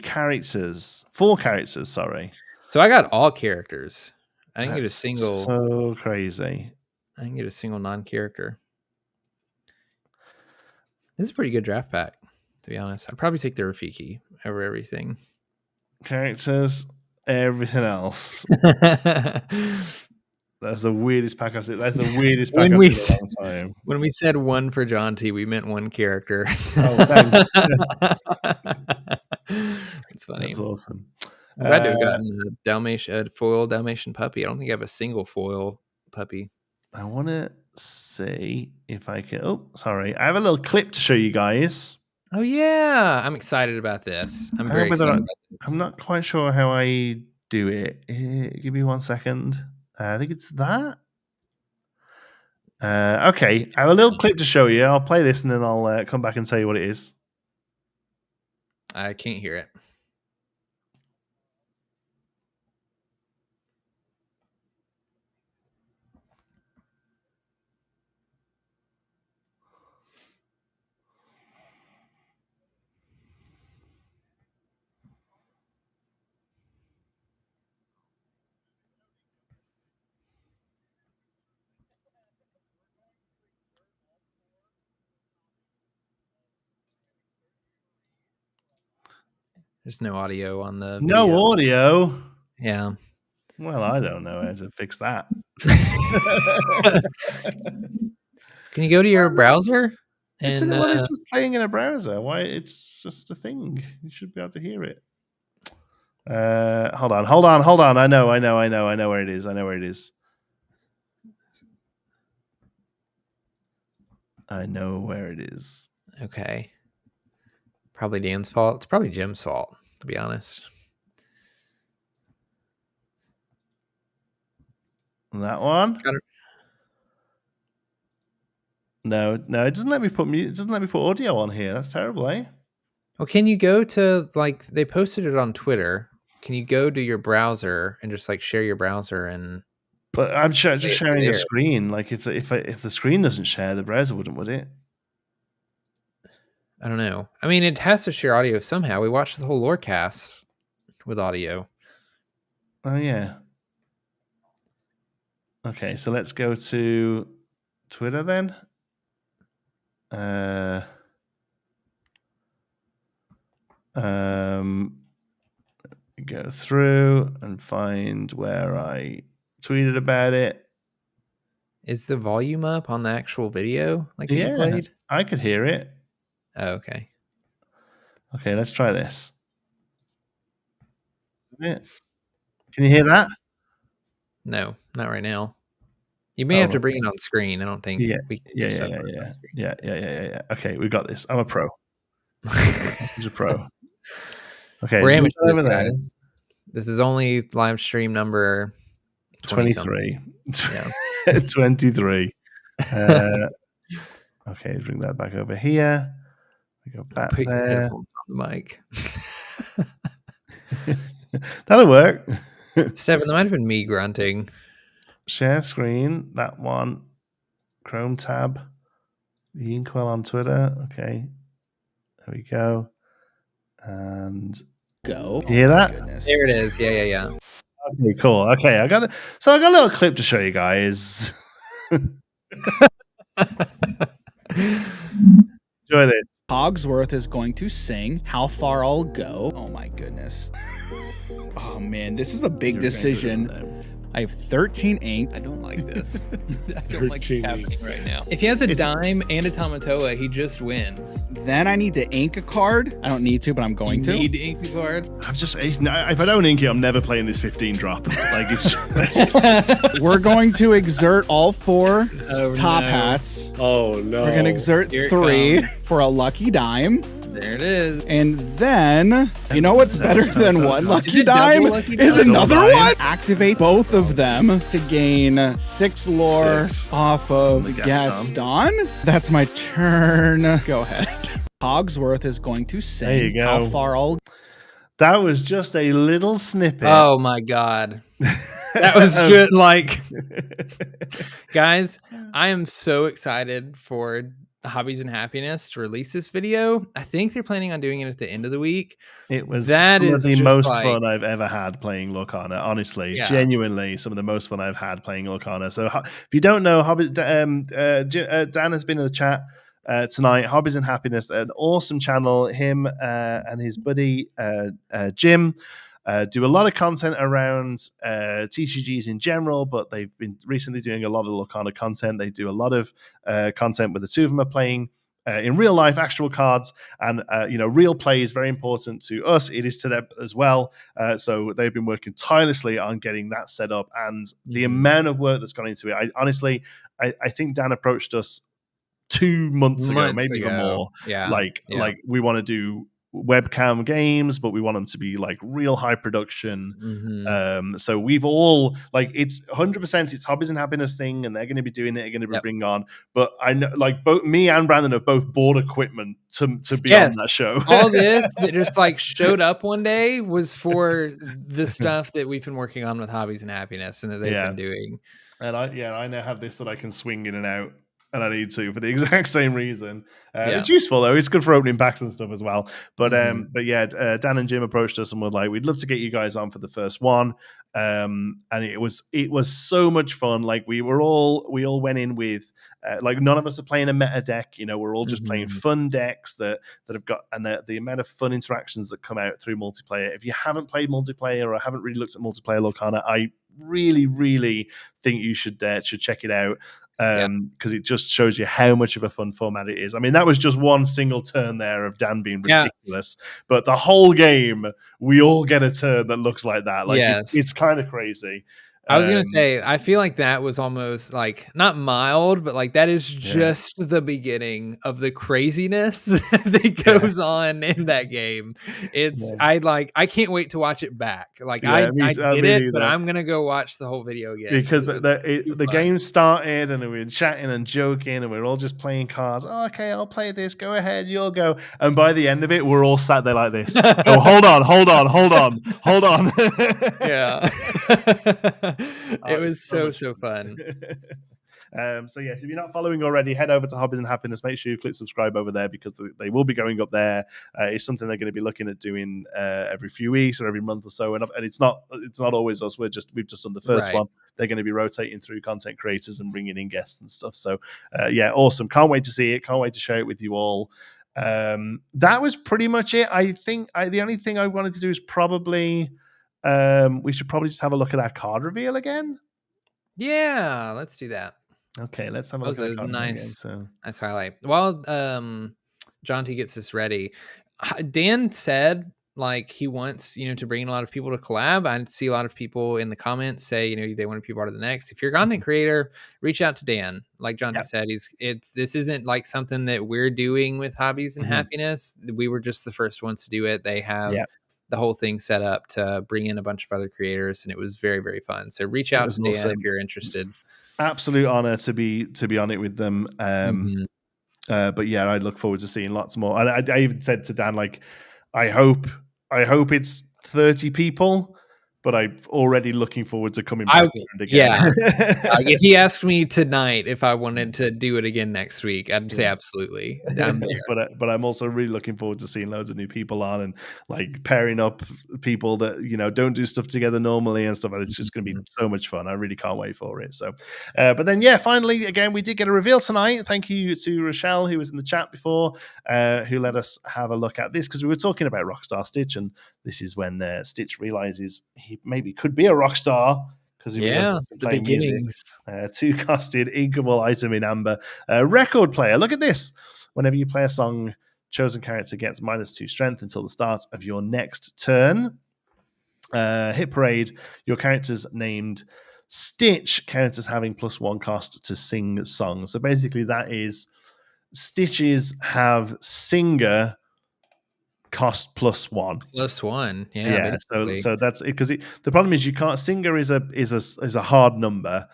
characters. Sorry. So I got all characters. I didn't get a single. So crazy. I didn't get a single non-character. This is a pretty good draft pack, to be honest. I'd probably take the Rafiki over everything. Characters, everything else. That's the weirdest pack I've seen. That's the weirdest pack I've seen in a long time. When we said one for Jonti, we meant one character. Oh, thanks. It's funny. That's awesome. I'm glad to have gotten a foil Dalmatian puppy. I don't think I have a single foil puppy. I want to see if I can. Oh, sorry. I have a little clip to show you guys. Oh, yeah. I'm excited about this. I'm very excited about this. I'm not quite sure how I do it. Give me 1 second. I think it's that. Okay. I have a little clip to show you. I'll play this and then I'll come back and tell you what it is. I can't hear it. There's no audio on the video. No audio? Yeah. Well, I don't know how to fix that. Can you go to your browser? It's just playing in a browser. Why? It's just a thing. You should be able to hear it. Hold on. I know where it is. I know where it is. Okay. Probably Dan's fault. It's probably Jim's fault, to be honest. That one? No, it doesn't let me put mute. It doesn't let me put audio on here. That's terrible, eh? Well, can you go to they posted it on Twitter? Can you go to your browser and just share your browser and? But I'm just sharing a screen. Like if the screen doesn't share, the browser wouldn't, would it? I don't know. I mean, it has to share audio somehow. We watched the whole Lorecast with audio. Oh yeah. Okay, so let's go to Twitter then. Go through and find where I tweeted about it. Is the volume up on the actual video that you played? I could hear it. Oh, okay. Okay, let's try this. Can you hear that? No, not right now. You may have to bring it on screen. I don't think we can get stuff on screen. Yeah. Okay, we got this. I'm a pro. I'm a pro. Okay, we're amateurs, guys. This is only live stream number 23. Yeah. 23. Okay, bring that back over here. We go back put there. Your headphones on the mic. That'll work. Stefan, that might have been me grunting. Share screen. That one. Chrome tab. The Inkwell on Twitter. Okay. There we go. And go. You hear that? There it is. Yeah. Okay, cool. Okay, I got a little clip to show you guys. Enjoy this. Cogsworth is going to sing How Far I'll Go. Oh my goodness. Oh man, this is a big decision. I have 13 ink. I don't like this. I don't like what's happening right now. If he has a dime and a Tamatoa, he just wins. Then I need to ink a card. I don't need to, but I'm going to. You need to ink the card? If I don't ink it, I'm never playing this 15 drop. It's We're going to exert all four top hats. Oh no. We're going to exert 3 for a lucky dime. There it is. And then, you know what's better than one lucky dime? Is another one. Activate both of them to gain 6 lore off of Gaston. That's my turn. Go ahead. Cogsworth is going to sing there you go. How Far I'll. That was just a little snippet. Oh my god. That was just guys, I am so excited for Hobbies and Happiness to release this video. I think they're planning on doing it at the end of the week. It was some of the most fun I've ever had playing Lorcana. Honestly, genuinely, some of the most fun I've had playing Lorcana. So if you don't know, Dan has been in the chat. tonight. Hobbies and Happiness, an awesome channel. Him and his buddy Jim do a lot of content around TCGs in general, but they've been recently doing a lot of Lorcana content. They do a lot of content where the two of them are playing in real life, actual cards, and real play is very important to us. It is to them as well. So they've been working tirelessly on getting that set up, and the amount of work that's gone into it. I think Dan approached us 2 months ago, maybe even more. Yeah, like we want to do webcam games, but we want them to be like real high production. So we've all it's 100% it's Hobbies and Happiness thing, and they're going to be doing it. They're going to be bringing on. But I know both me and Brandon have both bought equipment to be on that show. All this that just showed up one day was for the stuff that we've been working on with Hobbies and Happiness, and that they've been doing. And I now have this that I can swing in and out. And I need to for the exact same reason. It's useful though. It's good for opening packs and stuff as well. But Dan and Jim approached us and were like, "We'd love to get you guys on for the first one." And it was so much fun. We all went in with none of us are playing a meta deck. We're all just playing fun decks that have got, and the amount of fun interactions that come out through multiplayer. If you haven't played multiplayer or haven't really looked at multiplayer Lorcana, I really, really think you should check it out. Because it just shows you how much of a fun format it is. I mean, that was just one single turn there of Dan being ridiculous, but the whole game, we all get a turn that looks like that. It's kind of crazy. I was going to say, I feel like that was almost not mild, but that is just the beginning of the craziness that goes on in that game. It's, I can't wait to watch it back. I get it, but I'm going to go watch the whole video again. Because the game started and we were chatting and joking and we were all just playing cards. Oh, okay, I'll play this. Go ahead, you'll go. And by the end of it, we're all sat there like this. Oh, hold on. Yeah. It was so fun. So yes, if you're not following already, head over to Hobbies and Happiness. Make sure you click subscribe over there because they will be going up there. It's something they're going to be looking at doing every few weeks or every month or so. And it's not always us. We've just done the first one. They're going to be rotating through content creators and bringing in guests and stuff. So awesome. Can't wait to see it. Can't wait to share it with you all. That was pretty much it. I think the only thing I wanted to do is probably. We should probably just have a look at our card reveal again. Yeah, let's do that. Okay, let's have a look at our card nice reveal again, nice highlight. While Jonti gets this ready, Dan said he wants to bring in a lot of people to collab. I see a lot of people in the comments say they want to be part of the next. If you're a content creator, reach out to Dan. Like Jonti said, this isn't something that we're doing with Hobbies and Happiness. We were just the first ones to do it. They have the whole thing set up to bring in a bunch of other creators, and it was very, very fun. So reach out to Dan if you're interested. Absolute honor to be on it with them. But I look forward to seeing lots more. And I even said to Dan, I hope it's 30 people, but I'm already looking forward to coming back again. Yeah. If he asked me tonight if I wanted to do it again next week, I'd say absolutely. I'm there. But I'm also really looking forward to seeing loads of new people on and pairing up people that don't do stuff together normally and stuff. It's just going to be so much fun. I really can't wait for it. So, but then finally, again, we did get a reveal tonight. Thank you to Rochelle, who was in the chat before, who let us have a look at this because we were talking about Rockstar Stitch, and this is when Stitch realizes he maybe could be a rock star because he was playing the beginnings. 2-costed inkable item in amber. Record player. Look at this. Whenever you play a song, chosen character gets -2 strength until the start of your next turn. Hit Parade. Your character's named Stitch counts as having +1 cost to sing songs. So basically, that is Stitches have singer cost +1. +1, So that's it, because the problem is you can't. Singer is a hard number,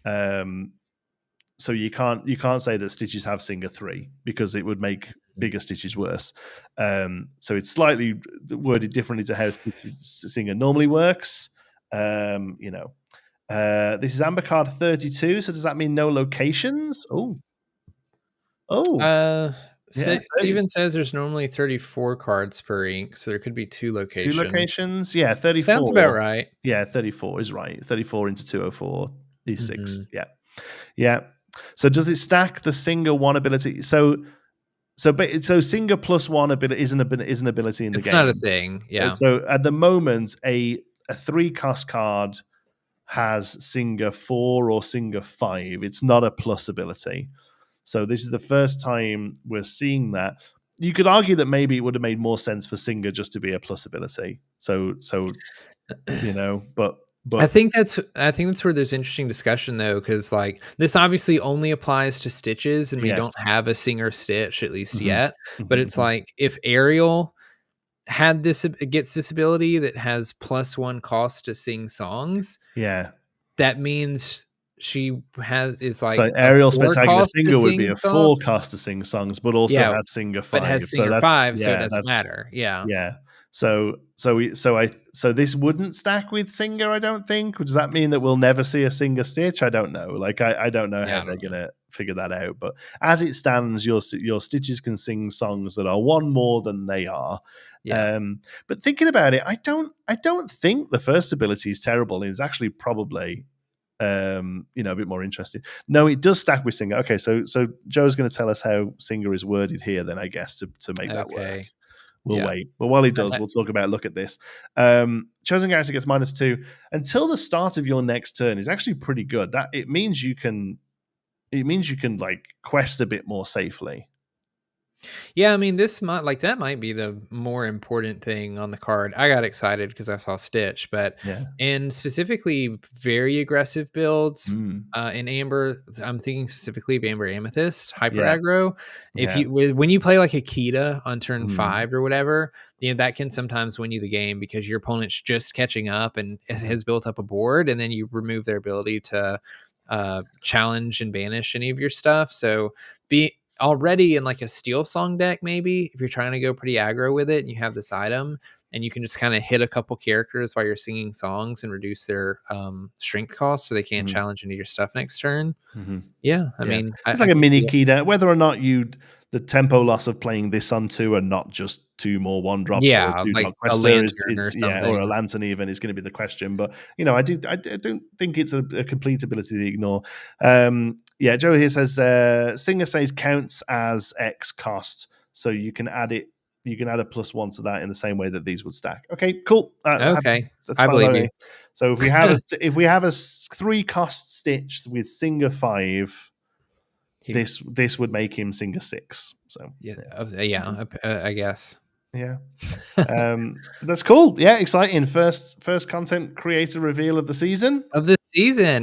so you can't say that Stitches have Singer 3 because it would make bigger Stitches worse. So it's slightly worded differently to how Singer normally works. This is Amber card 32. So does that mean no locations? Steven says there's normally 34 cards per ink, so there could be 2 locations. 2 locations? Yeah, 34. Sounds about right. Yeah, 34 is right. 34 into 204 is 6. Yeah. So does it stack the Singer 1 ability? So So Singer +1 ability isn't an ability in the game. It's not a thing. Yeah. So at the moment, a 3-cost card has Singer 4 or Singer 5. It's not a plus ability. So this is the first time we're seeing that. You could argue that maybe it would have made more sense for Singer just to be a plus ability. So but I think that's where there's interesting discussion though, because like this obviously only applies to Stitches, and we don't have a Singer Stitch at least yet. But it's like if Ariel gets this ability that has +1 cost to sing songs, that means she is like, so Ariel Spectacular Singer would be a 4 songs. cost to sing songs, but also has Singer 5. But has Singer 5, so it doesn't matter. Yeah. So this wouldn't stack with Singer, I don't think. Does that mean that we'll never see a Singer Stitch? I don't know. Like I don't know how they're gonna figure that out. But as it stands, your Stitches can sing songs that are one more than they are. Yeah. But thinking about it, I don't think the first ability is terrible. It's actually probably a bit more interesting. No, it does stack with Singer. Okay, so Joe's going to tell us how Singer is worded here, then I guess to make that work. We'll wait. But while he does, we'll talk about look at this. Chosen character gets -2 until the start of your next turn is actually pretty good. That it means you can like quest a bit more safely. Yeah, I mean, that might be the more important thing on the card. I got excited because I saw Stitch, but in specifically very aggressive builds in Amber, I'm thinking specifically of Amber Amethyst, hyper aggro. When you play like Akita on turn 5 or whatever, that can sometimes win you the game because your opponent's just catching up and has built up a board, and then you remove their ability to challenge and banish any of your stuff. So already in like a Steel Song deck, maybe if you're trying to go pretty aggro with it and you have this item and you can just kind of hit a couple characters while you're singing songs and reduce their strength cost so they can't challenge any of your stuff next turn. I mean, it's like a mini key deck, whether or not the tempo loss of playing this on 2 and not just 2 more 1-drops or 2-drop like a lantern or something. or a lantern even is going to be the question. But I don't think it's a complete ability to ignore. Joe here says Singer says counts as X cost, so you can add it. You can add a +1 to that in the same way that these would stack. Okay, cool. Okay, that's I believe you. So if we have a 3-cost Stitch with Singer 5. This would make him Singer 6. So I guess. Yeah, that's cool. Yeah, exciting. First content creator reveal of the season.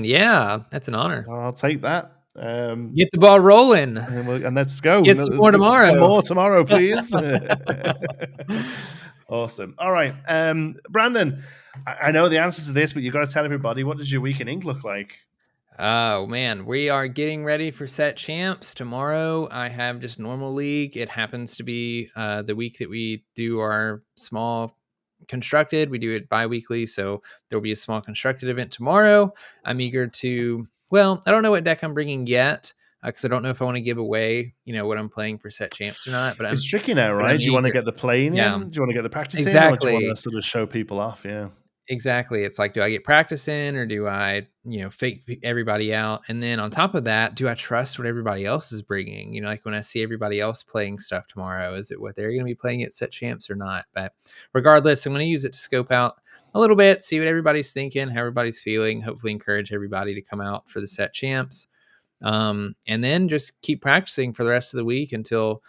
Yeah, that's an honor. I'll take that. Get the ball rolling, and let's go. Get some more tomorrow. Some more tomorrow, please. Awesome. All right, Brandon. I know the answer to this, but you've got to tell everybody, what does your week in ink look like? Oh man, we are getting ready for set champs. Tomorrow I have just normal league. It happens to be the week that we do our small constructed. We do it bi-weekly, so there'll be a small constructed event tomorrow. I'm eager to, I don't know what deck I'm bringing yet, because I don't know if I want to give away, what I'm playing for set champs or not. But it's tricky now, right? Do you want to get the playing in? Do you want to get the practice in? Or do you want to sort of show people off? Yeah. Exactly. It's like, do I get practice in or do I, fake everybody out? And then on top of that, do I trust what everybody else is bringing? Like when I see everybody else playing stuff tomorrow, is it what they're going to be playing at set champs or not? But regardless, I'm going to use it to scope out a little bit, see what everybody's thinking, how everybody's feeling, hopefully encourage everybody to come out for the set champs. And then just keep practicing for the rest of the week until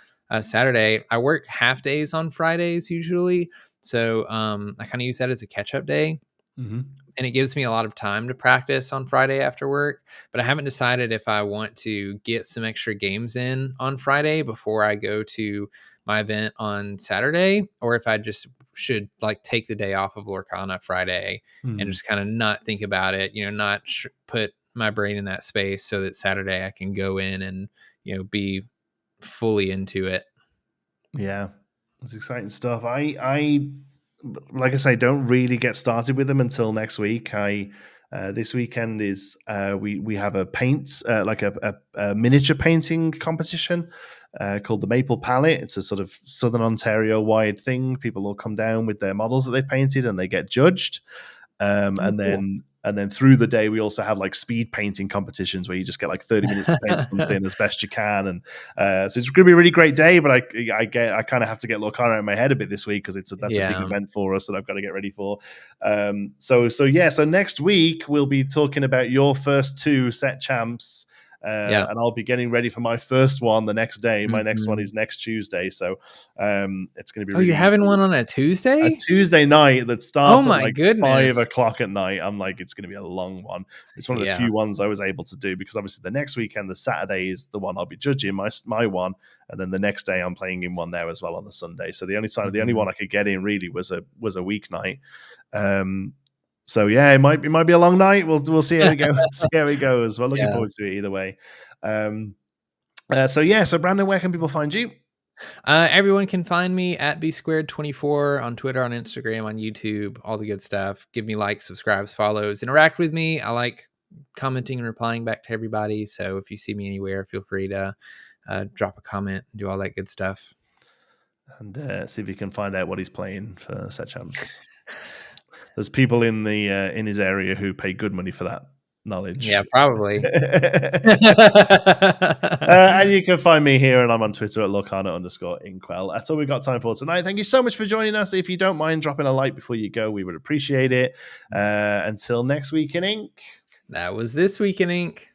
Saturday. I work half days on Fridays usually. So I kind of use that as a catch-up day, and it gives me a lot of time to practice on Friday after work. But I haven't decided if I want to get some extra games in on Friday before I go to my event on Saturday, or if I just should like take the day off of Lorcana Friday and just kind of not think about it, not put my brain in that space so that Saturday I can go in and, be fully into it. Yeah. It's exciting stuff. I like I say, don't really get started with them until next week. This weekend is we have a paint like a miniature painting competition called the Maple Palette. It's a sort of Southern Ontario wide thing. People will come down with their models that they painted and they get judged. And then And then through the day, we also have like speed painting competitions where you just get like 30 minutes to paint something as best you can. And so it's going to be a really great day, but I kind of have to get Lorcana in my head a bit this week because that's a big event for us that I've got to get ready for. So next week we'll be talking about your first 2 set champs. And I'll be getting ready for my first one the next day. My next one is next Tuesday, so it's going to be. Oh, you're having one on a Tuesday? A Tuesday night that starts at like goodness. 5 o'clock at night. I'm like, it's going to be a long one. It's one of the few ones I was able to do because obviously the next weekend, the Saturday is the one I'll be judging my one, and then the next day I'm playing in one there as well on the Sunday. So the only one I could get in really was a weeknight. So yeah, it might be a long night. We'll see how it goes. We're looking forward to it either way. So Brandon, where can people find you? Everyone can find me at B224 on Twitter, on Instagram, on YouTube, all the good stuff. Give me likes, subscribes, follows, interact with me. I like commenting and replying back to everybody. So if you see me anywhere, feel free to drop a comment and do all that good stuff. And see if you can find out what he's playing for set champs. There's people in his area who pay good money for that knowledge. Yeah, probably. And you can find me here, and I'm on Twitter at Lorcana_Inkwell. That's all we've got time for tonight. Thank you so much for joining us. If you don't mind dropping a like before you go, we would appreciate it. Until next week in Ink. That was This Week in Ink.